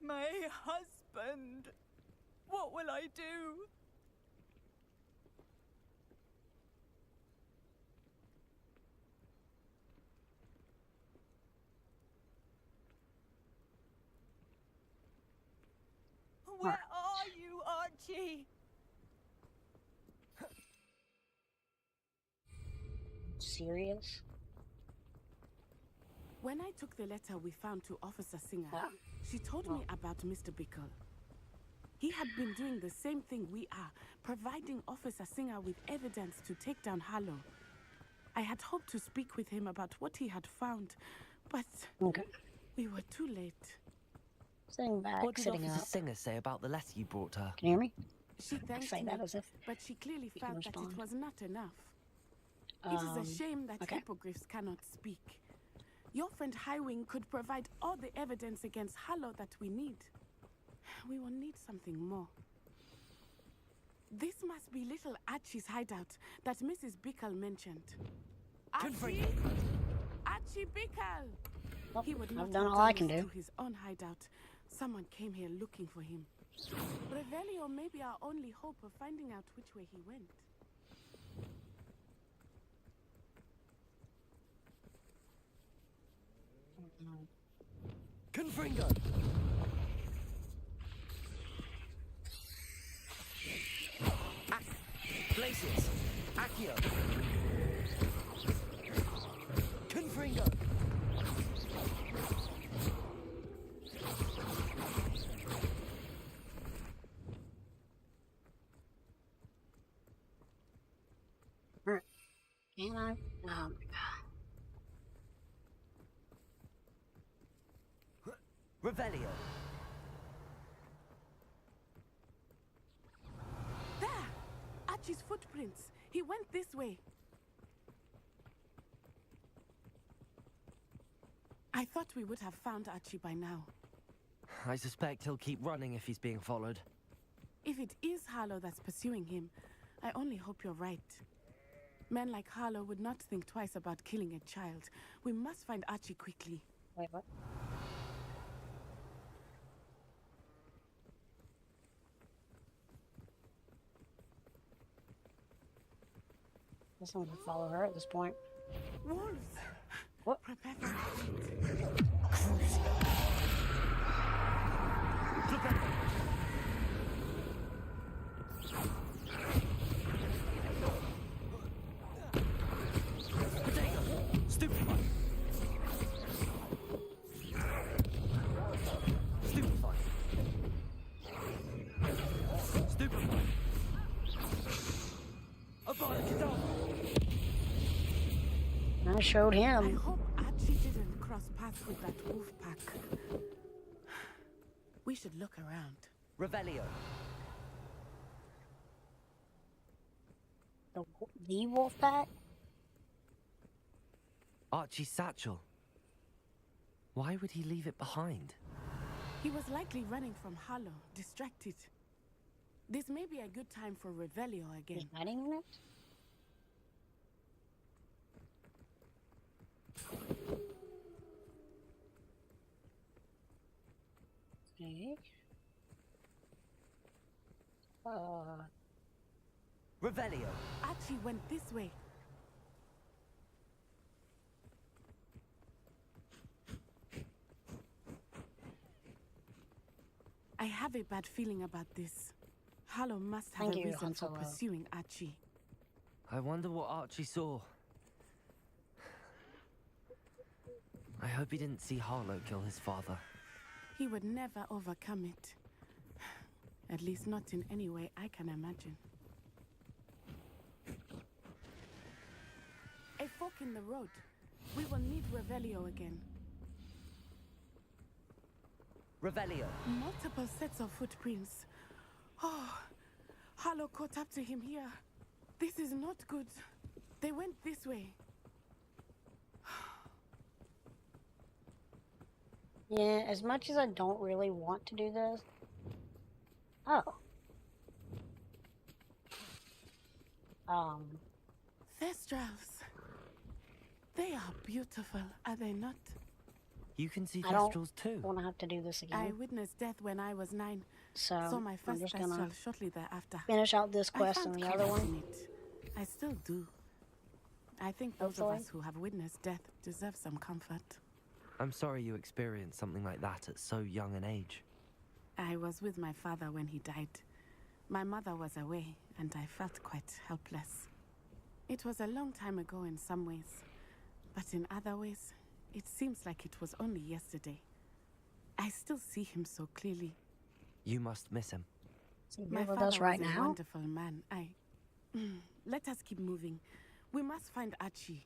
[SPEAKER 8] My husband. What will I do? Where are you, Archie?
[SPEAKER 1] Serious?
[SPEAKER 5] When I took the letter we found to Officer Singer, she told me about Mr. Bickle. He had been doing the same thing we are, providing Officer Singer with evidence to take down Harlow. I had hoped to speak with him about what he had found, but we were too late.
[SPEAKER 1] Sitting back,
[SPEAKER 6] What did
[SPEAKER 1] sitting
[SPEAKER 6] Officer
[SPEAKER 1] up.
[SPEAKER 6] Singer say about the letter you brought her?
[SPEAKER 1] Can you hear me?
[SPEAKER 5] She thanked
[SPEAKER 1] Say
[SPEAKER 5] me,
[SPEAKER 1] that as if
[SPEAKER 5] but she clearly
[SPEAKER 1] you can
[SPEAKER 5] felt that it
[SPEAKER 1] respond.
[SPEAKER 5] was not enough. It is a shame that
[SPEAKER 1] okay.
[SPEAKER 5] hippogriffs cannot speak. Your friend Highwing could provide all the evidence against Harlow that we need. We will need something more. This must be little Archie's hideout that Mrs. Bickle mentioned. Archie! Archie Bickle!
[SPEAKER 1] Well,
[SPEAKER 5] He would not
[SPEAKER 1] I've done
[SPEAKER 5] have
[SPEAKER 1] all I
[SPEAKER 5] done
[SPEAKER 1] can
[SPEAKER 5] this
[SPEAKER 1] do.
[SPEAKER 5] to his own hideout. Someone came here looking for him. Revelio may be our only hope of finding out which way he went.
[SPEAKER 6] Confringo! Places! Accio! Confringo!
[SPEAKER 1] Can I? Oh my god.
[SPEAKER 6] Revelio!
[SPEAKER 5] There! Archie's footprints. He went this way. I thought we would have found Archie by now.
[SPEAKER 6] I suspect he'll keep running if he's being followed.
[SPEAKER 5] If it is Harlow that's pursuing him, I only hope you're right. Men like Harlow would not think twice about killing a child. We must find Archie quickly.
[SPEAKER 1] Wait, what? Guess I'm gonna follow her at this point.
[SPEAKER 5] Wolves!
[SPEAKER 1] What?
[SPEAKER 5] Prepare for it.
[SPEAKER 6] Stupefy! Stupefy! Stupefy! Avada Kedavra!
[SPEAKER 1] I showed
[SPEAKER 5] I
[SPEAKER 1] him.
[SPEAKER 5] hope Archie didn't cross paths with that wolf pack. We should look around.
[SPEAKER 6] Revelio.
[SPEAKER 1] The wolf pack?
[SPEAKER 6] Archie's satchel. Why would he leave it behind?
[SPEAKER 5] He was likely running from Harlow, distracted. This may be a good time for Revelio again.
[SPEAKER 1] He's hiding in it? Okay.
[SPEAKER 6] Revelio.
[SPEAKER 5] Archie went this way. I have a bad feeling about this. Harlow must have a reason for pursuing Archie.
[SPEAKER 6] I wonder what Archie saw. I hope he didn't see Harlow kill his father.
[SPEAKER 5] He would never overcome it. At least not in any way I can imagine. A fork in the road. We will need Revelio again.
[SPEAKER 6] Revelio.
[SPEAKER 5] Multiple sets of footprints. Oh, Harlow caught up to him here. This is not good. They went this way.
[SPEAKER 1] Yeah, as much as I don't really want to do this. Oh.
[SPEAKER 5] Thestrals. They are beautiful, are they not?
[SPEAKER 6] You can see
[SPEAKER 1] I don't
[SPEAKER 6] Thestrals too.
[SPEAKER 1] want to have to do this again.
[SPEAKER 5] I witnessed death when I was 9.
[SPEAKER 1] So
[SPEAKER 5] Saw my
[SPEAKER 1] I'm
[SPEAKER 5] first
[SPEAKER 1] just
[SPEAKER 5] Thestral
[SPEAKER 1] gonna
[SPEAKER 5] shortly thereafter.
[SPEAKER 1] finish out this quest
[SPEAKER 5] I
[SPEAKER 1] and
[SPEAKER 5] found
[SPEAKER 1] the other
[SPEAKER 5] comfort in
[SPEAKER 1] one.
[SPEAKER 5] it. I still do. I think those of us who have witnessed death deserve some comfort.
[SPEAKER 6] I'm sorry you experienced something like that at so young an age.
[SPEAKER 5] I was with my father when he died. My mother was away, and I felt quite helpless. It was a long time ago in some ways, but in other ways, it seems like it was only yesterday. I still see him so clearly.
[SPEAKER 6] You must miss him.
[SPEAKER 5] My
[SPEAKER 1] with
[SPEAKER 5] father
[SPEAKER 1] us right
[SPEAKER 5] was a
[SPEAKER 1] now?
[SPEAKER 5] wonderful man. Let us keep moving. We must find Archie.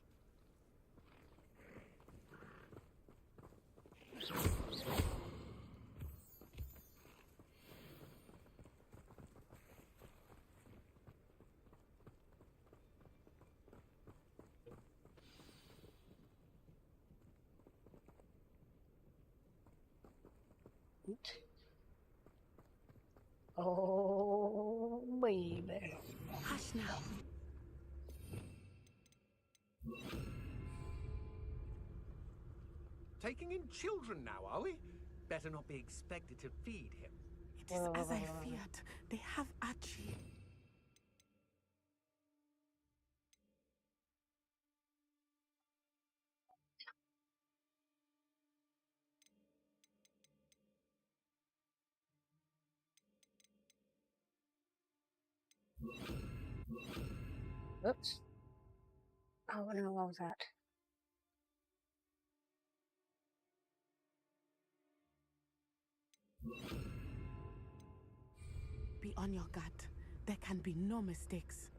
[SPEAKER 1] Oh, baby.
[SPEAKER 5] Hush now.
[SPEAKER 14] Taking in children now, are we? Better not be expected to feed him.
[SPEAKER 5] It is as I feared. They have Archie.
[SPEAKER 1] Oops. Oh no, what was that?
[SPEAKER 5] Be on your guard. There can be no mistakes.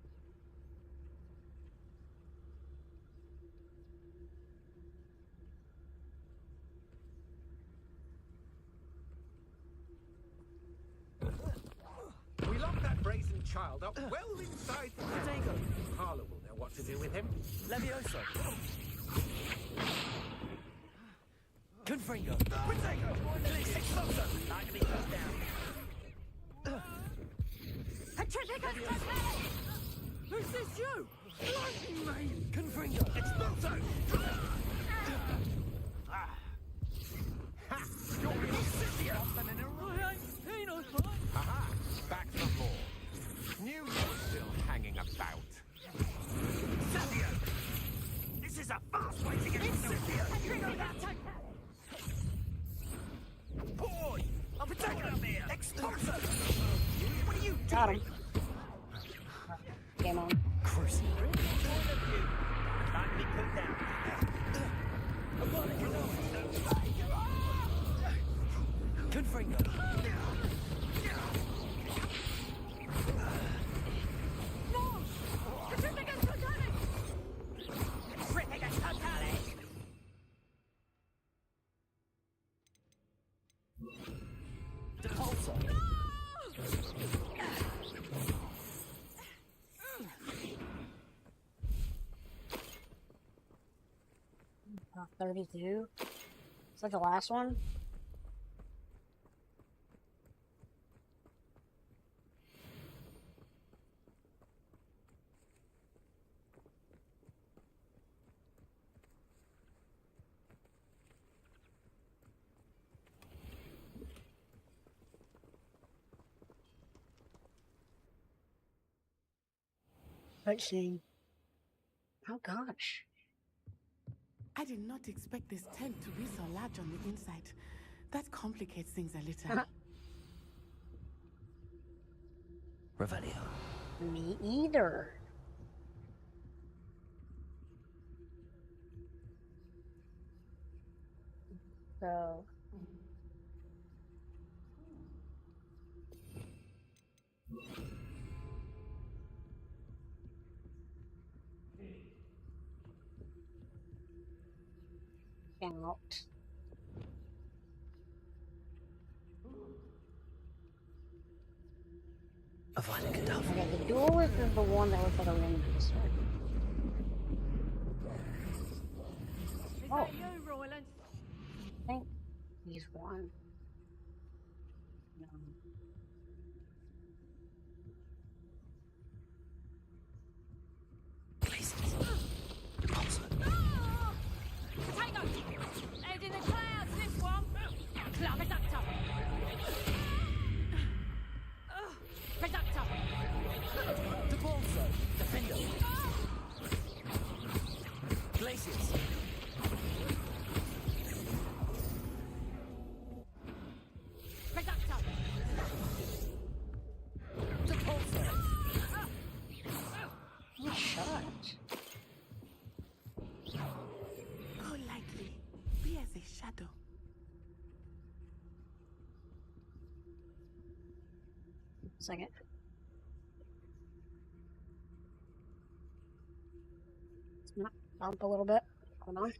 [SPEAKER 14] We locked that brazen child up well inside the Potato. Harlow will know what to do with him.
[SPEAKER 6] Levioso. Confringo.
[SPEAKER 14] Potato! Stay closer! Not to be pushed down.
[SPEAKER 17] Who's this you? Lightning me!
[SPEAKER 6] Confringo.
[SPEAKER 14] Expulso! You're in Scythia!
[SPEAKER 17] I ain't seen a fight.
[SPEAKER 14] Aha! Back for more. Knew you were still hanging about. Scythia! This is a fast way to get in Scythia! You know that! Boy! I'm taking up here! Expulso! What are you doing?
[SPEAKER 1] Got him. Game on.
[SPEAKER 6] Chris.
[SPEAKER 14] Time to be put down.
[SPEAKER 6] Confringo.
[SPEAKER 1] 32. Is that the last one? Let's see. Oh gosh.
[SPEAKER 5] I did not expect this tent to be so large on the inside. That complicates things a little.
[SPEAKER 6] Revelio.
[SPEAKER 1] Me either. So. Out. Okay, the duelist is the one that looks like a ring master. Oh.
[SPEAKER 19] You, Royland?
[SPEAKER 1] I think he's one. No.
[SPEAKER 19] Potato! Head in the clouds, this one! Club is up top! Reductor!
[SPEAKER 15] Depulso! Defender! Glaciers!
[SPEAKER 19] Reductor!
[SPEAKER 15] Depulso!
[SPEAKER 1] You shot.
[SPEAKER 5] Go lightly. Be as a shadow.
[SPEAKER 1] Second. Bump a little bit. Hold on.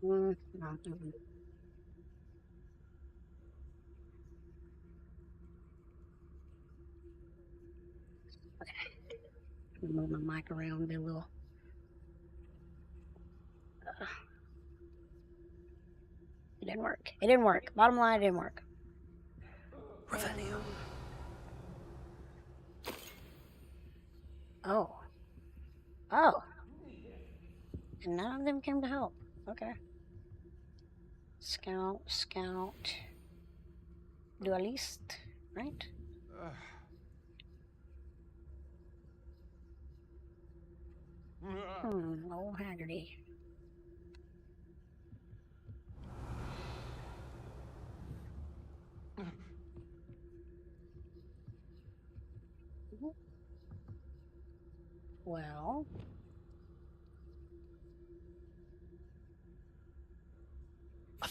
[SPEAKER 1] No. Okay. Move my mic around, be a little. It didn't work. It didn't work. Bottom line, it didn't work.
[SPEAKER 6] Revelio.
[SPEAKER 1] Oh. Oh. And none of them came to help. Okay. Scout. Duelist, right? Old Haggerty. Well.
[SPEAKER 10] I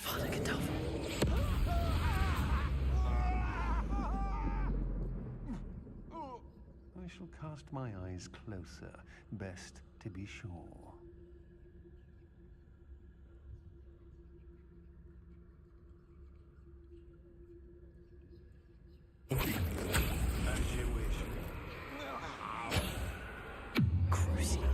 [SPEAKER 10] shall cast my eyes closer, best to be sure.
[SPEAKER 2] As you wish.
[SPEAKER 6] Crucial.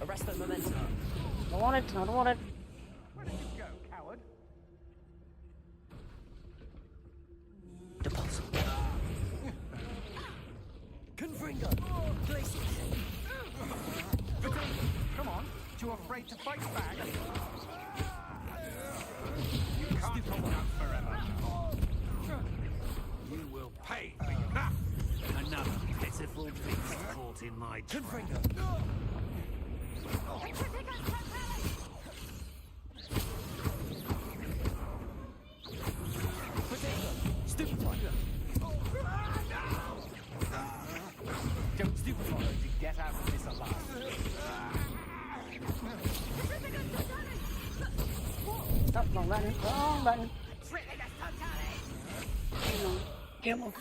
[SPEAKER 15] Arrest that momentum.
[SPEAKER 1] I don't want it. I don't want it.
[SPEAKER 15] Where did you go, coward?
[SPEAKER 6] Depulso.
[SPEAKER 15] Confringo. Glaciers. Come on. Too afraid to fight back?
[SPEAKER 2] You can't hold out forever. You will pay for your... Another pitiful beast caught in my trap.
[SPEAKER 15] Stupefy. Don't stupefy to get out of this alive.
[SPEAKER 1] Oh, wrong button. Wrong button. Camel.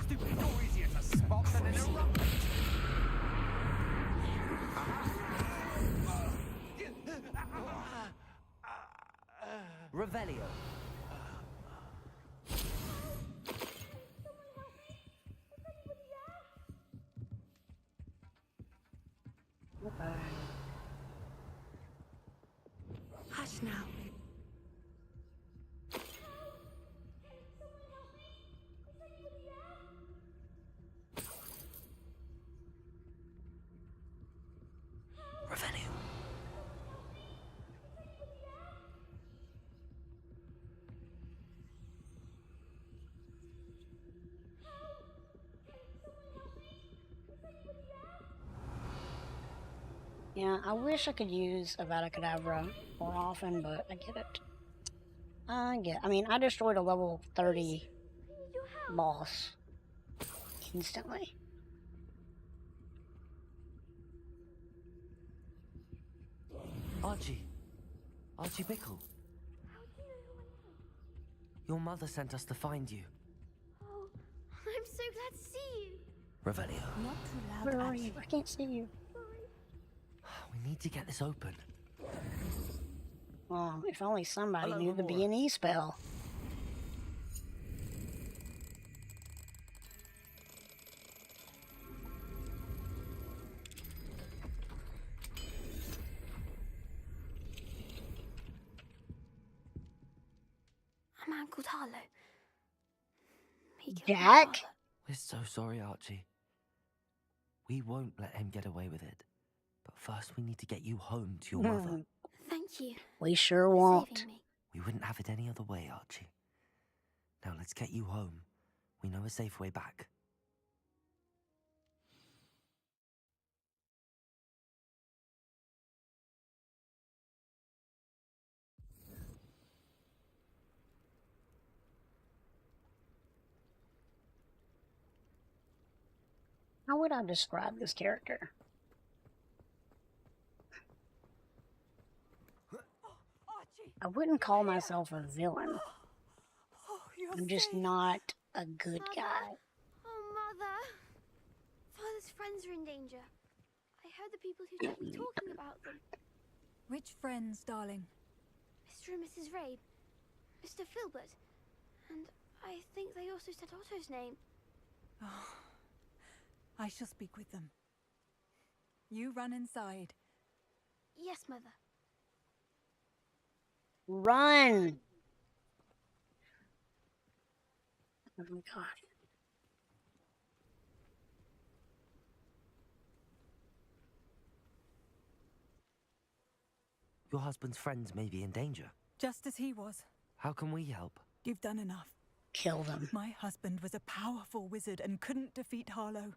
[SPEAKER 14] Stupid door easier to spot than an eruption.
[SPEAKER 6] Revelio.
[SPEAKER 22] Hush now.
[SPEAKER 6] Revelio.
[SPEAKER 1] Yeah, I wish I could use Avada Kedavra more often, but I get it. I mean, I destroyed a level 30 boss instantly.
[SPEAKER 6] Archie. Archie Bickle. Your mother sent us to find you.
[SPEAKER 9] Oh, I'm so glad to see you.
[SPEAKER 6] Revelio.
[SPEAKER 5] Not too loud,
[SPEAKER 1] Where are
[SPEAKER 5] Archie.
[SPEAKER 1] you? I can't see you.
[SPEAKER 6] We need to get this open.
[SPEAKER 1] Oh, if only somebody
[SPEAKER 6] Hello,
[SPEAKER 1] knew the
[SPEAKER 6] Gamora.
[SPEAKER 1] B&E spell.
[SPEAKER 9] A man called Harlow. He killed my
[SPEAKER 1] Jack?
[SPEAKER 9] father.
[SPEAKER 6] We're so sorry, Archie. We won't let him get away with it. But first we need to get you home to your mother.
[SPEAKER 9] Thank you.
[SPEAKER 1] We sure
[SPEAKER 9] for
[SPEAKER 1] won't.
[SPEAKER 9] saving me.
[SPEAKER 6] We wouldn't have it any other way, Archie. Now let's get you home. We know a safe way back.
[SPEAKER 1] How would I describe this character? I wouldn't call myself a villain. I'm just not a good guy.
[SPEAKER 9] Oh, Mother. Father's friends are in danger. I heard the people who took me talking about them.
[SPEAKER 8] Which friends, darling?
[SPEAKER 9] Mr. and Mrs. Rabe, Mr. Filbert, and I think they also said Otto's name.
[SPEAKER 8] Oh, I shall speak with them. You run inside.
[SPEAKER 9] Yes, Mother.
[SPEAKER 1] Run! Oh my god.
[SPEAKER 6] Your husband's friends may be in danger.
[SPEAKER 8] Just as he was.
[SPEAKER 6] How can we help?
[SPEAKER 8] You've done enough.
[SPEAKER 1] Kill them.
[SPEAKER 8] My husband was a powerful wizard and couldn't defeat Harlow.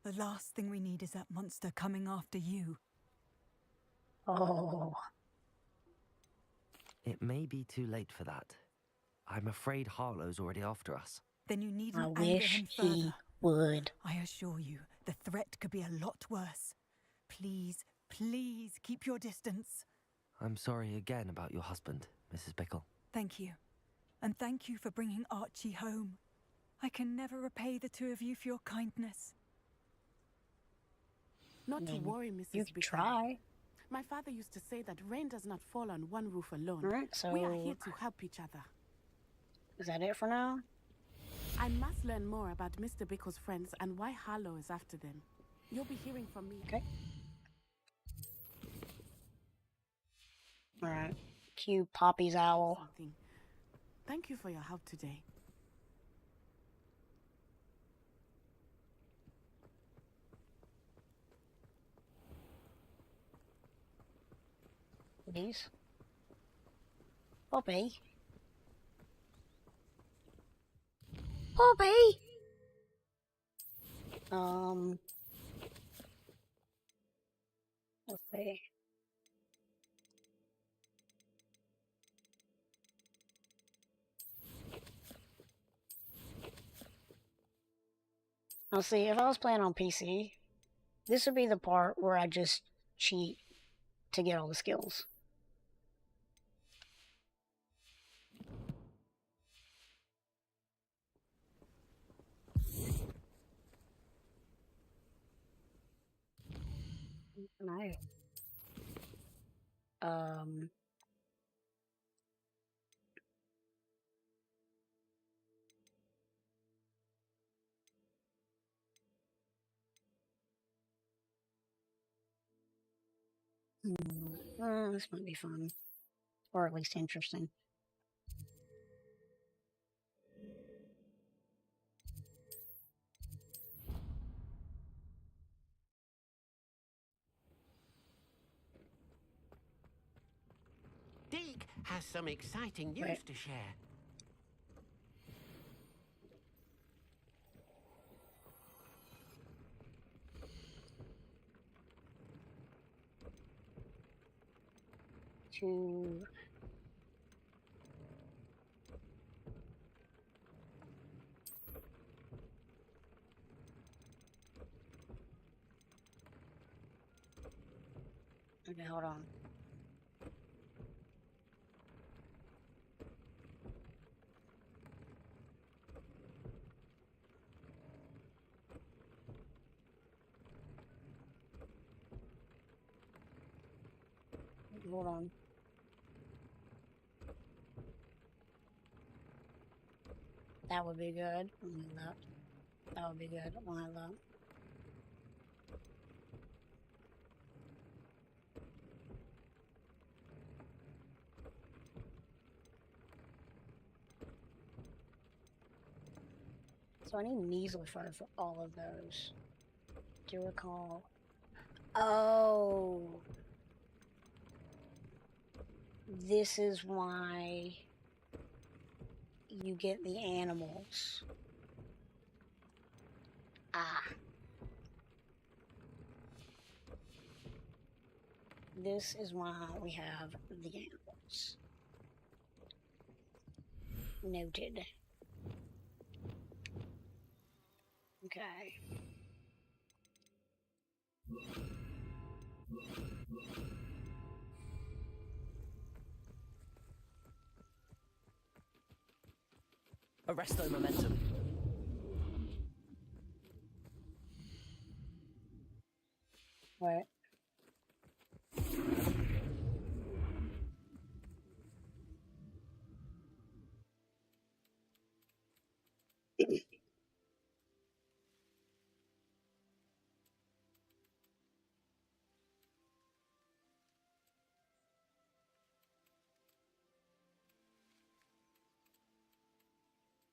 [SPEAKER 8] The last thing we need is that monster coming after you.
[SPEAKER 1] Oh.
[SPEAKER 6] It may be too late for that. I'm afraid Harlow's already after us.
[SPEAKER 8] Then you needn't
[SPEAKER 1] I
[SPEAKER 8] anger
[SPEAKER 1] wish
[SPEAKER 8] him
[SPEAKER 1] he
[SPEAKER 8] further.
[SPEAKER 1] would.
[SPEAKER 8] I assure you, the threat could be a lot worse. Please, please keep your distance.
[SPEAKER 6] I'm sorry again about your husband, Mrs. Bickle.
[SPEAKER 8] Thank you. And thank you for bringing Archie home. I can never repay the two of you for your kindness.
[SPEAKER 5] Not to worry, Mrs.
[SPEAKER 1] You
[SPEAKER 5] Bickle.
[SPEAKER 1] try.
[SPEAKER 5] My father used to say that rain does not fall on one roof alone.
[SPEAKER 1] Alright, so
[SPEAKER 5] we are here to help each other.
[SPEAKER 1] is that it for now?
[SPEAKER 5] I must learn more about Mr. Bickle's friends and why Harlow is after them. You'll be hearing from me.
[SPEAKER 1] Okay. Alright. Cue Poppy's owl.
[SPEAKER 5] Something. Thank you for your help today.
[SPEAKER 1] Please. Poppy. Poppy! Let's see. Now see, if I was playing on PC, this would be the part where I just cheat to get all the skills. No. This might be fun. Or at least interesting.
[SPEAKER 10] Deke has some exciting news to share.
[SPEAKER 1] Okay, hold on. Hold on. That would be good. That would be good. I'll have that. So I need measly fur for all of those. Do you recall? Oh. This is why you get the animals. Ah. This is why we have the animals. Noted. Okay.
[SPEAKER 6] Arresto momentum.
[SPEAKER 1] What?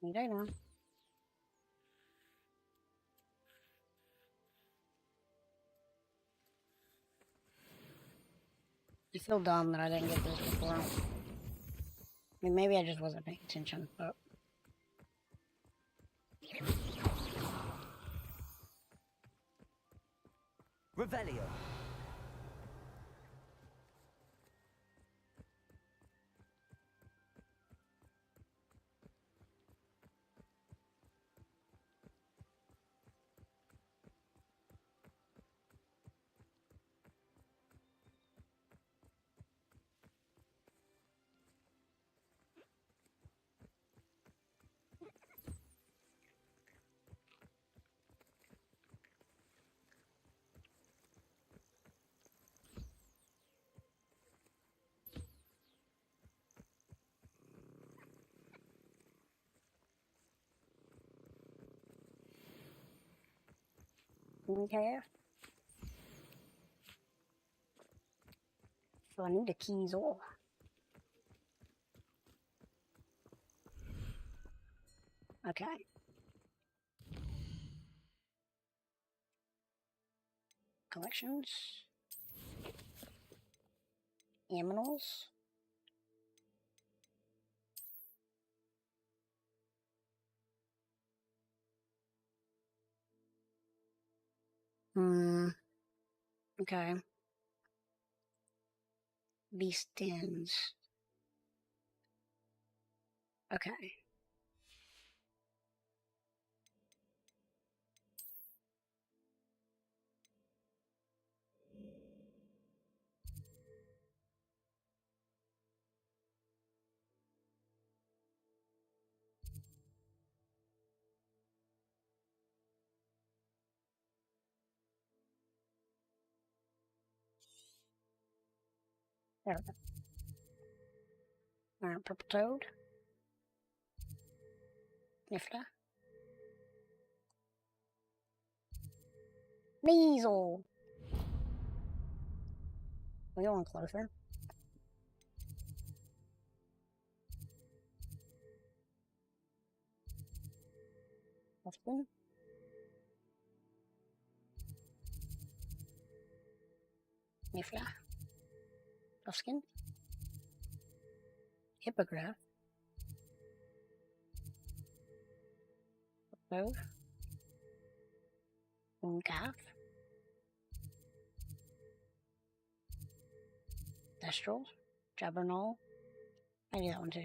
[SPEAKER 1] You don't know. I feel dumb that I didn't get this before. I mean, maybe I just wasn't paying attention, but...
[SPEAKER 6] Revelio.
[SPEAKER 1] Okay. So I need the keys off. Okay. Collections. Aminals. Okay. Beast dens. Okay. There we go. Alright, purple toad. Nifla. Measle. We're going closer. Puffskin. Nifla. Puffskin. Hippogriff. Toad. Mooncalf. Thestral. Jabbernull. I do that one too.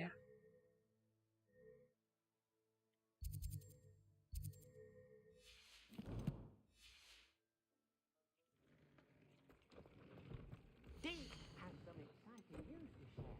[SPEAKER 10] Deke has some exciting news to share.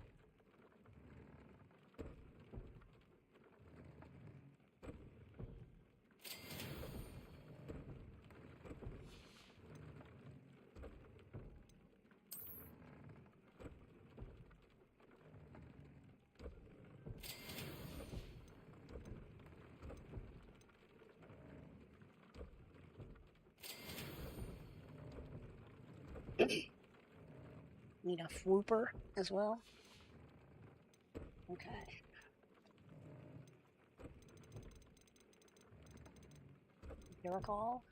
[SPEAKER 1] Need a Fwooper as well. Okay. Miracle.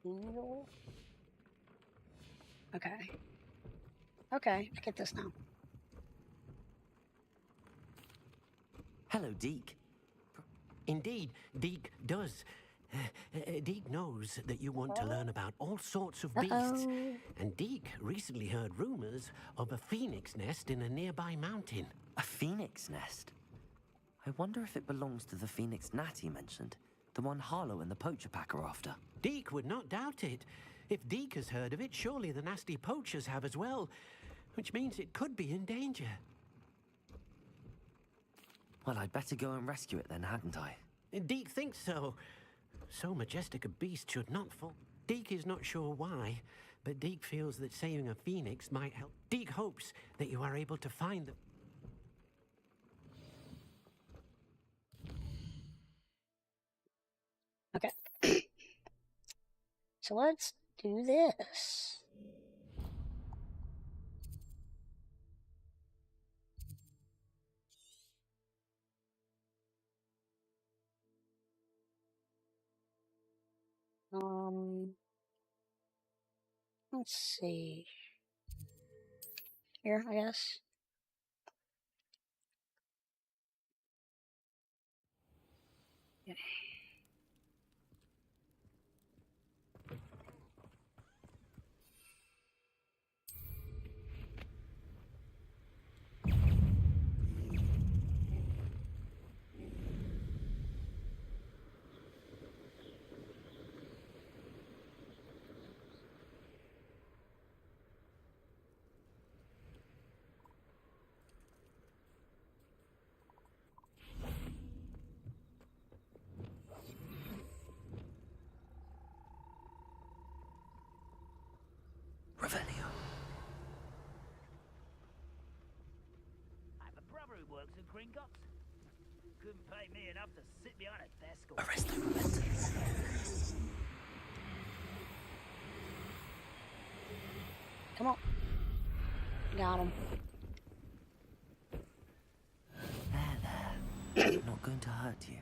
[SPEAKER 1] Eagle. Okay. Okay, I get this now.
[SPEAKER 6] Hello, Deke.
[SPEAKER 10] Indeed, Deke does. Deke knows that you want to learn about all sorts of beasts. And Deke recently heard rumors of a phoenix nest in a nearby mountain.
[SPEAKER 6] A phoenix nest? I wonder if it belongs to the phoenix gnat he mentioned. The one Harlow and the poacher pack are after.
[SPEAKER 10] Deke would not doubt it. If Deke has heard of it, surely the nasty poachers have as well. Which means it could be in danger.
[SPEAKER 6] Well, I'd better go and rescue it then, hadn't I?
[SPEAKER 10] Deke thinks so. So majestic a beast should not fall. Deke is not sure why, but Deke feels that saving a phoenix might help. Deke hopes that you are able to find the...
[SPEAKER 1] Okay. So let's do this. Let's see. Here, I guess. Okay.
[SPEAKER 6] Revelio.
[SPEAKER 13] I have a brother who works at Gringotts. Couldn't pay me enough to sit behind a desk or...
[SPEAKER 6] Arresto Momentous.
[SPEAKER 1] Come on. Got him.
[SPEAKER 6] There. Not going to hurt you.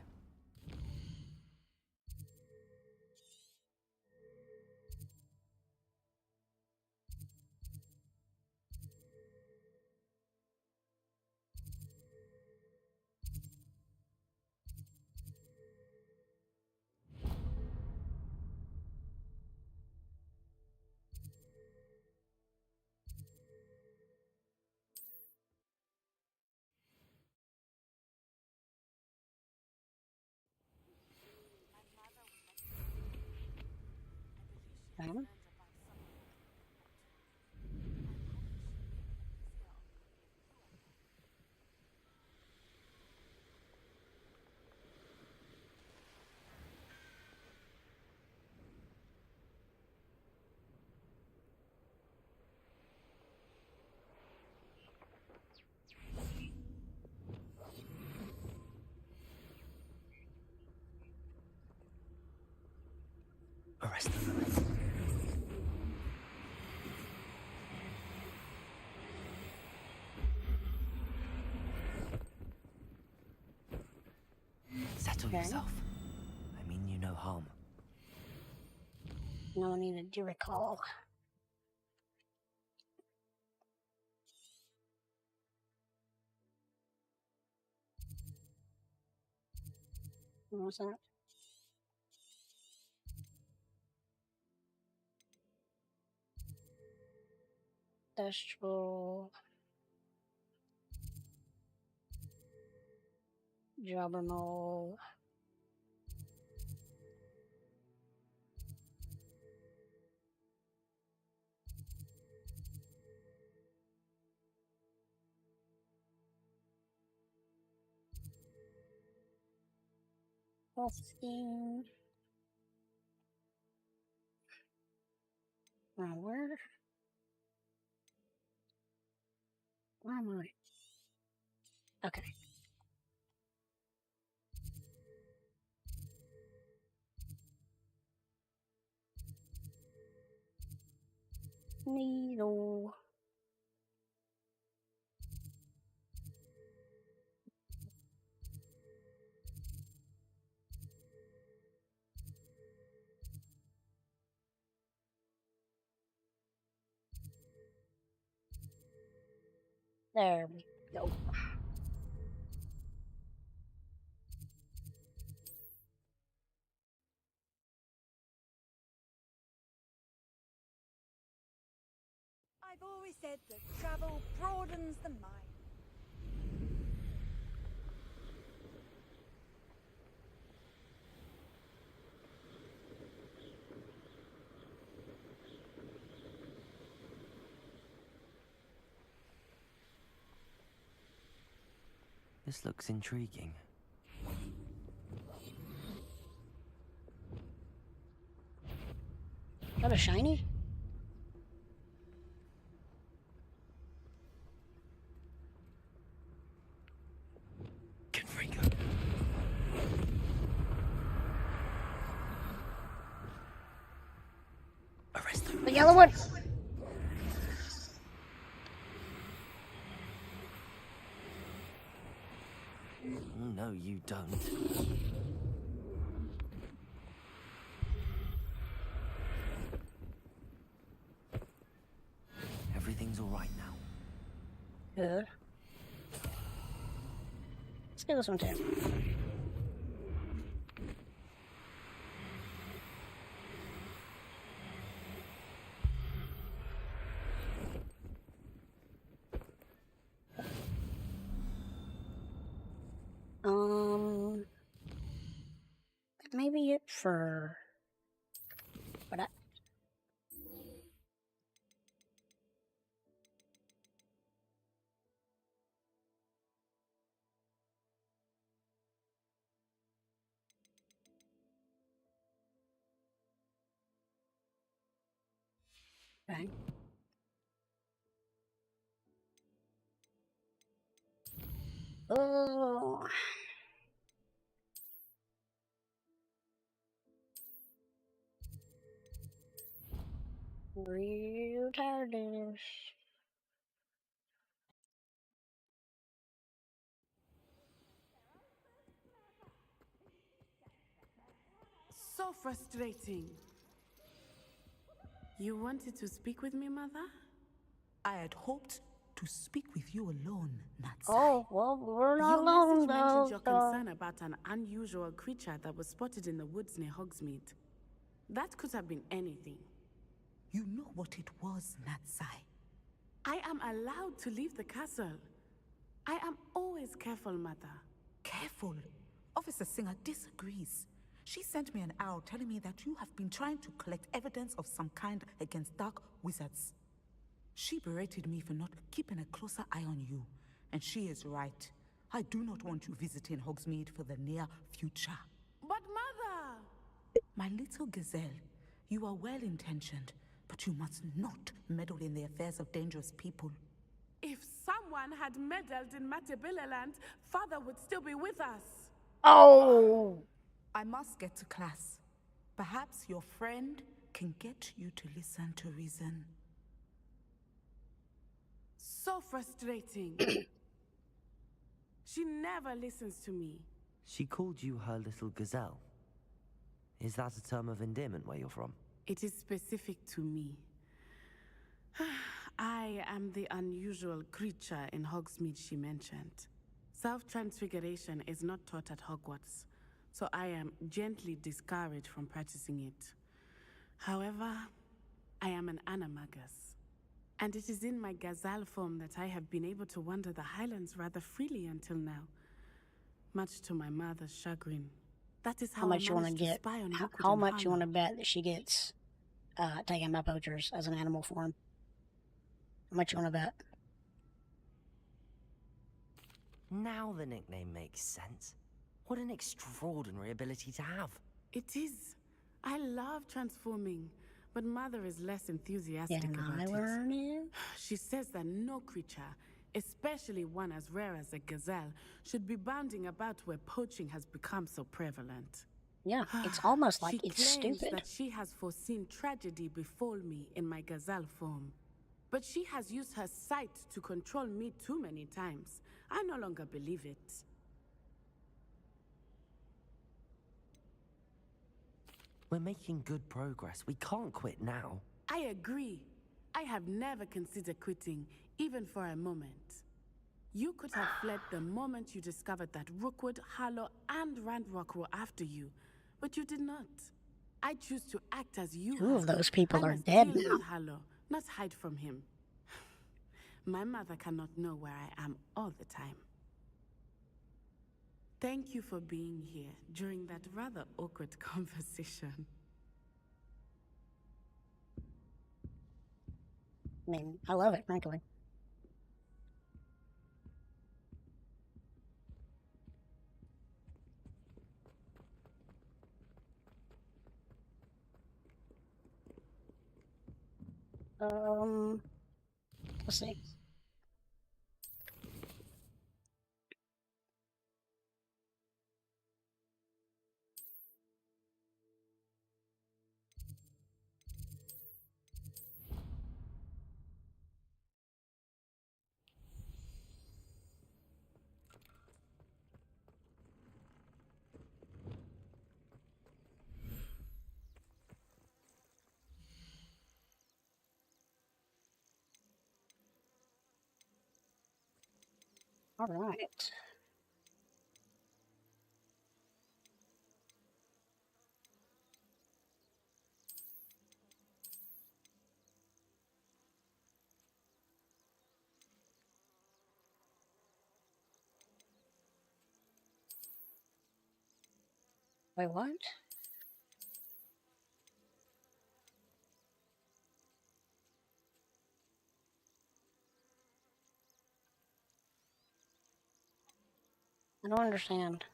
[SPEAKER 1] Got
[SPEAKER 6] Arrest them. Settle yourself. I mean you no harm.
[SPEAKER 1] No need to recall. What's that? Industrial. Jobber mole. Scheme. Where? Where am I? Okay. Needle. There we go.
[SPEAKER 8] I've always said that travel broadens the mind.
[SPEAKER 6] This looks intriguing.
[SPEAKER 1] Is that a shiny?
[SPEAKER 6] Arrest them.
[SPEAKER 1] The yellow one.
[SPEAKER 6] No, you don't. Everything's all right now.
[SPEAKER 1] Good. Let's get this one too. That may be it for what I. Okay. Oh. Real tired of this.
[SPEAKER 5] So frustrating. You wanted to speak with me, Mother?
[SPEAKER 17] I had hoped to speak with you alone, Natsai.
[SPEAKER 1] Oh, well, we're not
[SPEAKER 5] Your
[SPEAKER 1] alone,
[SPEAKER 5] message mentioned
[SPEAKER 1] though.
[SPEAKER 5] your concern about an unusual creature that was spotted in the woods near Hogsmeade. That could have been anything.
[SPEAKER 17] You know what it was, Natsai.
[SPEAKER 5] I am allowed to leave the castle. I am always careful, Mother.
[SPEAKER 17] Careful. Officer Singer disagrees. She sent me an owl telling me that you have been trying to collect evidence of some kind against dark wizards. She berated me for not keeping a closer eye on you, and she is right. I do not want you visiting Hogsmeade for the near future.
[SPEAKER 5] But Mother!
[SPEAKER 17] My little gazelle, you are well-intentioned, but you must not meddle in the affairs of dangerous people.
[SPEAKER 5] If someone had meddled in Matabeleland, Father would still be with us.
[SPEAKER 1] Oh!
[SPEAKER 17] I must get to class. Perhaps your friend can get you to listen to reason.
[SPEAKER 5] So frustrating. She never listens to me.
[SPEAKER 6] She called you her little gazelle. Is that a term of endearment where you're from?
[SPEAKER 5] It is specific to me. I am the unusual creature in Hogsmeade she mentioned. Self-transfiguration is not taught at Hogwarts, so I am gently discouraged from practicing it. However, I am an animagus, and it is in my gazelle form that I have been able to wander the Highlands rather freely until now, much to my mother's chagrin. That is
[SPEAKER 1] How
[SPEAKER 5] I
[SPEAKER 1] much you want to
[SPEAKER 5] managed to
[SPEAKER 1] get?
[SPEAKER 5] spy on Rookwood
[SPEAKER 1] How
[SPEAKER 5] and
[SPEAKER 1] much you
[SPEAKER 5] Harlow.
[SPEAKER 1] want to bet that she gets taken by poachers as an animal form? How much you want to bet?
[SPEAKER 6] Now the nickname makes sense. What an extraordinary ability to have.
[SPEAKER 5] It is. I love transforming, but Mother is less enthusiastic
[SPEAKER 1] Can
[SPEAKER 5] about
[SPEAKER 1] I
[SPEAKER 5] it.
[SPEAKER 1] learn it?
[SPEAKER 5] She says that no creature, especially one as rare as a gazelle, should be bounding about where poaching has become so prevalent.
[SPEAKER 1] Yeah, it's almost like
[SPEAKER 5] She
[SPEAKER 1] it's
[SPEAKER 5] claims
[SPEAKER 1] stupid.
[SPEAKER 5] that she has foreseen tragedy befall me in my gazelle form. But she has used her sight to control me too many times. I no longer believe it.
[SPEAKER 6] We're making good progress. We can't quit now.
[SPEAKER 5] I agree. I have never considered quitting, even for a moment. You could have fled the moment you discovered that Rookwood, Harlow, and Ranrock were after you, but you did not. I choose to act as you
[SPEAKER 1] Two of
[SPEAKER 5] have.
[SPEAKER 1] those people
[SPEAKER 5] I
[SPEAKER 1] are
[SPEAKER 5] must
[SPEAKER 1] dead
[SPEAKER 5] deal
[SPEAKER 1] now.
[SPEAKER 5] with Harlow, not hide from him. My mother cannot know where I am all the time. Thank you for being here during that rather awkward conversation.
[SPEAKER 1] I mean, I love it, frankly. Let's see. All right. Wait, what? I don't understand.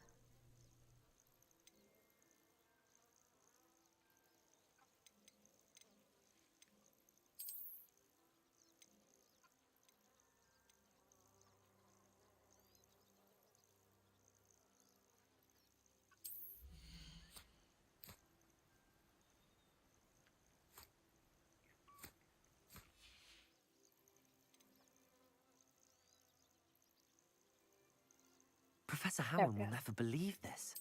[SPEAKER 6] Professor
[SPEAKER 1] There
[SPEAKER 6] Hammond
[SPEAKER 1] we
[SPEAKER 6] will
[SPEAKER 1] go.
[SPEAKER 6] never believe this.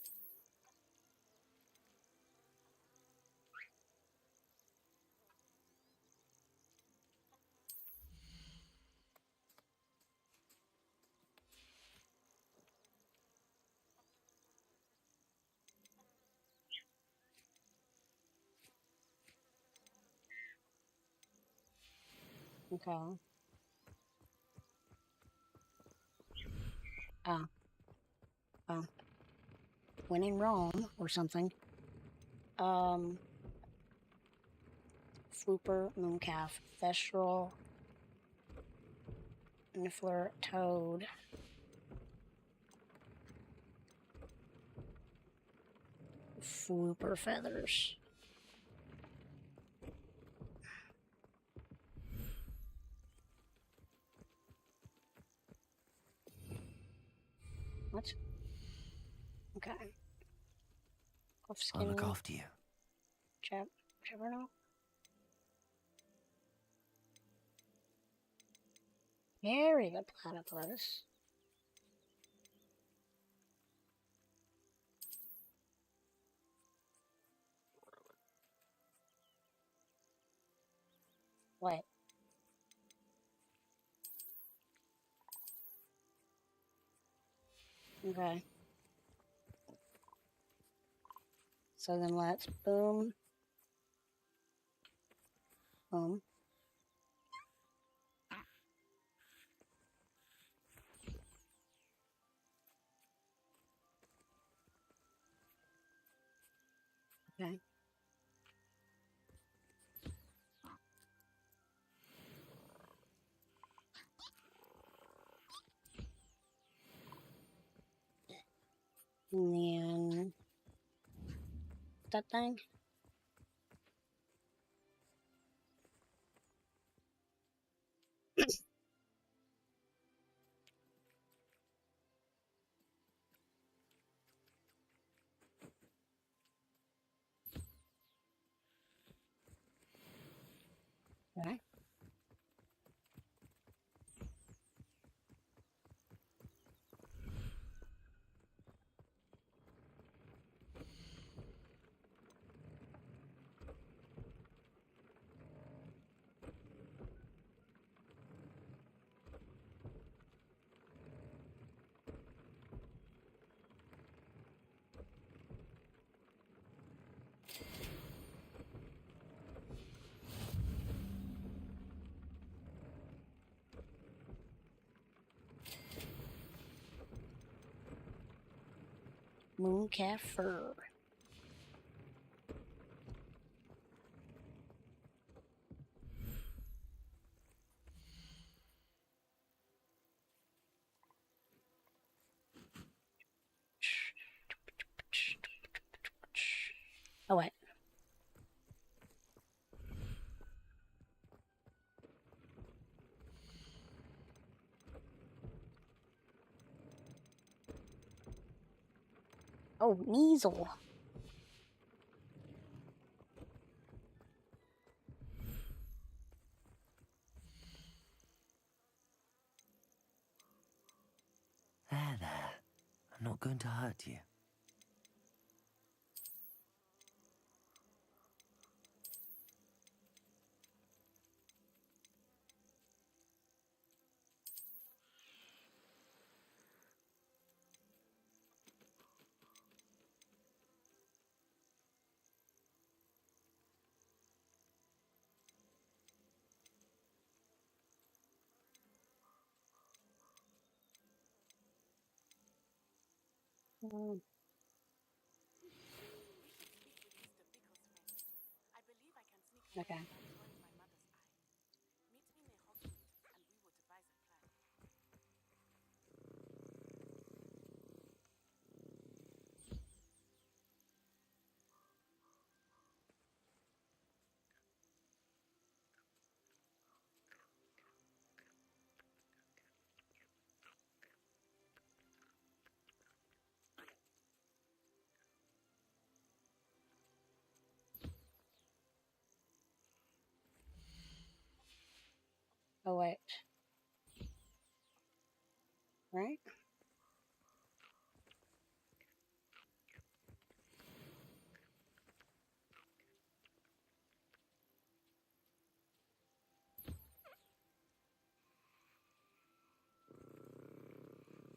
[SPEAKER 1] Okay. Ah. Oh. When in Rome or something. Flooper, Mooncalf, Thestral, Niffler, Toad. Flooper feathers. What? Okay.
[SPEAKER 6] I'll look
[SPEAKER 1] Skin.
[SPEAKER 6] after you.
[SPEAKER 1] Chapter. Harry the platypus. What? Okay. So then let's boom. Boom. Okay. And then that thing. Okay. Mooncalf fur. Oh wait. Oh, measle.
[SPEAKER 6] There. I'm not going to hurt you.
[SPEAKER 1] Mm. Okay. Oh wait. Right?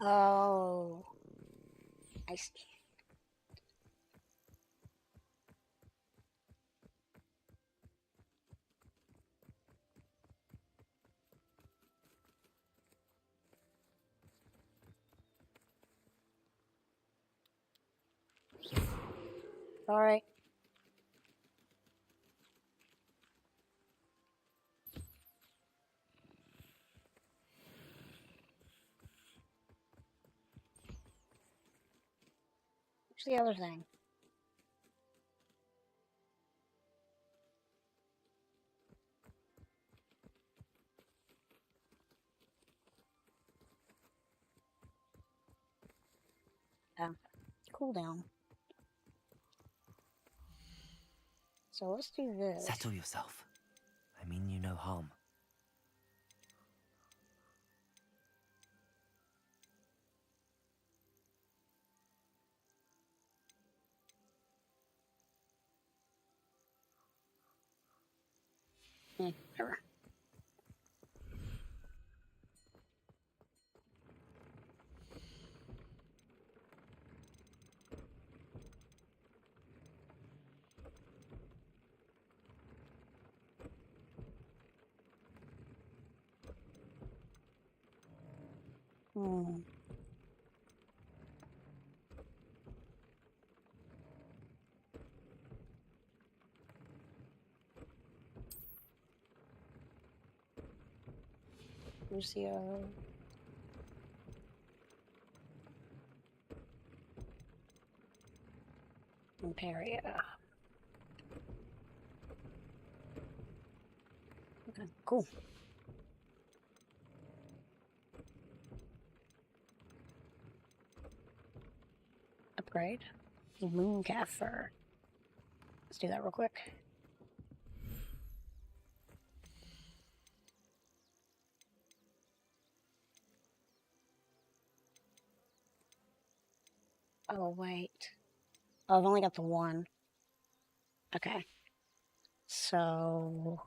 [SPEAKER 1] Oh. I see. Alright. What's the other thing? Cool down. So let's do this.
[SPEAKER 6] Settle yourself. I mean you no harm.
[SPEAKER 1] Whatever. Lucio. Imperia. Okay, cool. Upgrade. The moon calf fur. Let's do that real quick. Oh, wait. Oh, I've only got the one. Okay. So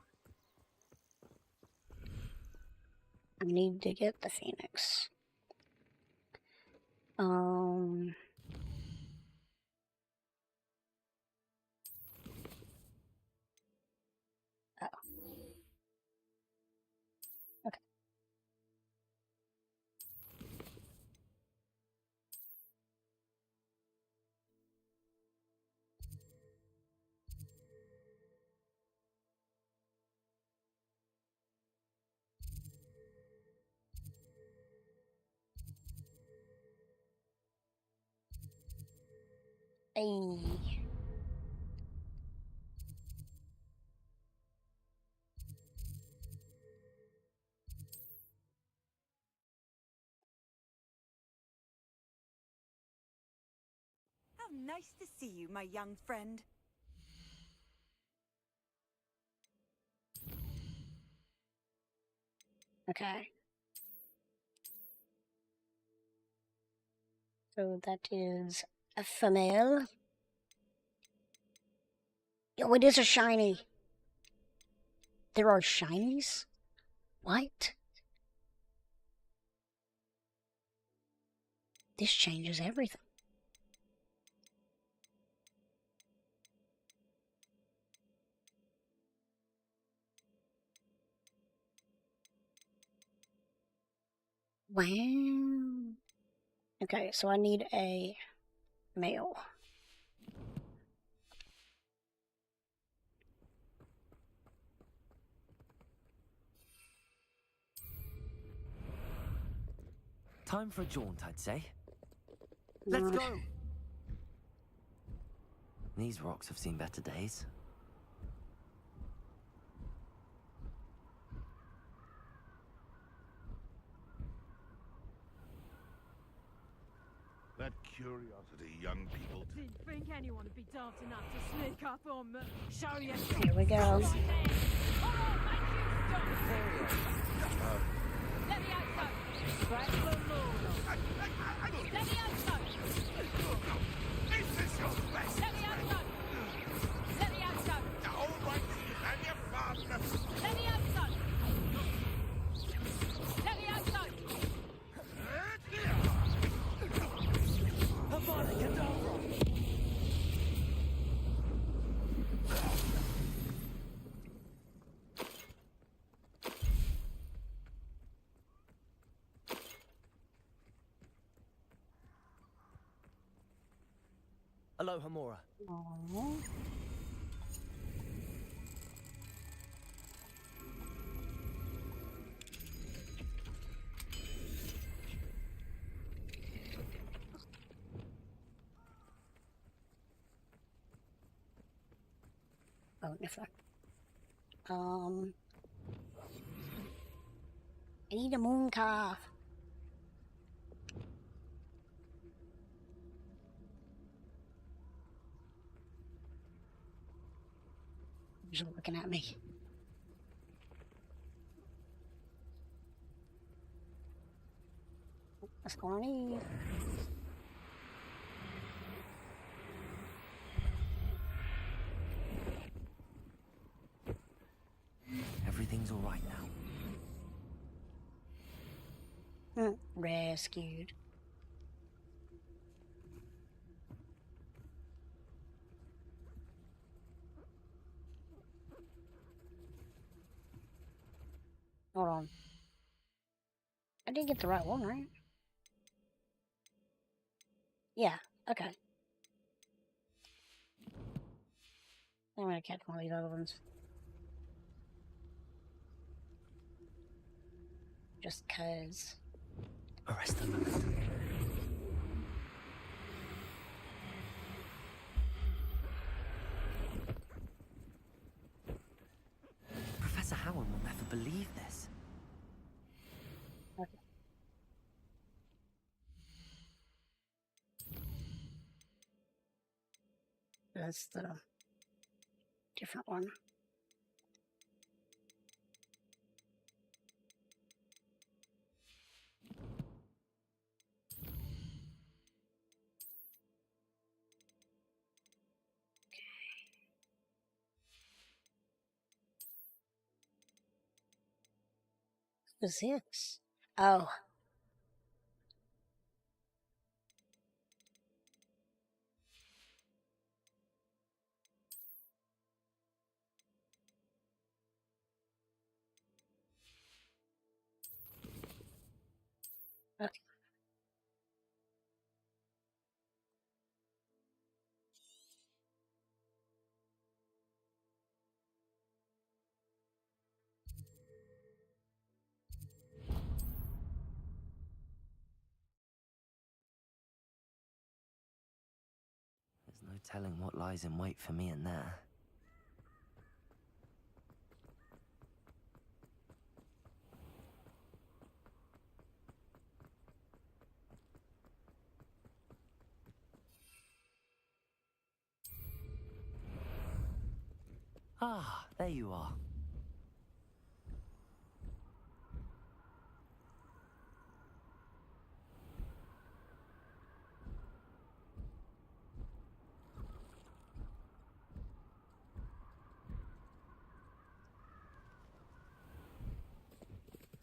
[SPEAKER 1] I need to get the phoenix. Oh. Okay. Hey.
[SPEAKER 8] How nice to see you, my young friend.
[SPEAKER 1] Okay. So that is a female. Oh, it is a shiny. There are shinies? What? This changes everything. Wow. Okay, so I need a male.
[SPEAKER 6] Time for a jaunt, I'd say. Let's go! These rocks have seen better days.
[SPEAKER 2] That curiosity young people
[SPEAKER 19] Didn't think anyone would be daft enough to sneak up on me. Show you.
[SPEAKER 1] Here we go.
[SPEAKER 19] Let me out, son. Let me out, son.
[SPEAKER 2] Is this your best?
[SPEAKER 19] Let me out, son. Let me out, son.
[SPEAKER 2] All right, have your fun.
[SPEAKER 19] Let me out, son. Let me out, son.
[SPEAKER 6] Aloha, Mora.
[SPEAKER 1] Aww. Oh, Nifla. I need a moon calf. Just looking at me. What's going on here?
[SPEAKER 6] Everything's all right now.
[SPEAKER 1] Rescued. Hold on. I did get the right one, right? Yeah, okay. I'm gonna catch one of these other ones. Just cause.
[SPEAKER 6] Arrest the moment. Professor Howard will never believe this.
[SPEAKER 1] Okay. That's the different one. Who's this? Oh. Okay.
[SPEAKER 6] There's no telling what lies in wait for me in there. Ah, there you are.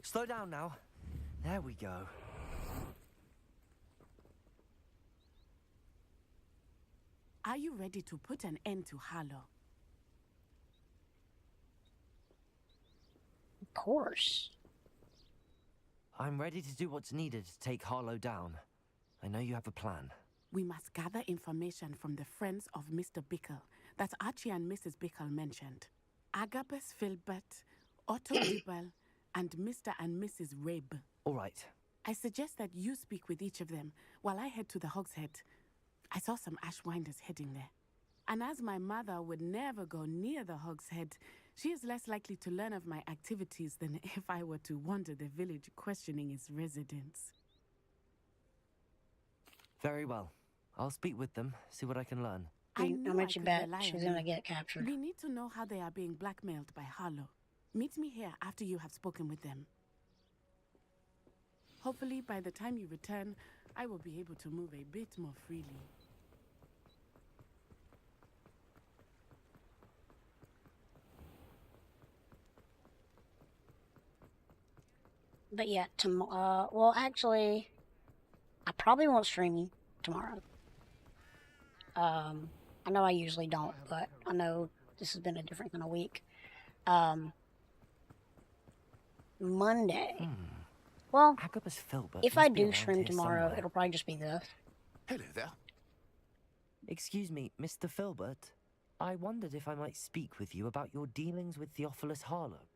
[SPEAKER 6] Slow down now. There we go.
[SPEAKER 5] Are you ready to put an end to Harlow?
[SPEAKER 1] Of course.
[SPEAKER 6] I'm ready to do what's needed to take Harlow down. I know you have a plan.
[SPEAKER 5] We must gather information from the friends of Mr. Bickle that Archie and Mrs. Bickle mentioned. Agabus Filbert, Otto Dibble, and Mr. and Mrs. Rabe.
[SPEAKER 6] All right.
[SPEAKER 5] I suggest that you speak with each of them while I head to the Hogshead. I saw some Ashwinders heading there. And as my mother would never go near the Hogshead, she is less likely to learn of my activities than if I were to wander the village questioning its residents.
[SPEAKER 6] Very well. I'll speak with them, see what I can learn.
[SPEAKER 5] I
[SPEAKER 1] How
[SPEAKER 5] knew
[SPEAKER 1] much
[SPEAKER 5] I
[SPEAKER 1] you
[SPEAKER 5] could
[SPEAKER 1] bet
[SPEAKER 5] rely
[SPEAKER 1] she's
[SPEAKER 5] on
[SPEAKER 1] gonna
[SPEAKER 5] you.
[SPEAKER 1] get captured?
[SPEAKER 5] We need to know how they are being blackmailed by Harlow. Meet me here after you have spoken with them. Hopefully, by the time you return, I will be able to move a bit more freely.
[SPEAKER 1] But yeah, tomorrow. Well, actually, I probably won't stream tomorrow. I know I usually don't, but I know this has been a different kind of week. Monday. Well,
[SPEAKER 6] Agabus Filbert
[SPEAKER 1] if
[SPEAKER 6] must
[SPEAKER 1] I
[SPEAKER 6] be
[SPEAKER 1] do
[SPEAKER 6] around
[SPEAKER 1] stream
[SPEAKER 6] here
[SPEAKER 1] tomorrow,
[SPEAKER 6] somewhere.
[SPEAKER 1] it'll probably just be this.
[SPEAKER 14] Hello there.
[SPEAKER 6] Excuse me, Mr. Filbert. I wondered if I might speak with you about your dealings with Theophilus Harlow.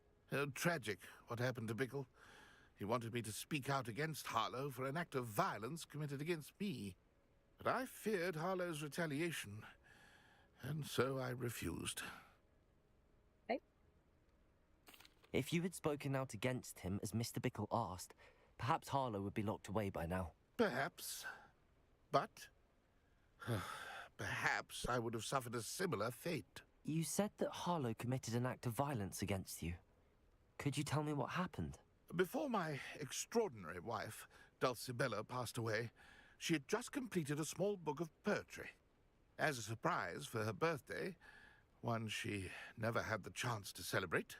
[SPEAKER 2] Tragic, what happened to Bickle. He wanted me to speak out against Harlow for an act of violence committed against me. But I feared Harlow's retaliation, and so I refused.
[SPEAKER 6] If you had spoken out against him as Mr. Bickle asked, perhaps Harlow would be locked away by now.
[SPEAKER 2] Perhaps. But perhaps I would have suffered a similar fate.
[SPEAKER 6] You said that Harlow committed an act of violence against you. Could you tell me what happened?
[SPEAKER 2] Before my extraordinary wife, Dulcibella, passed away, she had just completed a small book of poetry. As a surprise for her birthday, one she never had the chance to celebrate,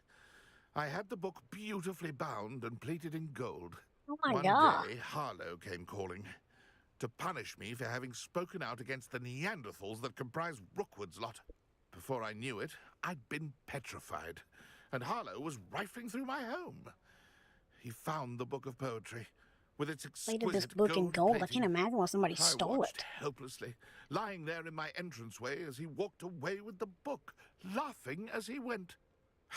[SPEAKER 2] I had the book beautifully bound and plated in gold.
[SPEAKER 1] Oh my
[SPEAKER 2] One
[SPEAKER 1] God.
[SPEAKER 2] day, Harlow came calling to punish me for having spoken out against the Neanderthals that comprise Rookwood's lot. Before I knew it, I'd been petrified, and Harlow was rifling through my home. He found the book of poetry with its exquisite
[SPEAKER 1] Plated this book in gold. I can't imagine why somebody
[SPEAKER 2] I
[SPEAKER 1] stole
[SPEAKER 2] watched
[SPEAKER 1] it.
[SPEAKER 2] helplessly, lying there in my entranceway as he walked away with the book, laughing as he went.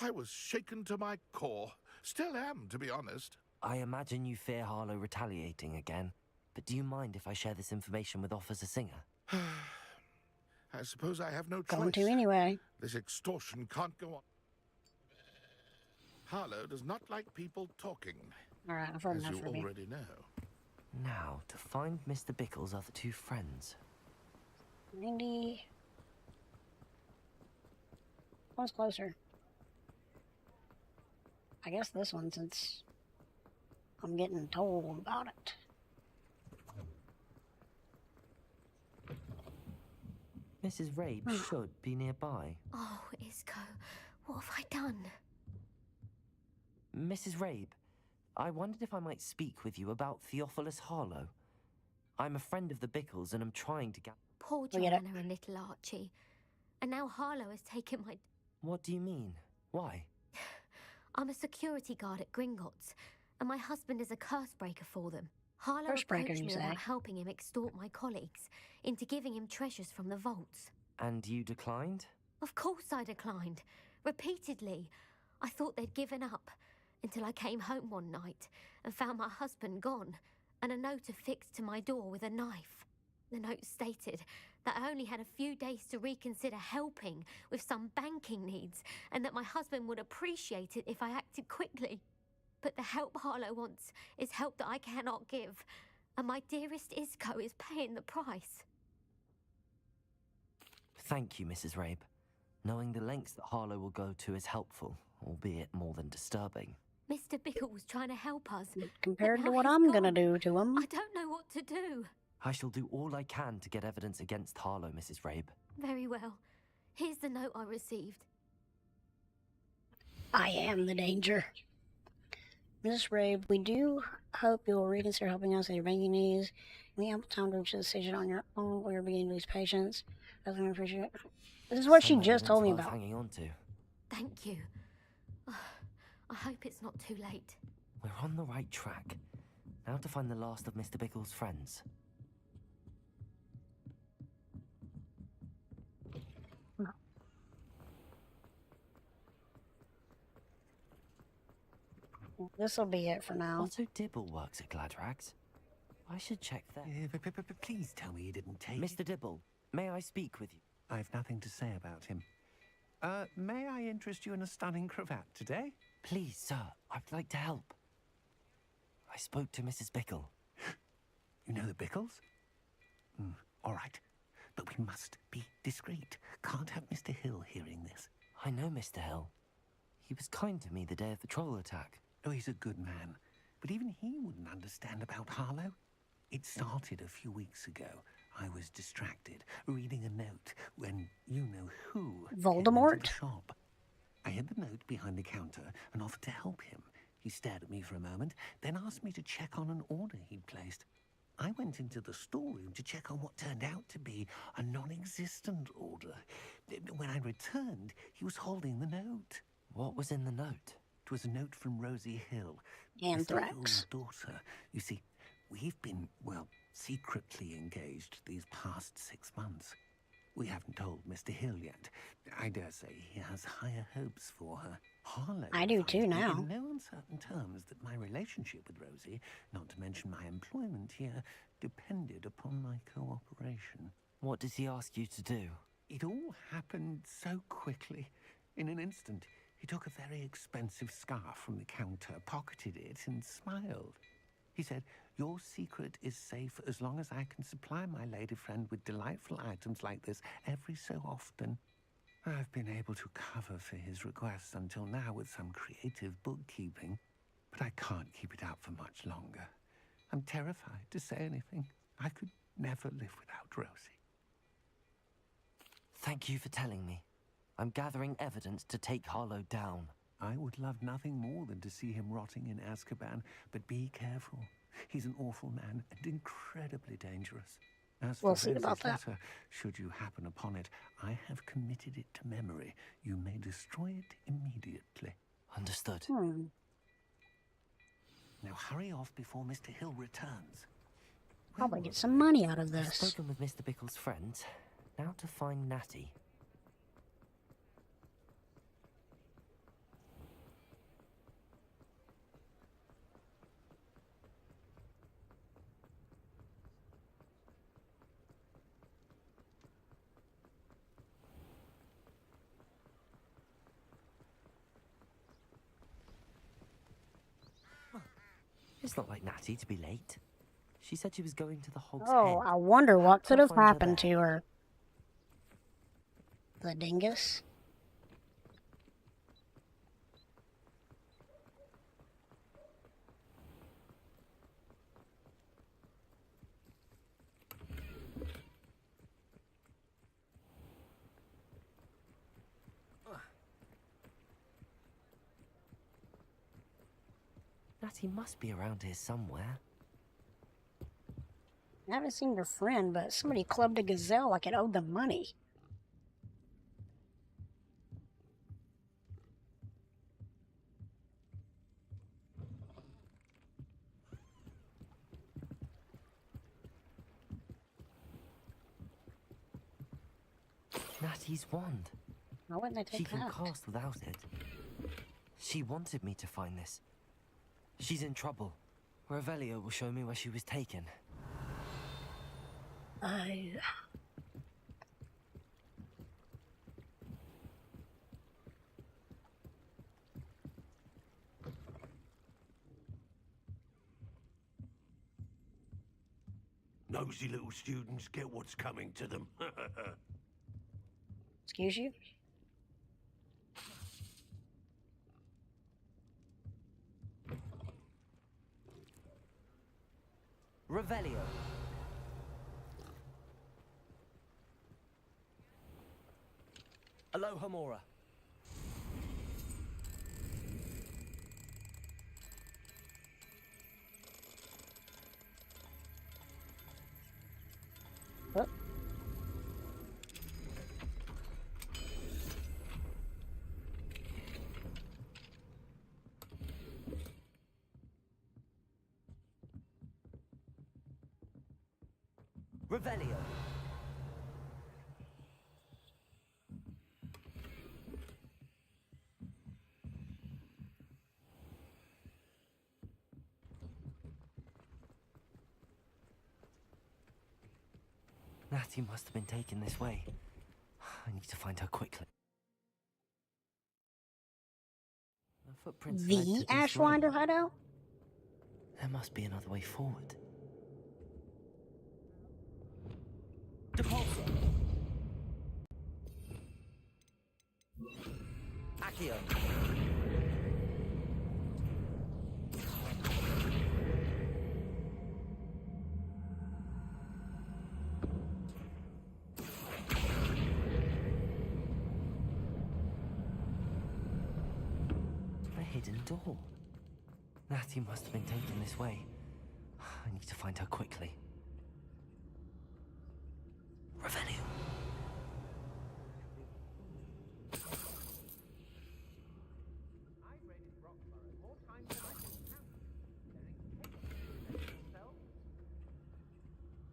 [SPEAKER 2] I was shaken to my core. Still am, to be honest.
[SPEAKER 6] I imagine you fear Harlow retaliating again, but do you mind if I share this information with Officer Singer?
[SPEAKER 2] I suppose I have no
[SPEAKER 1] Going
[SPEAKER 2] choice.
[SPEAKER 1] to anyway.
[SPEAKER 2] This extortion can't go on. Harlow does not like people talking,
[SPEAKER 1] Alright, I've heard
[SPEAKER 2] as
[SPEAKER 1] enough
[SPEAKER 2] you
[SPEAKER 1] from you.
[SPEAKER 2] already know.
[SPEAKER 6] Now, to find Mr. Bickle's other two friends.
[SPEAKER 1] 90. One's closer. I guess this one, since I'm getting told about it.
[SPEAKER 6] Mrs. Rabe should be nearby.
[SPEAKER 21] Oh, Isco, what have I done?
[SPEAKER 6] Mrs. Rabe, I wondered if I might speak with you about Theophilus Harlow. I'm a friend of the Bickles and I'm trying to get...
[SPEAKER 21] Poor Joanna and little Archie. And now Harlow has taken my...
[SPEAKER 6] What do you mean? Why?
[SPEAKER 21] I'm a security guard at Gringotts, and my husband is a curse breaker for them. Harlow
[SPEAKER 1] Curse breaker,
[SPEAKER 21] approached
[SPEAKER 1] you
[SPEAKER 21] me
[SPEAKER 1] say?
[SPEAKER 21] about helping him extort my colleagues into giving him treasures from the vaults.
[SPEAKER 6] And you declined?
[SPEAKER 21] Of course I declined. Repeatedly. I thought they'd given up, until I came home one night and found my husband gone, and a note affixed to my door with a knife. The note stated that I only had a few days to reconsider helping with some banking needs, and that my husband would appreciate it if I acted quickly. But the help Harlow wants is help that I cannot give, and my dearest Isco is paying the price.
[SPEAKER 6] Thank you, Mrs. Rabe. Knowing the lengths that Harlow will go to is helpful, albeit more than disturbing.
[SPEAKER 21] Mr. Bickle was trying to help us.
[SPEAKER 1] Compared
[SPEAKER 21] but
[SPEAKER 1] to
[SPEAKER 21] now
[SPEAKER 1] what
[SPEAKER 21] he's
[SPEAKER 1] I'm gonna
[SPEAKER 21] gone.
[SPEAKER 1] do to him.
[SPEAKER 21] I don't know what to do.
[SPEAKER 6] I shall do all I can to get evidence against Harlow, Mrs. Rabe.
[SPEAKER 21] Very well. Here's the note I received.
[SPEAKER 1] I am the danger. Mrs. Rabe, we do hope you will reconsider helping us with your banking needs. We have time to reach a decision on your own. We are beginning to lose patience. I appreciate it. This is what she
[SPEAKER 6] Some
[SPEAKER 1] just told me
[SPEAKER 6] evidence worth
[SPEAKER 1] about.
[SPEAKER 6] hanging on to.
[SPEAKER 21] Thank you. I hope it's not too late.
[SPEAKER 6] We're on the right track. Now to find the last of Mr. Bickle's friends.
[SPEAKER 1] This will be it for now.
[SPEAKER 6] Otto Dibble works at Gladrags. I should check that.
[SPEAKER 12] Please tell me you didn't take
[SPEAKER 6] Mr. Dibble, may I speak with you?
[SPEAKER 12] I've nothing to say about him. May I interest you in a stunning cravat today?
[SPEAKER 6] Please, sir, I'd like to help. I spoke to Mrs. Bickle.
[SPEAKER 12] You know the Bickles? All right. But we must be discreet. Can't have Mr. Hill hearing this.
[SPEAKER 6] I know Mr. Hill. He was kind to me the day of the troll attack.
[SPEAKER 12] Oh, he's a good man. But even he wouldn't understand about Harlow. It started a few weeks ago. I was distracted, reading a note when you-know-who came
[SPEAKER 1] Voldemort?
[SPEAKER 12] into the shop. I hid the note behind the counter and offered to help him. He stared at me for a moment, then asked me to check on an order he'd placed. I went into the storeroom to check on what turned out to be a non-existent order. When I returned, he was holding the note.
[SPEAKER 6] What was in the note?
[SPEAKER 12] It was a note from Rosie Hill,
[SPEAKER 1] Anthrax.
[SPEAKER 12] Mr. Hill's daughter. You see, we've been, well, secretly engaged these past 6 months. We haven't told Mr. Hill yet. I dare say he has higher hopes for her. Harlow
[SPEAKER 1] I do too
[SPEAKER 12] advised me
[SPEAKER 1] now.
[SPEAKER 12] in no uncertain terms that my relationship with Rosie, not to mention my employment here, depended upon my cooperation.
[SPEAKER 6] What does he ask you to do?
[SPEAKER 12] It all happened so quickly. In an instant, he took a very expensive scarf from the counter, pocketed it, and smiled. He said, "Your secret is safe as long as I can supply my lady friend with delightful items like this every so often."
[SPEAKER 16] I've been able to cover for his requests until now with some creative bookkeeping, but I can't keep it up for much longer. I'm terrified to say anything. I could never live without Rosie.
[SPEAKER 6] Thank you for telling me. I'm gathering evidence to take Harlow down.
[SPEAKER 16] I would love nothing more than to see him rotting in Azkaban, but be careful. He's an awful man and incredibly dangerous. As
[SPEAKER 1] We'll
[SPEAKER 16] for
[SPEAKER 1] see about
[SPEAKER 16] Rosie's
[SPEAKER 1] that.
[SPEAKER 16] letter, should you happen upon it, I have committed it to memory. You may destroy it immediately.
[SPEAKER 6] Understood.
[SPEAKER 16] Now hurry off before Mr. Hill returns.
[SPEAKER 1] Probably get some money out of
[SPEAKER 6] I've
[SPEAKER 1] this.
[SPEAKER 6] spoken with Mr. Bickle's friends. Now to find Natty. It's not like Natty to be late. She said she was going to the Hog's
[SPEAKER 1] Oh,
[SPEAKER 6] Head.
[SPEAKER 1] I wonder what could
[SPEAKER 6] I'll
[SPEAKER 1] have
[SPEAKER 6] find her
[SPEAKER 1] happened
[SPEAKER 6] there.
[SPEAKER 1] to her. The dingus.
[SPEAKER 6] Natty must be around here somewhere.
[SPEAKER 1] I haven't seen her friend, but somebody clubbed a gazelle like it owed them money.
[SPEAKER 6] Natty's wand.
[SPEAKER 1] Why wouldn't they
[SPEAKER 6] She
[SPEAKER 1] take
[SPEAKER 6] can
[SPEAKER 1] that?
[SPEAKER 6] cast without it. She wanted me to find this. She's in trouble. Revelio will show me where she was taken.
[SPEAKER 10] Nosy little students get what's coming to them.
[SPEAKER 1] Excuse you?
[SPEAKER 6] Revelio. Alohomora.
[SPEAKER 1] What?
[SPEAKER 6] Revelio. Natty must have been taken this way. I need to find her quickly. The footprints led to
[SPEAKER 1] The
[SPEAKER 6] this
[SPEAKER 1] Ashwinder
[SPEAKER 6] room.
[SPEAKER 1] hideout?
[SPEAKER 6] There must be another way forward. Depulso. Accio. A hidden door. Natty must have been taken this way. I need to find her quickly. Revelio.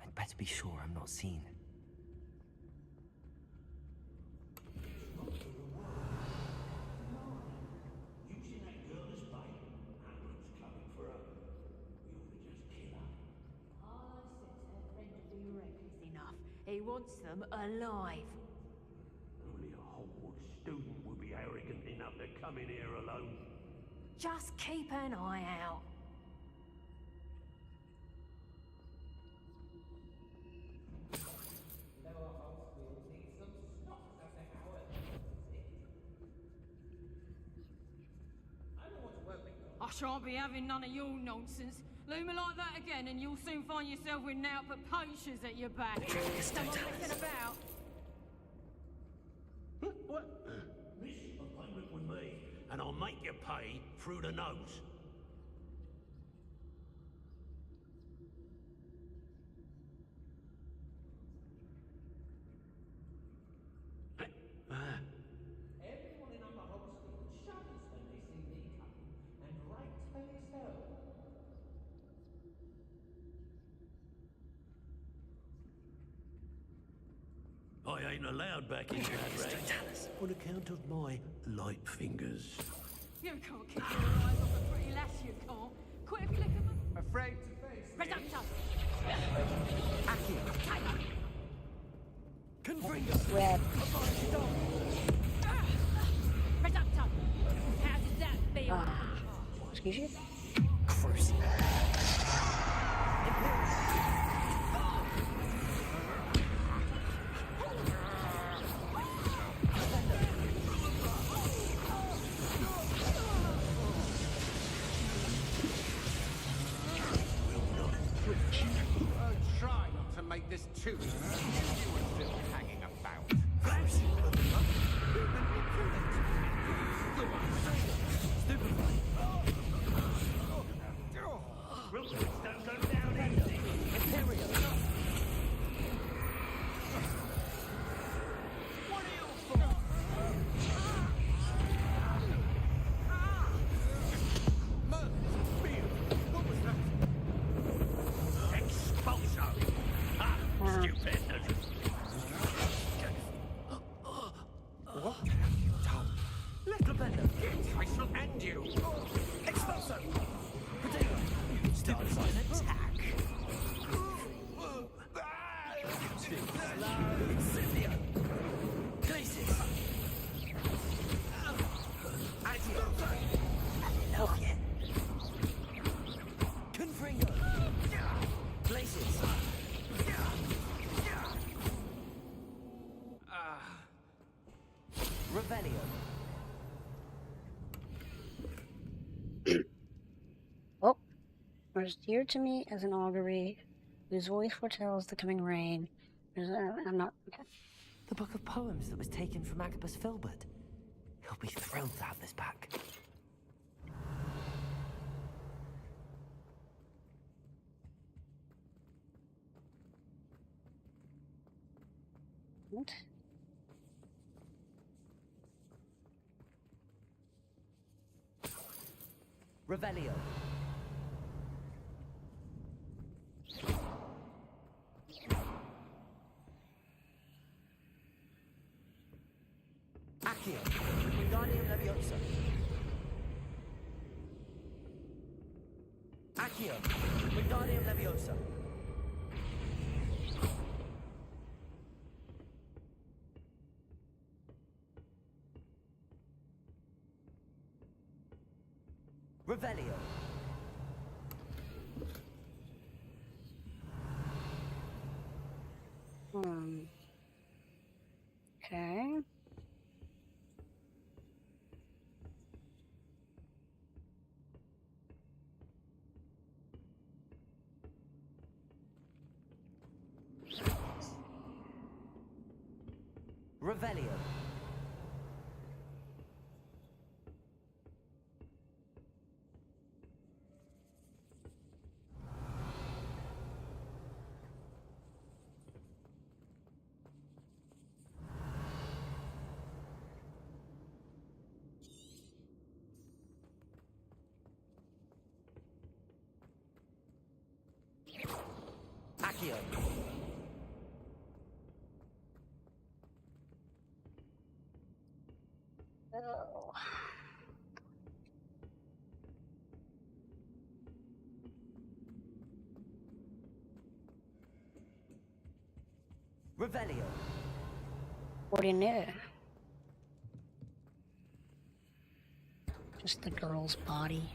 [SPEAKER 6] I'd better be sure I'm not seen.
[SPEAKER 2] Using that girl as bait. Ambulance coming for her. We ought to just kill her.
[SPEAKER 19] Harlow says her friend will be reckless enough. He wants them alive.
[SPEAKER 10] Only a Hogwarts student would be arrogant enough to come in here alone.
[SPEAKER 19] Just keep an eye out.
[SPEAKER 18] Lower Hogsfield needs some stocks after Howard.
[SPEAKER 19] I shan't be having none of your nonsense. Leave me like that again, and you'll soon find yourself with naught but poachers at your back. Come on, messing about.
[SPEAKER 10] What? Miss appointment with me, and I'll make you pay through the nose.
[SPEAKER 18] Everyone in Upper Hogsfield shudders when they see me coming, and rightfully so.
[SPEAKER 10] I ain't allowed back in that on account of my light fingers.
[SPEAKER 19] You can't keep your eyes off a pretty lass, you can't. Quit a flick of them.
[SPEAKER 15] Afraid to face me.
[SPEAKER 19] Reducto.
[SPEAKER 6] Accio.
[SPEAKER 19] Tiger.
[SPEAKER 6] Confringo.
[SPEAKER 1] Red.
[SPEAKER 19] Reducto. How does that feel?
[SPEAKER 1] Excuse you?
[SPEAKER 6] Cruise.
[SPEAKER 15] Try not to make this too easy. You were still hanging about.
[SPEAKER 13] Rookwoods don't go down easy.
[SPEAKER 6] Imperial.
[SPEAKER 13] What are you for?
[SPEAKER 15] What was that?
[SPEAKER 10] Expulso! Ah, stupid!
[SPEAKER 15] What have you done?
[SPEAKER 6] Little Bender.
[SPEAKER 10] I shall end you!
[SPEAKER 6] Expulso. Potato. Stupid attack. Incendio. Glacius. Addio. Love you. Confringo. Glacius. Revelio.
[SPEAKER 1] Oh, was dear to me as an augury, whose voice foretells the coming rain. I'm not. Okay.
[SPEAKER 6] The book of poems that was taken from Agabus Filbert. He'll be thrilled to have this back.
[SPEAKER 1] What?
[SPEAKER 6] Revelio. Accio. Wingardium Leviosa. Accio. Wingardium Leviosa. Revelio.
[SPEAKER 1] Okay.
[SPEAKER 6] Revelio. Accio.
[SPEAKER 1] Oh.
[SPEAKER 6] Revelio.
[SPEAKER 1] What do you know? Just the girl's body.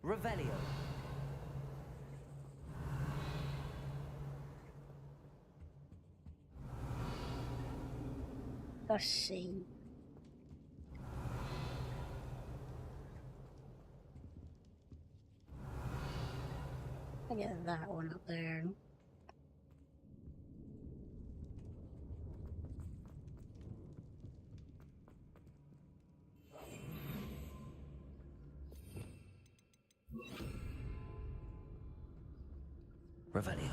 [SPEAKER 6] Revelio.
[SPEAKER 1] Let's see. I get that one up there.
[SPEAKER 6] Revelio.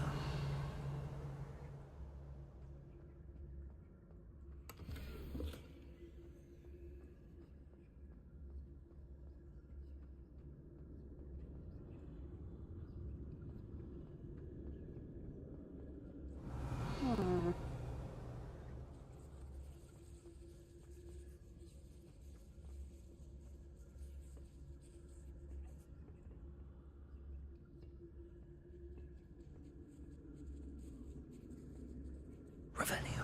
[SPEAKER 6] Revelio.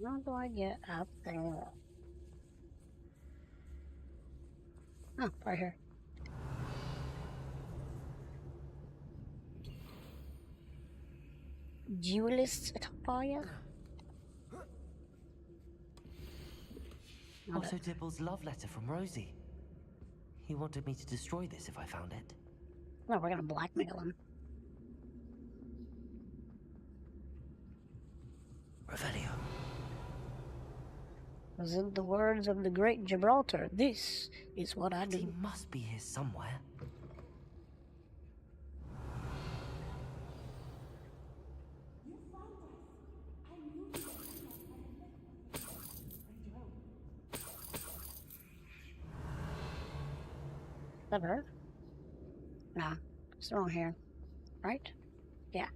[SPEAKER 1] How do I get up there? Oh, right here. Duelist attire?
[SPEAKER 6] Also Dibble's love letter from Rosie. He wanted me to destroy this if I found it.
[SPEAKER 1] No, we're gonna blackmail him.
[SPEAKER 6] Revelio.
[SPEAKER 1] Was in the words of the great Gibraltar, this is what I do.
[SPEAKER 6] He must be here somewhere.
[SPEAKER 1] Is that her? Nah, it's the wrong hair. Right? Yeah.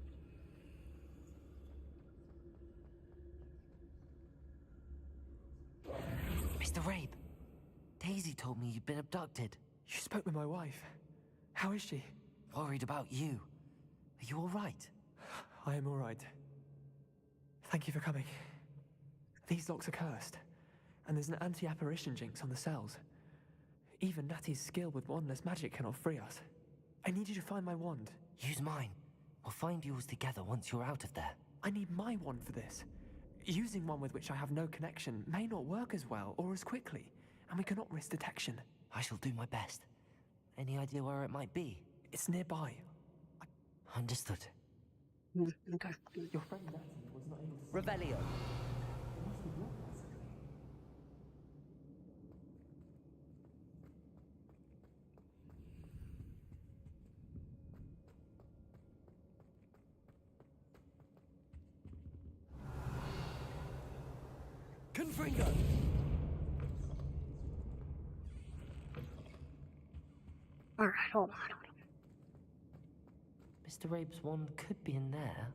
[SPEAKER 6] Mr. Rabe, Daisy told me you'd been abducted.
[SPEAKER 3] You spoke with my wife. How is she?
[SPEAKER 6] Worried about you. Are you all right?
[SPEAKER 3] I am all right. Thank you for coming. These locks are cursed, and there's an anti-apparition jinx on the cells. Even Natty's skill with wandless magic cannot free us. I need you to find my wand.
[SPEAKER 6] Use mine. We'll find yours together once you're out of there.
[SPEAKER 3] I need my wand for this. Using one with which I have no connection may not work as well or as quickly, and we cannot risk detection.
[SPEAKER 6] I shall do my best. Any idea where it might be?
[SPEAKER 3] It's nearby.
[SPEAKER 6] Understood.
[SPEAKER 1] Okay.
[SPEAKER 3] Your friend Natty was not able to...
[SPEAKER 6] Revelio.
[SPEAKER 3] It must be blocked by something.
[SPEAKER 6] Confringo!
[SPEAKER 1] Alright, hold on.
[SPEAKER 6] Mr. Rabe's wand could be in there.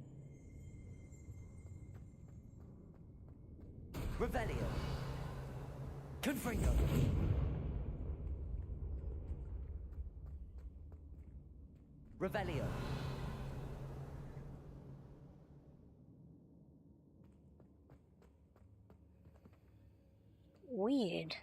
[SPEAKER 6] Revelio! Confringo! Revelio!
[SPEAKER 1] Weird.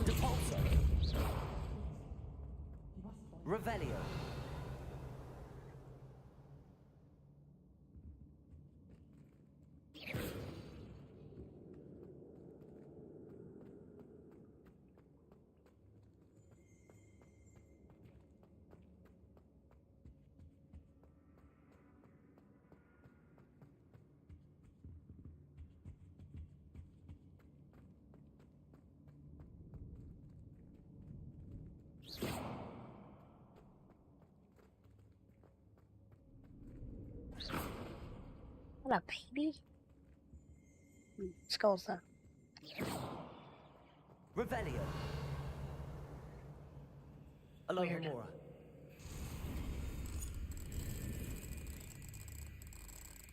[SPEAKER 6] Depulso! Revelio!
[SPEAKER 1] What a baby? Skulls though.
[SPEAKER 6] Revelio! Alohomora.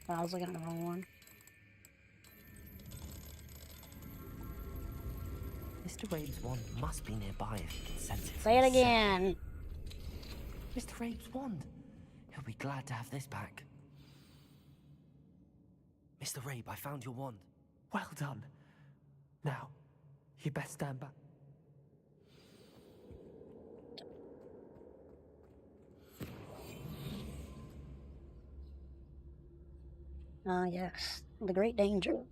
[SPEAKER 1] Oh, I was looking at the wrong one.
[SPEAKER 6] Mr. Rabe's wand must be nearby if he can sense it.
[SPEAKER 1] Say it again.
[SPEAKER 6] Mr. Rabe's wand. He'll be glad to have this back. Mr. Rabe, I found your wand.
[SPEAKER 3] Well done. Now, you best stand back.
[SPEAKER 1] Ah, yes. The great danger.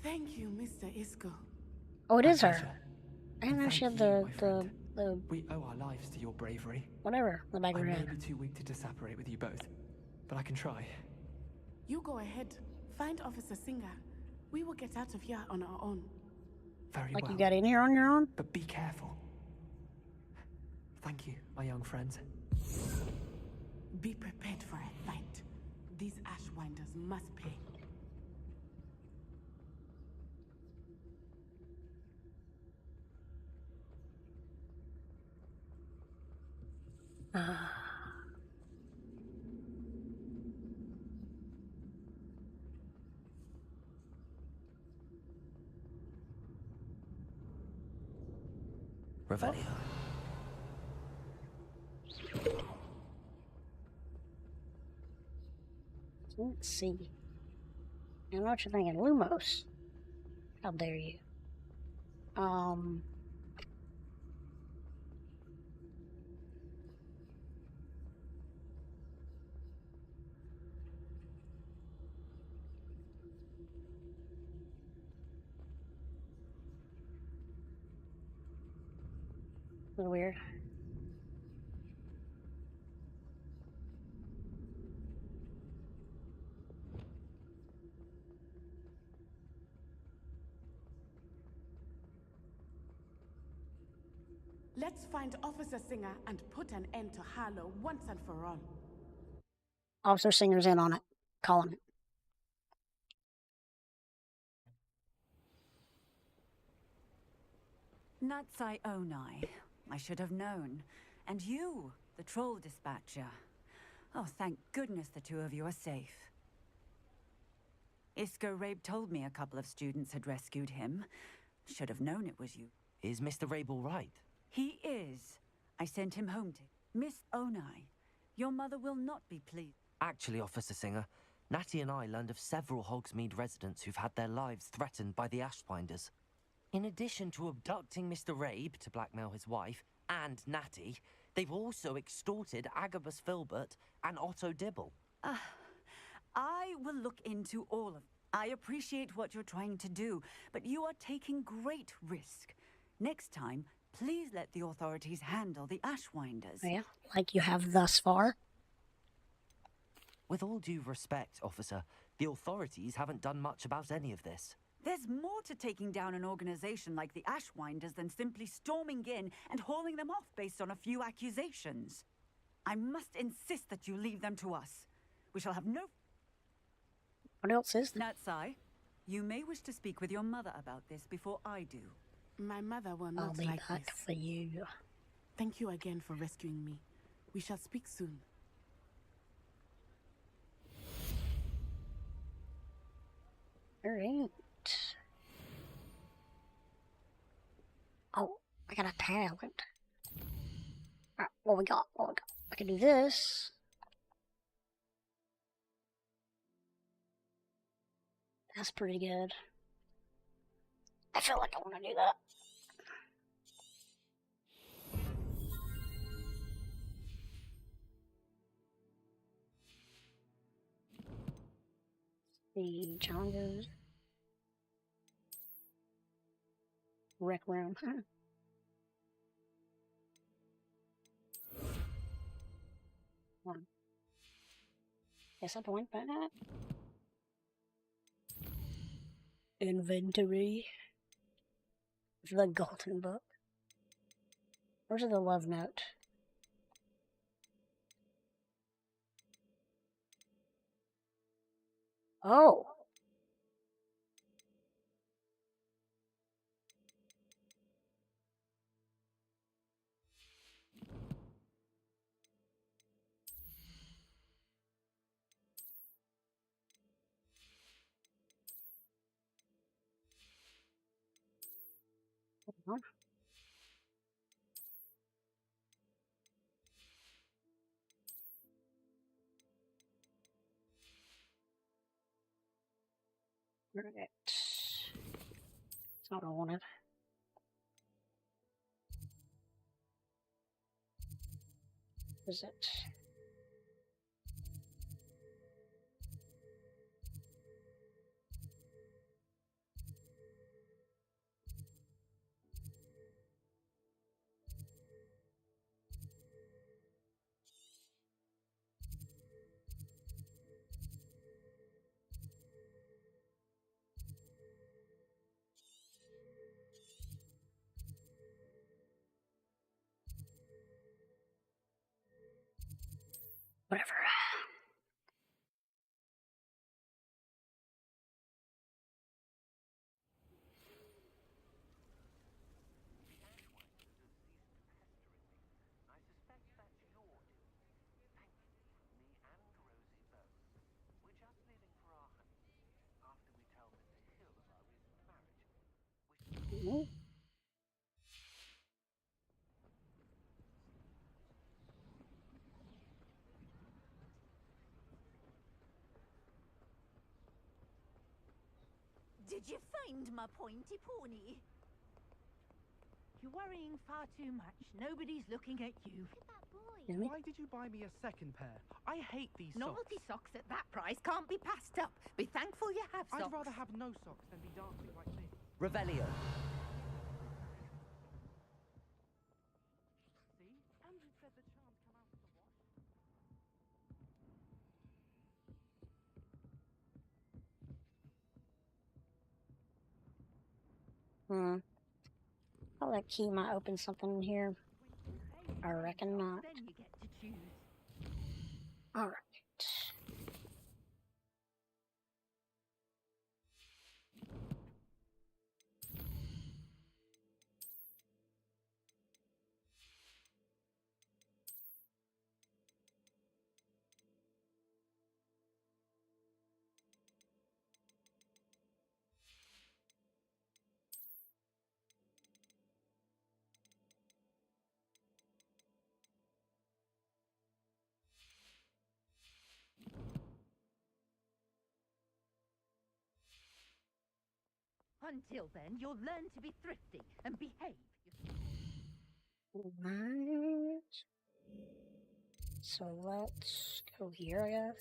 [SPEAKER 5] Thank you, Mr. Isco.
[SPEAKER 1] Oh, it
[SPEAKER 3] My
[SPEAKER 1] is her.
[SPEAKER 3] pleasure.
[SPEAKER 1] I didn't know
[SPEAKER 3] And
[SPEAKER 1] she had
[SPEAKER 3] thank you, my
[SPEAKER 1] the
[SPEAKER 3] friend.
[SPEAKER 1] the
[SPEAKER 3] We owe our lives to your bravery.
[SPEAKER 1] whatever in the back of
[SPEAKER 3] I
[SPEAKER 1] her
[SPEAKER 3] may
[SPEAKER 1] head.
[SPEAKER 3] be too weak to disapparate with you both, but I can try.
[SPEAKER 5] You go ahead. Find Officer Singer. We will get out of here on our own.
[SPEAKER 3] Very
[SPEAKER 1] Like
[SPEAKER 3] well.
[SPEAKER 1] you got in here on your own?
[SPEAKER 3] But be careful. Thank you, my young friends.
[SPEAKER 5] Be prepared for a fight. These Ashwinders must pay.
[SPEAKER 6] Revelio.
[SPEAKER 1] Let's see. I know what you're thinking. Lumos. How dare you? A little weird.
[SPEAKER 5] Let's find Officer Singer and put an end to Harlow once and for all.
[SPEAKER 1] Officer Singer's in on it. Calling it.
[SPEAKER 11] Natsai Onai. I should have known. And you, the troll dispatcher. Oh, thank goodness the two of you are safe. Isco Rabe told me a couple of students had rescued him. Should have known it was you.
[SPEAKER 6] Is Mr. Rabe all right?
[SPEAKER 11] He is. I sent him home to Miss Onai. Your mother will not be pleased.
[SPEAKER 6] Actually, Officer Singer, Natty and I learned of several Hogsmeade residents who've had their lives threatened by the Ashwinders. In addition to abducting Mr. Rabe to blackmail his wife and Natty, they've also extorted Agabus Filbert and Otto Dibble.
[SPEAKER 11] I will look into all of. I appreciate what you're trying to do, but you are taking great risk. Next time, please let the authorities handle the Ashwinders.
[SPEAKER 1] Yeah, like you have thus far.
[SPEAKER 6] With all due respect, officer, the authorities haven't done much about any of this.
[SPEAKER 11] There's more to taking down an organization like the Ashwinders than simply storming in and hauling them off based on a few accusations. I must insist that you leave them to us. We shall have no...
[SPEAKER 1] What else is there?
[SPEAKER 11] Natsai, you may wish to speak with your mother about this before I do.
[SPEAKER 5] My mother will
[SPEAKER 1] I'll
[SPEAKER 5] not
[SPEAKER 1] leave
[SPEAKER 5] like
[SPEAKER 1] that
[SPEAKER 5] this.
[SPEAKER 1] for you.
[SPEAKER 5] Thank you again for rescuing me. We shall speak soon.
[SPEAKER 1] Alright. Oh, I got a talent. Alright, what we got? I can do this. That's pretty good. I feel like I want to do that. The challenges. Rec room. One. Guess I have to went back. Inventory. The golden book. Where's the love note? Oh. Huh? Right. It's not what I wanted. Is it? Whatever.
[SPEAKER 14] I suspect that's your doing. Thank you from me and Rosie both. We're just leaving for our honeymoon after we tell Mr. Hill of our recent marriage.
[SPEAKER 7] Did you find my pointy pony? You're worrying far too much. Nobody's looking at you.
[SPEAKER 15] Why did you buy me a second pair? I hate these socks.
[SPEAKER 7] Novelty socks at that price can't be passed up. Be thankful you have socks.
[SPEAKER 15] I'd rather have no socks than be dancing like this.
[SPEAKER 6] Revelio.
[SPEAKER 15] See? Andrew said the charm come out of the wash.
[SPEAKER 1] Oh, that key might open something in here. I reckon not.
[SPEAKER 7] Then you get to choose.
[SPEAKER 1] Alright.
[SPEAKER 7] Until then, you'll learn to be thrifty and behave.
[SPEAKER 1] Right. So let's go here, I guess.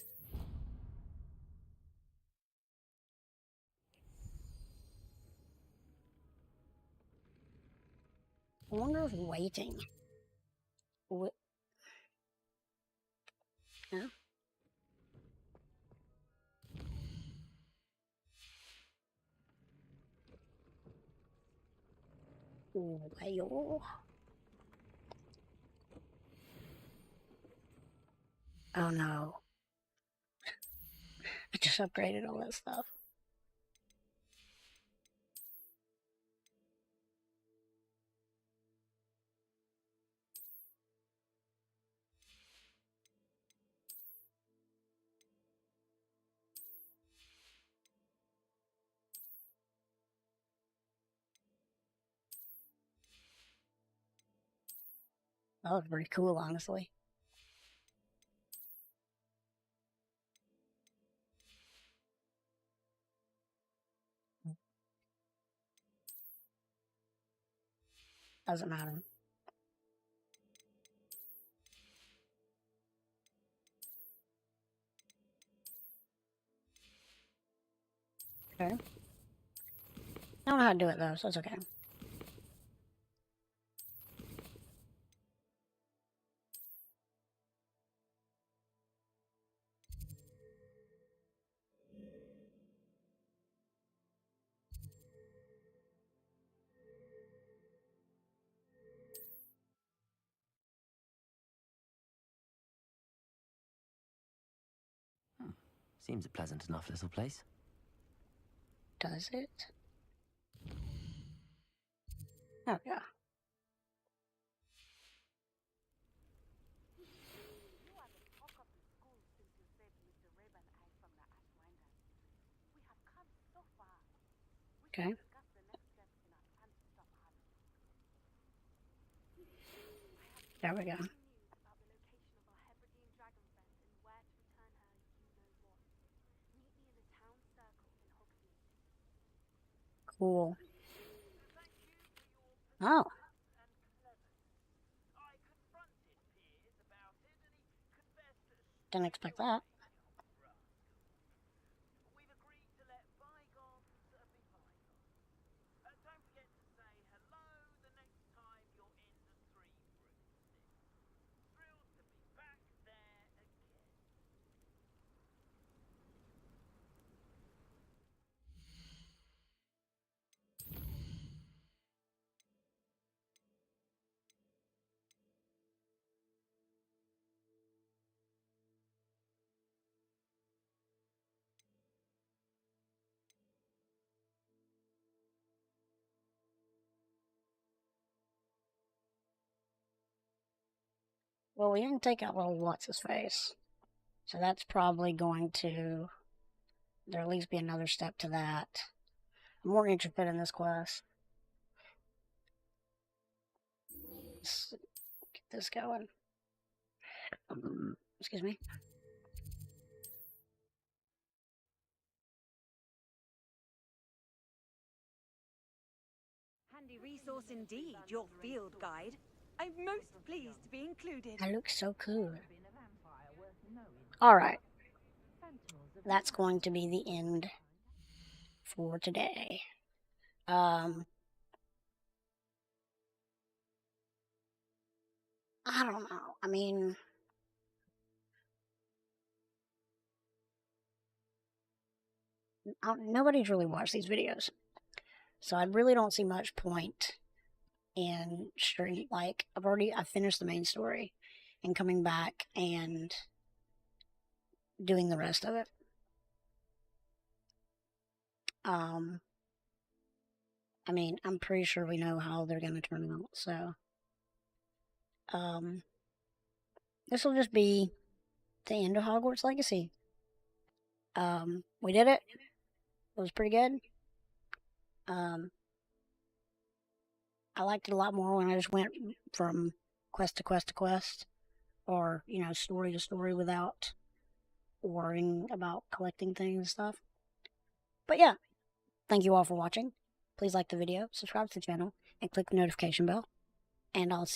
[SPEAKER 1] I wonder if waiting. Yeah. Well. Oh no. I just upgraded all that stuff. That was pretty cool, honestly. Doesn't matter. Okay. I don't know how to do it though, so it's okay.
[SPEAKER 6] Seems a pleasant enough little place.
[SPEAKER 1] Does it? Oh, yeah. Okay. There we go. Cool. Oh. Didn't expect that. Well, we didn't take out little what's-his-face. So that's probably going to... There at least be another step to that. I'm more interested in this quest. Let's get this going. Excuse me.
[SPEAKER 11] Handy resource indeed, your field guide. I'm most pleased to be included.
[SPEAKER 1] I look so cool. Alright. That's going to be the end for today. I don't know. I mean... nobody's really watched these videos. So I really don't see much point in stream. Like, I finished the main story and coming back and doing the rest of it. I mean, I'm pretty sure we know how they're going to turn out, so... this will just be the end of Hogwarts Legacy. We did it. It was pretty good. I liked it a lot more when I just went from quest to quest to quest, or, you know, story to story without worrying about collecting things and stuff. But yeah, thank you all for watching. Please like the video, subscribe to the channel, and click the notification bell. And I'll see